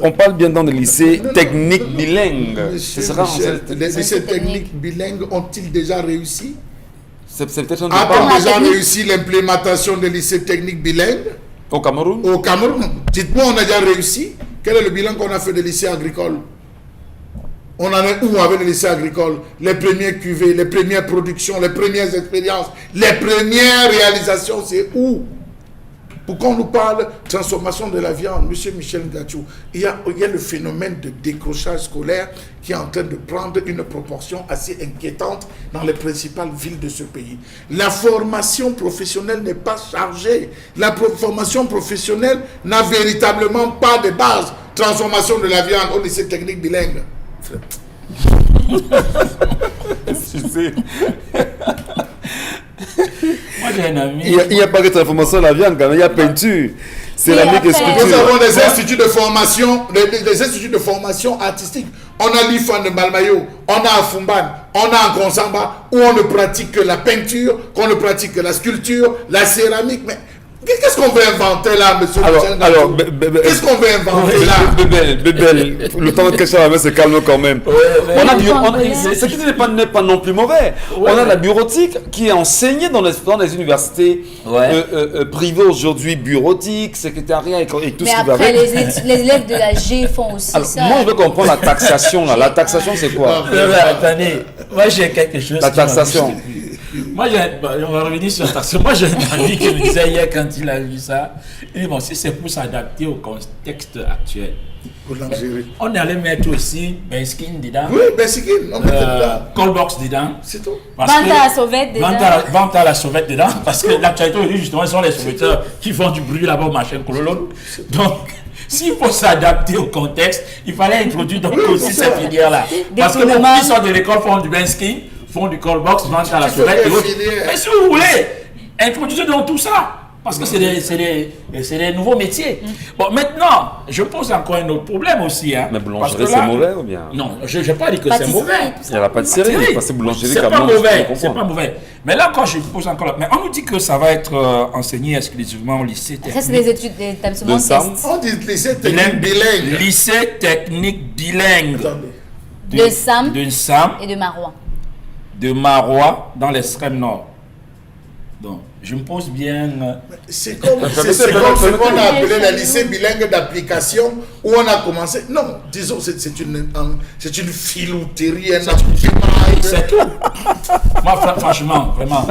[SPEAKER 1] On parle bien dans des lycées techniques bilingues.
[SPEAKER 2] Les lycées techniques bilingues ont-ils déjà réussi?
[SPEAKER 1] C'est peut-être un
[SPEAKER 2] A-t-on déjà réussi l'implémentation des lycées techniques bilingues
[SPEAKER 1] au Cameroun?
[SPEAKER 2] Au Cameroun. Dites-moi, on a déjà réussi. Quel est le bilan qu'on a fait des lycées agricoles? On en est où avec les lycées agricoles? Les premières cuvées, les premières productions, les premières expériences, les premières réalisations, c'est où? Pourquoi on nous parle de transformation de la viande? Monsieur Michel Ngachou, il y a le phénomène de décrochage scolaire qui est en train de prendre une proportion assez inquiétante dans les principales villes de ce pays. La formation professionnelle n'est pas chargée. La formation professionnelle n'a véritablement pas de base. Transformation de la viande au lycée technique bilingue.
[SPEAKER 1] Tu sais.
[SPEAKER 3] Moi, j'ai un ami.
[SPEAKER 1] Il n'y a pas que transformation de la viande, quand même. Il y a peinture, céramique et sculpture.
[SPEAKER 2] Nous avons des instituts de formation, des instituts de formation artistique. On a l'IFAN de Malmayo, on a à Fumban, on a à Konsamba, où on ne pratique que la peinture, qu'on ne pratique que la sculpture, la céramique. Mais qu'est-ce qu'on veut inventer là, monsieur? Qu'est-ce qu'on veut inventer là?
[SPEAKER 1] Bébel, le temps que ça se calme quand même. Ce qui n'est pas non plus mauvais. On a la bureautique qui est enseignée dans les universités privées aujourd'hui, bureautique, secrétariat et tout ce qui va avec.
[SPEAKER 5] Mais après, les élèves de la G font aussi ça.
[SPEAKER 1] Moi, je veux comprendre la taxation. La taxation, c'est quoi?
[SPEAKER 3] Attendez, moi j'ai quelque chose.
[SPEAKER 1] La taxation.
[SPEAKER 3] Moi, on va revenir sur la taxation. Moi, j'ai un ami qui me disait hier quand il a vu ça, il dit, bon, si c'est pour s'adapter au contexte actuel, on allait mettre aussi Benskin dedans.
[SPEAKER 2] Oui, Benskin, on met dedans.
[SPEAKER 3] Callbox dedans.
[SPEAKER 2] C'est tout.
[SPEAKER 5] Vente à la sauvette dedans.
[SPEAKER 3] Vente à la sauvette dedans. Parce que l'actualité aujourd'hui, justement, ce sont les sauveteurs qui font du bruit là-bas au machin cololon. Donc, s'il faut s'adapter au contexte, il fallait introduire donc aussi cette filière-là. Parce que les qui sortent de l'école font du Benskin, font du callbox, vendent à la sauvette et autres. Mais si vous voulez, introduisez donc tout ça. Parce que c'est des nouveaux métiers. Bon, maintenant, je pose encore un autre problème aussi. Hein,
[SPEAKER 1] mais boulangerie, c'est mauvais ou bien?
[SPEAKER 3] Non, je n'ai pas dit que c'est mauvais.
[SPEAKER 1] Il n'y a la pâtisserie, parce que boulangerie,
[SPEAKER 3] c'est pas mauvais. C'est pas mauvais. Mais là, quand je pose encore... Mais on nous dit que ça va être enseigné exclusivement au lycée technique.
[SPEAKER 5] Ça, c'est des études d'établissement
[SPEAKER 2] de on dit lycée technique bilingue.
[SPEAKER 3] Lycée technique bilingue.
[SPEAKER 5] De Sam
[SPEAKER 3] et
[SPEAKER 5] de Marois.
[SPEAKER 3] De Marois, dans l'extrême nord. Donc, je me pose bien.
[SPEAKER 2] C'est comme ce qu'on a appelé le lycée bilingue d'application où on a commencé. Non, disons, c'est une filouterie, un
[SPEAKER 3] C'est tout. Moi, franchement, vraiment.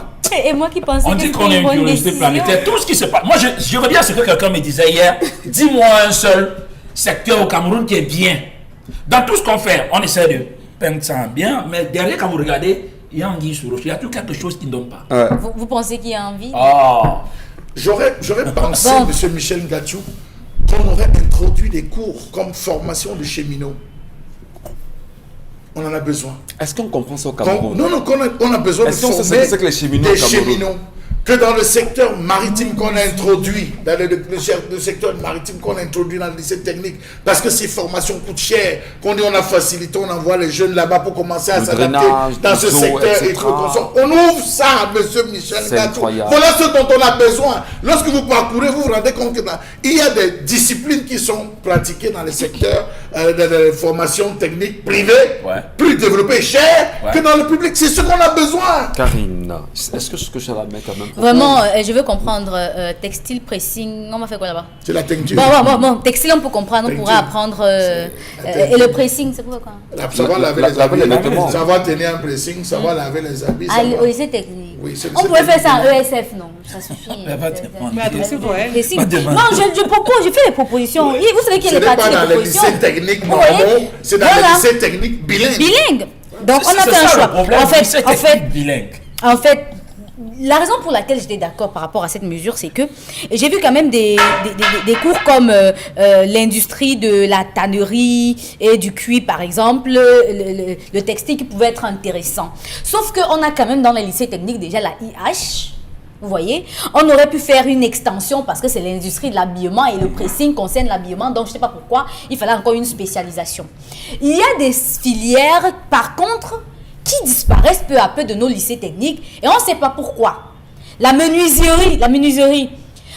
[SPEAKER 5] Et moi qui pensais
[SPEAKER 3] On dit qu'on est une curiosité planétaire. Tout ce qui se passe. Moi, je reviens à ce que quelqu'un me disait hier. Dis-moi un seul secteur au Cameroun qui est bien. Dans tout ce qu'on fait, on essaie de peindre ça bien, mais derrière, quand vous regardez, il y a anguille sous roche. Il y a tout quelque chose qui ne donne pas.
[SPEAKER 5] Vous pensez qu'il y a envie?
[SPEAKER 2] J'aurais pensé, M. Michel Ngatiou, qu'on aurait introduit des cours comme formation de cheminots. On en a besoin.
[SPEAKER 1] Est-ce qu'on comprend ça au Cameroun?
[SPEAKER 2] On a besoin de former
[SPEAKER 1] que les cheminots
[SPEAKER 2] des cheminots. Que dans le secteur maritime qu'on a introduit, dans le secteur maritime qu'on a introduit dans le lycée technique, parce que ces formations coûtent cher, qu'on dit on a facilité, on envoie les jeunes là-bas pour commencer à s'adapter dans ce secteur et tout. On ouvre ça, M. Michel Ngatiou. Voilà ce dont on a besoin. Lorsque vous parcourez, vous vous rendez compte qu'il y a des disciplines qui sont pratiquées dans le secteur de formations techniques privées, plus développées, chères, que dans le public. C'est ce qu'on a besoin.
[SPEAKER 1] Karine, est-ce que ce que je vais mettre quand même?
[SPEAKER 5] Vraiment, je veux comprendre. Textile, pressing, on va faire quoi là-bas?
[SPEAKER 2] C'est la teinture.
[SPEAKER 5] Bon, textile, on peut comprendre, on pourrait apprendre. Et le pressing, c'est quoi?
[SPEAKER 2] Savoir laver les habits, savoir tenir un pressing, savoir laver les habits.
[SPEAKER 5] Au lycée technique. On pourrait faire ça en ESF, non? Ça suffit. Non, je propose, je fais des propositions. Vous savez qu'il y a des parties de propositions.
[SPEAKER 2] Ce n'est pas dans les lycées techniques normaux, c'est dans les lycées techniques bilingues.
[SPEAKER 5] Bilingues. Donc, on a fait un choix. En fait, la raison pour laquelle j'étais d'accord par rapport à cette mesure, c'est que j'ai vu quand même des cours comme l'industrie de la tannerie et du cuir, par exemple, le textile qui pouvait être intéressant. Sauf qu'on a quand même dans les lycées techniques déjà la IH. Vous voyez, on aurait pu faire une extension parce que c'est l'industrie de l'habillement et le pressing concerne l'habillement, donc je ne sais pas pourquoi il fallait encore une spécialisation. Il y a des filières, par contre, qui disparaissent peu à peu de nos lycées techniques et on ne sait pas pourquoi. La menuiserie.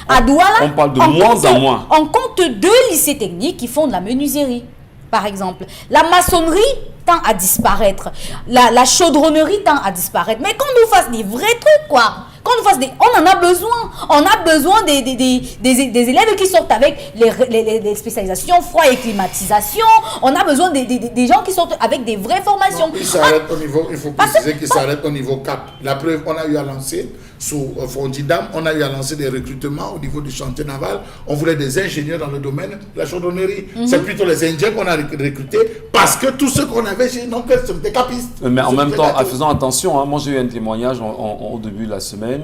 [SPEAKER 5] À Douala,
[SPEAKER 1] on parle de moins en moins.
[SPEAKER 5] On compte 2 lycées techniques qui font de la menuiserie, par exemple. La maçonnerie tend à disparaître. La chaudronnerie tend à disparaître. Mais qu'on nous fasse des vrais trucs, quoi. On en a besoin. On a besoin des élèves qui sortent avec les spécialisations froid et climatisation. On a besoin des gens qui sortent avec des vraies formations.
[SPEAKER 2] Il s'arrête au niveau, il faut préciser qu'il s'arrête au niveau cap. La preuve, on a eu à lancer sous Fondidam, on a eu à lancer des recrutements au niveau du chantier naval. On voulait des ingénieurs dans le domaine de la chaudronnerie. C'est plutôt les Indiens qu'on a recrutés parce que tous ceux qu'on avait chez nous, c'était capistes.
[SPEAKER 1] Mais en même temps, en faisant attention, moi j'ai eu un témoignage au début de la semaine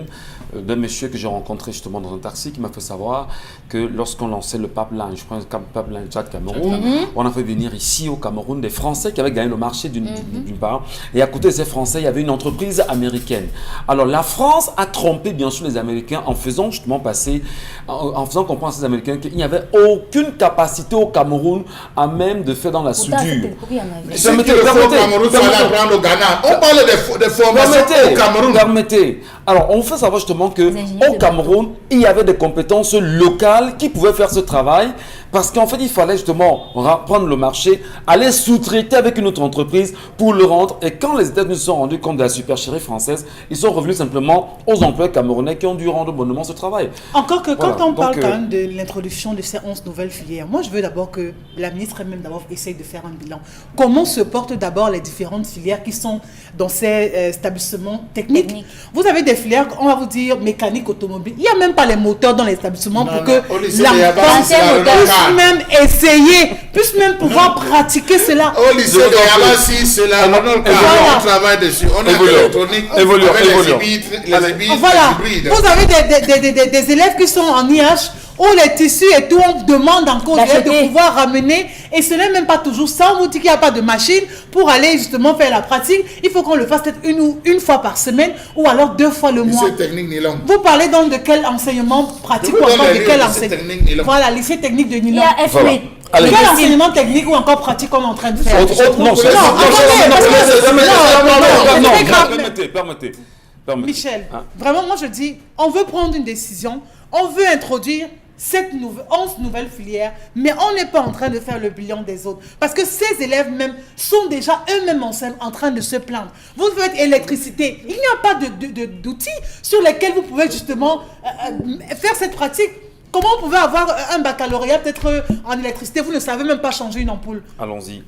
[SPEAKER 1] d'un monsieur que j'ai rencontré justement dans un taxi qui m'a fait savoir que lorsqu'on lançait le pipeline, je prends le pipeline Tchad-Cameroun, on a fait venir ici au Cameroun des Français qui avaient gagné le marché d'une part, et à côté de ces Français, il y avait une entreprise américaine. Alors la France a trompé bien sûr les Américains en faisant justement passer, en faisant comprendre à ces Américains qu'il n'y avait aucune capacité au Cameroun à même de faire dans la soudure.
[SPEAKER 2] Permettez. Au Ghana. On parle des formations au Cameroun.
[SPEAKER 1] Permettez. Alors, on fait savoir justement qu'au Cameroun, il y avait des compétences locales qui pouvaient faire ce travail parce qu'en fait, il fallait justement prendre le marché, aller sous-traiter avec une autre entreprise pour le rendre. Et quand les États-Unis se sont rendus compte de la supercherie française, ils sont revenus simplement aux employés camerounais qui ont dû rendre bonnement ce travail.
[SPEAKER 4] Encore que quand on parle quand même de l'introduction de ces 11 nouvelles filières, moi je veux d'abord que la ministre elle-même d'abord essaye de faire un bilan. Comment se portent d'abord les différentes filières qui sont dans ces établissements techniques. Vous avez des filières, on va vous dire mécanique automobile. Il n'y a même pas les moteurs dans l'établissement pour que puisse même essayer, puisse même pouvoir pratiquer cela.
[SPEAKER 2] Au lycée de Yabassi, c'est là, on travaille dessus. On a l'électronique, les hybrides.
[SPEAKER 4] Voilà, vous avez des élèves qui sont en IH, où les tissus et tout, on demande encore de pouvoir ramener, et ce n'est même pas toujours ça. On vous dit qu'il n'y a pas de machine pour aller justement faire la pratique. Il faut qu'on le fasse peut-être une fois par semaine ou alors 2 fois le mois.
[SPEAKER 2] Lycée technique Nilong.
[SPEAKER 4] Vous parlez donc de quel enseignement pratique ou encore de quel enseignement? Voilà, lycée technique de Nilong. Quel enseignement technique ou encore pratique on est en train de faire?
[SPEAKER 1] Permettez.
[SPEAKER 4] Michel, vraiment moi je dis, on veut prendre une décision, on veut introduire 11 nouvelles filières, mais on n'est pas en train de faire le bilan des autres. Parce que ces élèves même sont déjà eux-mêmes en train de se plaindre. Vous faites électricité, il n'y a pas d'outils sur lesquels vous pouvez justement faire cette pratique. Comment vous pouvez avoir un baccalauréat peut-être en électricité, vous ne savez même pas changer une ampoule?
[SPEAKER 1] Allons-y.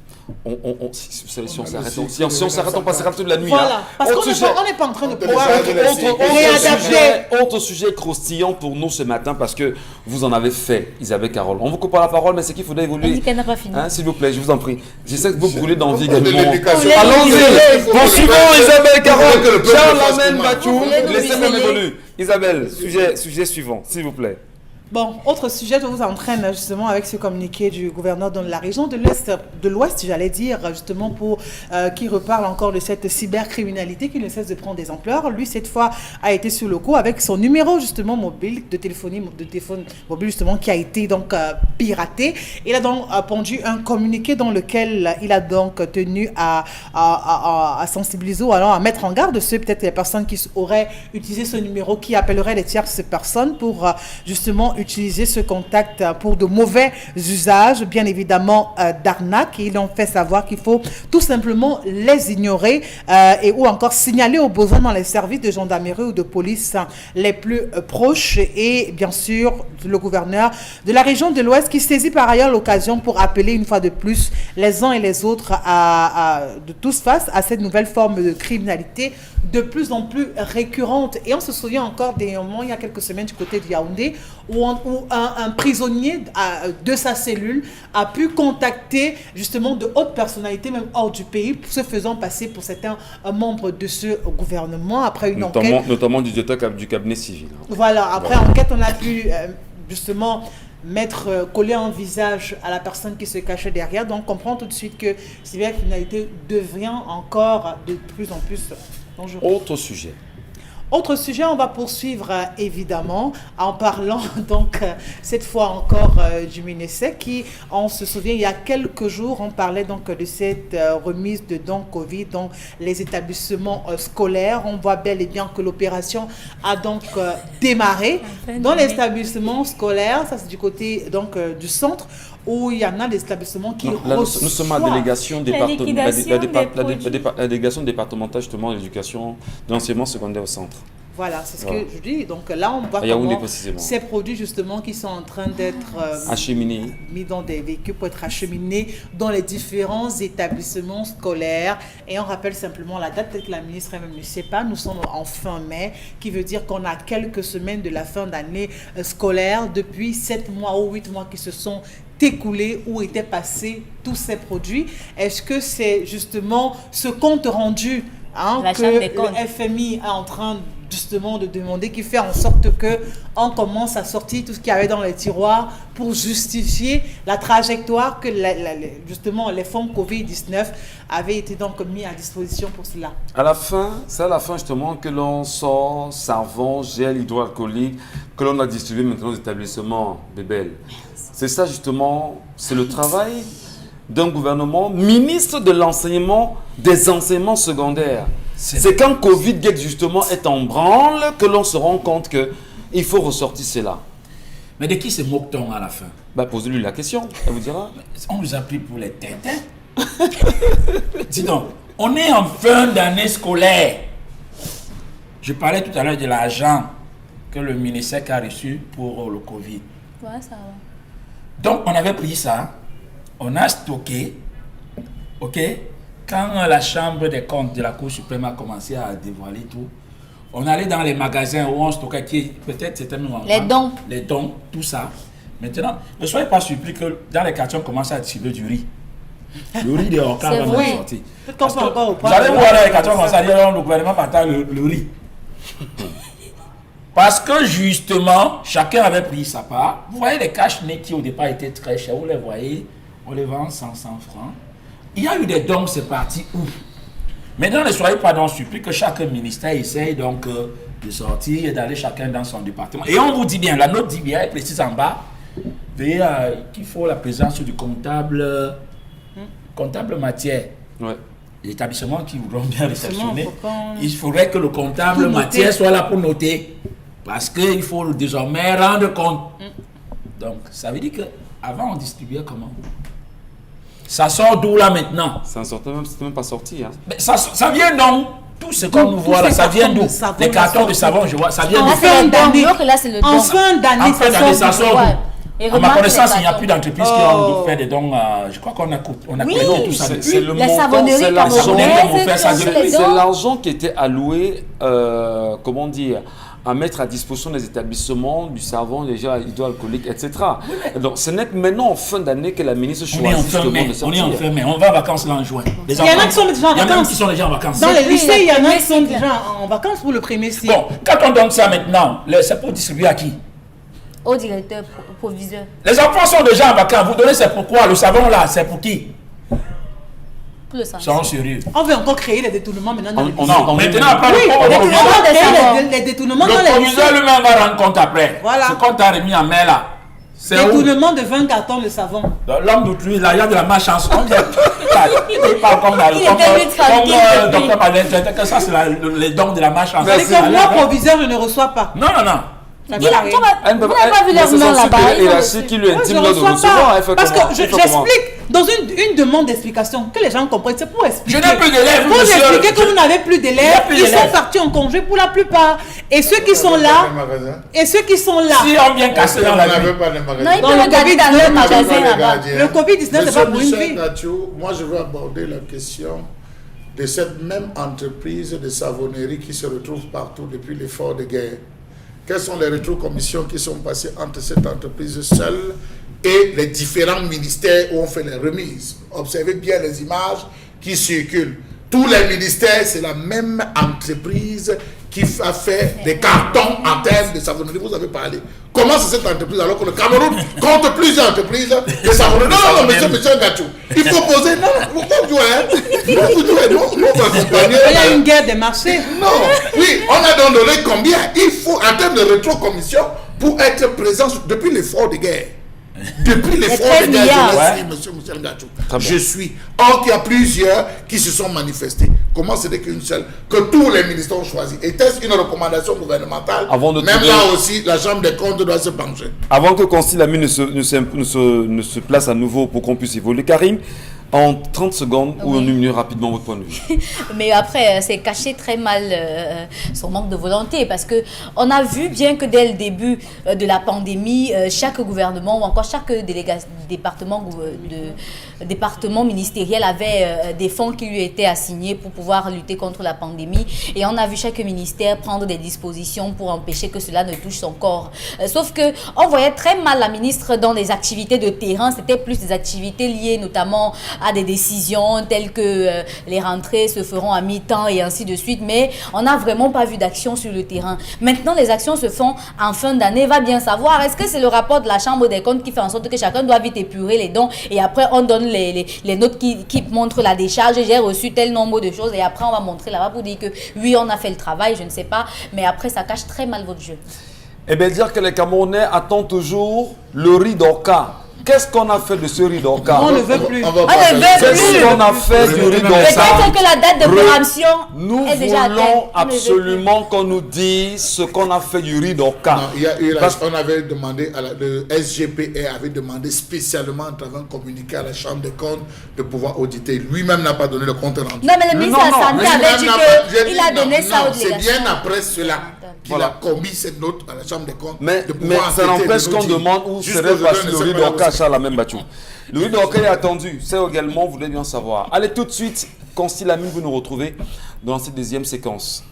[SPEAKER 1] Si on s'arrête, on passera toute la nuit.
[SPEAKER 4] Voilà,
[SPEAKER 1] hein.
[SPEAKER 4] parce qu'on n'est pas en train de pouvoir
[SPEAKER 1] réadapter. Autre sujet croustillant pour nous ce matin, parce que vous en avez fait, Isabelle Carole. On vous coupe pas la parole, mais c'est qu'il faudrait évoluer.
[SPEAKER 5] Elle n'a pas fini.
[SPEAKER 1] Hein, s'il vous plaît, je vous en prie. J'essaie de vous brûler d'envie également.
[SPEAKER 2] Allons-y.
[SPEAKER 1] Poursuivons Isabelle Carole. Charles Lamène Mathieu, laissez-moi m'évoluer. Isabelle, sujet suivant, s'il vous plaît.
[SPEAKER 4] Bon, autre sujet, je vous entraîne justement avec ce communiqué du gouverneur de la région de l'Ouest, j'allais dire, justement qui reparle encore de cette cybercriminalité qui ne cesse de prendre des ampleurs. Lui, cette fois, a été sur le coup avec son numéro justement mobile, de téléphone mobile justement, qui a été donc piraté. Il a donc pondu un communiqué dans lequel il a donc tenu à sensibiliser ou alors à mettre en garde peut-être les personnes qui auraient utilisé ce numéro, qui appelleraient les tierces personnes pour justement utiliser ce contact pour de mauvais usages, bien évidemment d'arnaque. Ils ont fait savoir qu'il faut tout simplement les ignorer ou encore signaler aux besoins dans les services de gendarmerie ou de police les plus proches. Et bien sûr, le gouverneur de la région de l'Ouest qui saisit par ailleurs l'occasion pour appeler une fois de plus les uns et les autres de tous face à cette nouvelle forme de criminalité de plus en plus récurrente. Et on se souvient encore des moments, il y a quelques semaines, du côté de Yaoundé, où un prisonnier de sa cellule a pu contacter justement de hautes personnalités, même hors du pays, se faisant passer pour certains membres de ce gouvernement. Après une enquête...
[SPEAKER 1] Notamment du cabinet civil.
[SPEAKER 4] Voilà, après enquête, on a pu justement coller un visage à la personne qui se cachait derrière. Donc, on comprend tout de suite que cybercriminalité devient encore de plus en plus dangereux. Autre sujet, on va poursuivre évidemment en parlant donc cette fois encore du MINESEC qui, on se souvient, il y a quelques jours, on parlait donc de cette remise de dons Covid dans les établissements scolaires. On voit bel et bien que l'opération a donc démarré dans les établissements scolaires. Ça, c'est du côté donc du centre, où il y en a des établissements qui reçoivent...
[SPEAKER 1] Nous sommes à la délégation départementale justement de l'éducation, de l'enseignement secondaire au centre.
[SPEAKER 4] Voilà, c'est ce que je dis. Donc là, on voit comment ces produits justement qui sont en train d'être
[SPEAKER 1] acheminés,
[SPEAKER 4] mis dans des véhicules pour être acheminés dans les différents établissements scolaires. Et on rappelle simplement la date, peut-être que la ministre elle-même ne sait pas, nous sommes en fin mai, qui veut dire qu'on a quelques semaines de la fin d'année scolaire, depuis 7 mois ou 8 mois qui se sont écoulés où étaient passés tous ces produits. Est-ce que c'est justement ce compte rendu que le FMI est en train justement de demander, qui fait en sorte que on commence à sortir tout ce qu'il y avait dans les tiroirs pour justifier la trajectoire que justement les fonds Covid-19 avaient été donc mis à disposition pour cela.
[SPEAKER 1] C'est à la fin justement que l'on sort savon, gel hydroalcoolique que l'on a distribué maintenant aux établissements Bébel. C'est ça justement, c'est le travail d'un gouvernement, ministre de l'enseignement, des enseignements secondaires. C'est quand Covid justement est en branle que l'on se rend compte qu'il faut ressortir cela.
[SPEAKER 3] Mais de qui se moque-t-on à la fin?
[SPEAKER 1] Posez-lui la question, elle vous dira.
[SPEAKER 3] On nous a pris pour les têtes. Dis donc, on est en fin d'année scolaire. Je parlais tout à l'heure de l'argent que le ministère a reçu pour le Covid.
[SPEAKER 5] Ouais, ça va.
[SPEAKER 3] Donc, on avait pris ça, on a stocké, ok? Quand la chambre des comptes de la Cour suprême a commencé à dévoiler tout, on allait dans les magasins où on stockait, peut-être c'était nous en les dons, tout ça. Maintenant, ne soyez pas surpris que dans les quartiers, on commence à distribuer du riz. Le riz dehors, quand on est sorti. Vous allez voir dans les quartiers, on commence à dire le gouvernement partage le riz. Parce que justement, chacun avait pris sa part. Vous voyez les cache-nez qui au départ étaient très chers, vous les voyez, on les vend 100 francs. Il y a eu des dons, c'est parti où? Maintenant, ne soyez pas donc surpris que chaque ministère essaye donc de sortir et d'aller chacun dans son département. Et on vous dit bien, la note dit bien, elle précise en bas, veillez qu'il faut la présence du comptable matière.
[SPEAKER 1] Ouais.
[SPEAKER 3] Les établissements qui voudront bien réceptionner, il faudrait que le comptable matière soit là pour noter. Parce qu'il faut désormais rendre compte. Donc, ça veut dire qu'avant, on distribuait comment? Ça sort d'où là maintenant?
[SPEAKER 1] Ça ne sortait même pas sorti. Hein.
[SPEAKER 3] Mais ça vient donc. Tout ce qu'on nous voit là, ça vient d'où? Les cartons de savon, je vois, ça vient
[SPEAKER 5] En
[SPEAKER 3] d'où?
[SPEAKER 5] fin d'année,
[SPEAKER 3] ça sort d'où?
[SPEAKER 5] Et
[SPEAKER 3] À ma
[SPEAKER 5] remarque
[SPEAKER 3] connaissance,
[SPEAKER 5] les
[SPEAKER 3] il n'y a
[SPEAKER 5] cartons.
[SPEAKER 3] plus d'entreprise qui ont fait des dons. Je crois qu'on a collecté tout ça depuis.
[SPEAKER 1] C'est le
[SPEAKER 5] Les
[SPEAKER 1] montant,
[SPEAKER 5] savonneries
[SPEAKER 1] c'est l'argent.
[SPEAKER 5] camerounaises qui ont fait les
[SPEAKER 1] C'est
[SPEAKER 5] dons.
[SPEAKER 1] l'argent qui était alloué, comment dire, à mettre à disposition des établissements du savon, des gels hydroalcooliques, etc. Donc, ce n'est que maintenant en fin d'année que la ministre
[SPEAKER 3] On est en
[SPEAKER 1] choisit
[SPEAKER 3] fin
[SPEAKER 1] justement
[SPEAKER 3] mai,
[SPEAKER 1] de
[SPEAKER 3] on
[SPEAKER 1] sortir.
[SPEAKER 3] est en fin mai, on va en vacances là en juin.
[SPEAKER 4] Il y en a qui sont déjà en
[SPEAKER 3] Il y en a
[SPEAKER 4] vacances.
[SPEAKER 3] qui sont déjà en vacances.
[SPEAKER 4] Dans les
[SPEAKER 5] Oui,
[SPEAKER 4] lycées, il y en a
[SPEAKER 5] premier
[SPEAKER 4] qui sont
[SPEAKER 5] cycle.
[SPEAKER 4] déjà en vacances pour le premier cycle.
[SPEAKER 3] Bon, quand on donne ça maintenant, c'est pour distribuer à qui?
[SPEAKER 5] Au directeur proviseur.
[SPEAKER 3] Les enfants sont déjà en vacances. Vous donnez, c'est pourquoi? Le savon là, c'est pour qui?
[SPEAKER 5] Pour le sens.
[SPEAKER 3] Soyons sérieux.
[SPEAKER 4] On veut encore créer les détournements maintenant dans les lycées.
[SPEAKER 3] Non, maintenant après
[SPEAKER 4] Oui,
[SPEAKER 3] le
[SPEAKER 4] on
[SPEAKER 3] proviseur.
[SPEAKER 4] va
[SPEAKER 5] des savons.
[SPEAKER 4] créer les détournements dans
[SPEAKER 3] Le
[SPEAKER 4] les
[SPEAKER 3] proviseur
[SPEAKER 4] lycées.
[SPEAKER 3] lui-même va rendre compte après.
[SPEAKER 4] Voilà.
[SPEAKER 3] Ce qu'on t'a remis en main là, c'est où?
[SPEAKER 4] Détournement de 20 cartons de savon.
[SPEAKER 3] L'homme d'autrui, là, il y a de la malchance. Il parle comme
[SPEAKER 5] Il était vite tranquille depuis.
[SPEAKER 3] Dr. Malin, que ça, c'est les dons de la malchance.
[SPEAKER 4] C'est comme moi, proviseur, je ne reçois pas.
[SPEAKER 3] Non, non, non.
[SPEAKER 4] Ça
[SPEAKER 5] Vous
[SPEAKER 4] fait rien.
[SPEAKER 1] Elle ne peut
[SPEAKER 5] n'avez pas vu leur
[SPEAKER 1] c'est
[SPEAKER 5] nom
[SPEAKER 1] censé
[SPEAKER 5] là-bas.
[SPEAKER 1] que
[SPEAKER 5] Ils ont
[SPEAKER 1] la
[SPEAKER 5] reçu.
[SPEAKER 1] qui lui
[SPEAKER 4] Moi, je
[SPEAKER 1] intime
[SPEAKER 4] ne
[SPEAKER 1] là de
[SPEAKER 4] reçois
[SPEAKER 1] recevoir.
[SPEAKER 4] pas.
[SPEAKER 1] Elle fait
[SPEAKER 4] Parce
[SPEAKER 1] comment?
[SPEAKER 4] que
[SPEAKER 1] Elle fait comment?
[SPEAKER 4] j'explique dans une demande d'explication, que les gens comprennent, c'est pour expliquer.
[SPEAKER 3] Je n'ai plus d'élèves,
[SPEAKER 4] Pour
[SPEAKER 3] monsieur.
[SPEAKER 4] expliquer que vous n'avez plus
[SPEAKER 3] Il y a
[SPEAKER 4] d'élèves,
[SPEAKER 3] plus
[SPEAKER 4] ils sont
[SPEAKER 3] d'élèves.
[SPEAKER 4] partis en congé pour la plupart. Et ceux qui sont là,
[SPEAKER 3] Si on vient casser dans la vie.
[SPEAKER 5] Non, il
[SPEAKER 4] Dans
[SPEAKER 5] peut
[SPEAKER 4] le
[SPEAKER 5] regarder dans
[SPEAKER 4] Covid-19,
[SPEAKER 5] le magasin là-bas.
[SPEAKER 4] le Covid-19 n'est pas pour une vie.
[SPEAKER 2] Moi, je veux aborder la question de cette même entreprise de savonnerie qui se retrouve partout depuis l'effort de guerre. Quelles sont les rétrocommissions qui sont passées entre cette entreprise seule et les différents ministères où on fait les remises? Observez bien les images qui circulent. Tous les ministères, c'est la même entreprise qui a fait des cartons en termes de savonnerie. Vous avez parlé. Comment c'est cette entreprise alors que le Cameroun compte plusieurs entreprises de savonnerie? Non, monsieur Ngachou. Il faut poser. Non, vous jouez. Nous, on va accompagner.
[SPEAKER 4] Il y a une guerre des marchés.
[SPEAKER 2] Non, oui, on a donc donné combien? Il faut, en termes de rétrocommission, pour être présent depuis l'effort de guerre. Depuis l'effort de
[SPEAKER 5] 13
[SPEAKER 2] guerre,
[SPEAKER 5] milliards.
[SPEAKER 2] je suis monsieur Michel Ngachou. Je suis. Or qu'il y a plusieurs qui se sont manifestés. Comment ce n'est qu'une seule? Que tous les ministres ont choisi. Était-ce une recommandation gouvernementale?
[SPEAKER 1] Avant de
[SPEAKER 2] Même
[SPEAKER 1] trouver-
[SPEAKER 2] là aussi, la Chambre des comptes doit se pencher.
[SPEAKER 1] Avant que Constille Lamy ne se place à nouveau pour qu'on puisse évoluer, Karim, en 30 secondes ou en une minute rapidement votre point de vue.
[SPEAKER 5] Mais après, c'est caché très mal son manque de volonté parce que on a vu bien que dès le début de la pandémie, chaque gouvernement ou encore chaque département ministériel avait des fonds qui lui étaient assignés pour pouvoir lutter contre la pandémie. Et on a vu chaque ministère prendre des dispositions pour empêcher que cela ne touche son corps. Sauf que on voyait très mal la ministre dans des activités de terrain. C'était plus des activités liées notamment à des décisions telles que les rentrées se feront à mi-temps et ainsi de suite. Mais on n'a vraiment pas vu d'action sur le terrain. Maintenant, les actions se font en fin d'année. Va bien savoir, est-ce que c'est le rapport de la Chambre des comptes qui fait en sorte que chacun doit vite épurer les dons et après on donne les notes qui montrent la décharge, j'ai reçu tel nombre de choses et après on va montrer là-bas pour dire que oui, on a fait le travail, je ne sais pas, mais après ça cache très mal votre jeu.
[SPEAKER 1] Eh bien, dire que les Camerounais attendent toujours le riz d'Orca. Qu'est-ce qu'on a fait de ce riz d'Orca?
[SPEAKER 4] On ne veut plus.
[SPEAKER 5] On ne veut
[SPEAKER 1] Qu'est-ce qu'on a fait du riz d'Orca?
[SPEAKER 5] Peut-être que la date de péremption
[SPEAKER 1] Nous
[SPEAKER 5] est déjà atteinte.
[SPEAKER 1] voulons
[SPEAKER 5] On ne veut plus.
[SPEAKER 1] absolument qu'on nous dise ce qu'on a fait du riz d'Orca.
[SPEAKER 2] Non, il y a eu
[SPEAKER 1] Parce-
[SPEAKER 2] on avait demandé, le SGPR avait demandé spécialement à travers un communiqué à la Chambre des comptes de pouvoir auditer. Lui-même n'a pas donné le compte rendu.
[SPEAKER 5] Non, mais le ministre de la Santé avait dit qu'il a donné ça aux
[SPEAKER 2] C'est
[SPEAKER 5] délégations.
[SPEAKER 2] bien après cela qu'il
[SPEAKER 1] Voilà.
[SPEAKER 2] a commis cette note à la Chambre des comptes.
[SPEAKER 1] Mais
[SPEAKER 2] de pouvoir
[SPEAKER 1] ça
[SPEAKER 2] enquêter,
[SPEAKER 1] n'empêche
[SPEAKER 2] de nous
[SPEAKER 1] qu'on
[SPEAKER 2] dire.
[SPEAKER 1] demande où
[SPEAKER 2] Jusqu'au
[SPEAKER 1] serait
[SPEAKER 2] jour
[SPEAKER 1] passé
[SPEAKER 2] ne
[SPEAKER 1] le
[SPEAKER 2] sait
[SPEAKER 1] riz
[SPEAKER 2] pas là où
[SPEAKER 1] d'Orca
[SPEAKER 2] c'est.
[SPEAKER 1] à la même battu. Le riz d'Orca est attendu. C'est également, vous voulez bien savoir. Allez tout de suite, Constille Lamy, vous nous retrouvez dans cette deuxième séquence.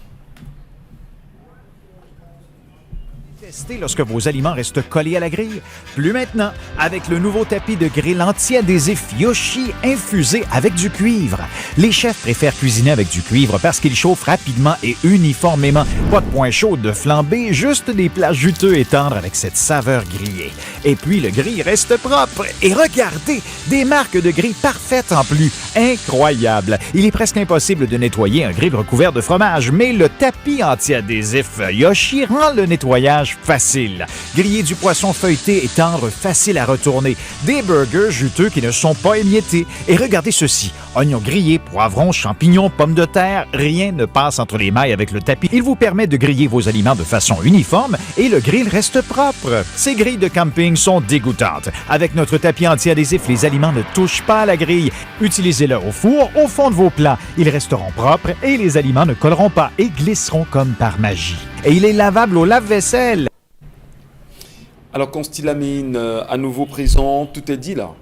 [SPEAKER 7] Testez lorsque vos aliments restent collés à la grille. Plus maintenant, avec le nouveau tapis de grill anti-adhésif Yoshi infusé avec du cuivre. Les chefs préfèrent cuisiner avec du cuivre parce qu'il chauffe rapidement et uniformément. Pas de point chaud de flambée, juste des plats juteux et tendres avec cette saveur grillée. Et puis le grill reste propre. Et regardez, des marques de grill parfaites en plus. Incroyable. Il est presque impossible de nettoyer un grill recouvert de fromage, mais le tapis anti-adhésif Yoshi rend le nettoyage facile. Griller du poisson feuilleté et tendre, facile à retourner. Des burgers juteux qui ne sont pas émiettés. Et regardez ceci, Oignons grillés, poivrons, champignons, pommes de terre, rien ne passe entre les mailles avec le tapis. Il vous permet de griller vos aliments de façon uniforme et le grill reste propre. Ces grilles de camping sont dégoûtantes. Avec notre tapis anti-adhésif, les aliments ne touchent pas à la grille. Utilisez-le au four, au fond de vos plats. Ils resteront propres et les aliments ne colleront pas et glisseront comme par magie. Et il est lavable au lave-vaisselle.
[SPEAKER 1] Alors, Constylamine, à nouveau présent, tout est dit là.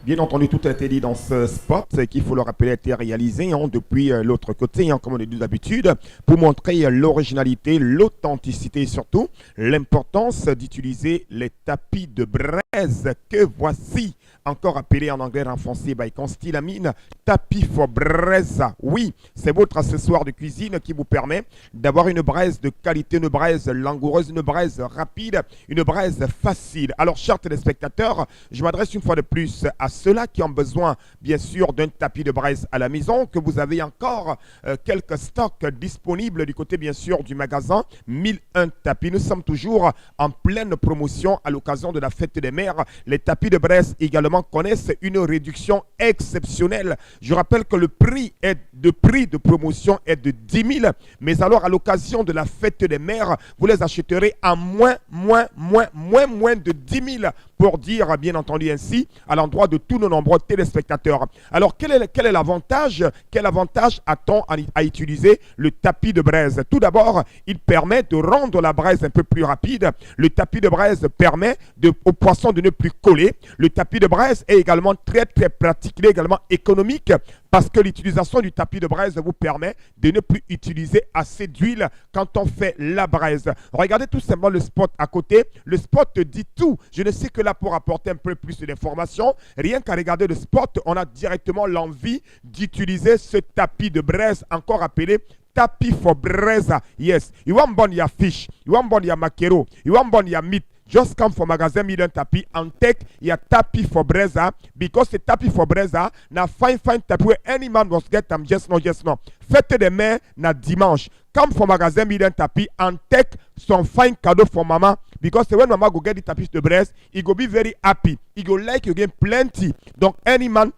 [SPEAKER 6] Bien entendu, tout a été dit dans ce spot qu'il faut le rappeler a été réalisé depuis l'autre côté, comme on est dit d'habitude, pour montrer l'originalité, l'authenticité et surtout l'importance d'utiliser les tapis de braise que voici, encore appelé en anglais renfoncé by Constylamine, tapis for braise. Oui, c'est votre accessoire de cuisine qui vous permet d'avoir une braise de qualité, une braise langoureuse, une braise rapide, une braise facile. Alors, chers téléspectateurs, je m'adresse une fois de plus à ceux-là qui ont besoin, bien sûr, d'un tapis de braise à la maison, que vous avez encore quelques stocks disponibles du côté, bien sûr, du magasin 1001 tapis. Nous sommes toujours en pleine promotion à l'occasion de la fête des mères. Les tapis de braise également connaissent une réduction exceptionnelle. Je rappelle que le prix de promotion est de 10 000, mais alors à l'occasion de la fête des mères, vous les achèterez à moins de 10 000, pour dire, bien entendu ainsi, à l'endroit de tous nos nombreux téléspectateurs. Alors, quel est l'avantage? Quel avantage a-t-on à utiliser le tapis de braise? Tout d'abord, il permet de rendre la braise un peu plus rapide. Le tapis de braise permet au poisson de ne plus coller. Le tapis de braise est également très pratique, il est également économique, parce que l'utilisation du tapis de braise vous permet de ne plus utiliser assez d'huile quand on fait la braise. Regardez tout simplement le spot à côté. Le spot dit tout. Je ne sais que là pour apporter un peu plus d'informations. Rien qu'à regarder le spot, on a directement l'envie d'utiliser ce tapis de braise, encore appelé tapis for braise. Yes, you want burn your fish, you want burn your mackerel, you want burn your meat. Just come for magazine 1001 tapis and take your tapis for braise, because the tapis for braise na fine tapis where any man must get them just now. Fête des mères na dimanche. Come for magazine 1001 tapis and take some fine cadeau for mama, because when mama go get the tapis de braise, he go be very happy. He go like you get plenty. Donc any man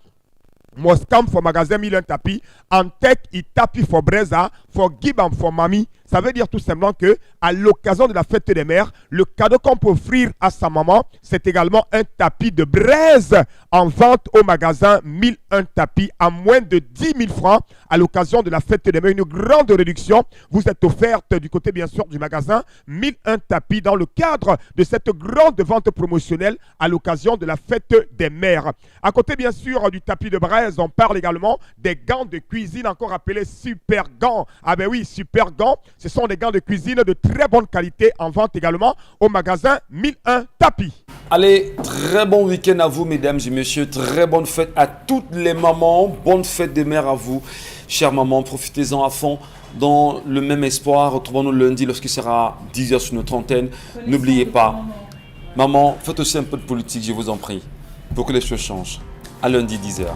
[SPEAKER 6] must come for magazine 1001 tapis and take a tapis for braise for give and for mommy. Ça veut dire tout simplement que à l'occasion de la fête des mères, le cadeau qu'on peut offrir à sa maman, c'est également un tapis de braise en vente au magasin 1001 tapis à moins de 10 000 francs à l'occasion de la fête des mères. Une grande réduction vous est offerte du côté bien sûr du magasin 1001 tapis dans le cadre de cette grande vente promotionnelle à l'occasion de la fête des mères. À côté bien sûr du tapis de braise, on parle également des gants de cuisine, encore appelés super gants. Ah ben oui, super gants. Ce sont des gants de cuisine de très bonne qualité en vente également au magasin 1001 tapis.
[SPEAKER 1] Allez, très bon week-end à vous, mesdames et messieurs. Très bonne fête à toutes les mamans. Bonne fête des mères à vous, chères mamans. Profitez-en à fond dans le même espoir. Retrouvons-nous lundi lorsqu'il sera 10h sur notre antenne. N'oubliez pas, maman, faites aussi un peu de politique, je vous en prie, pour que les choses changent. À lundi 10h.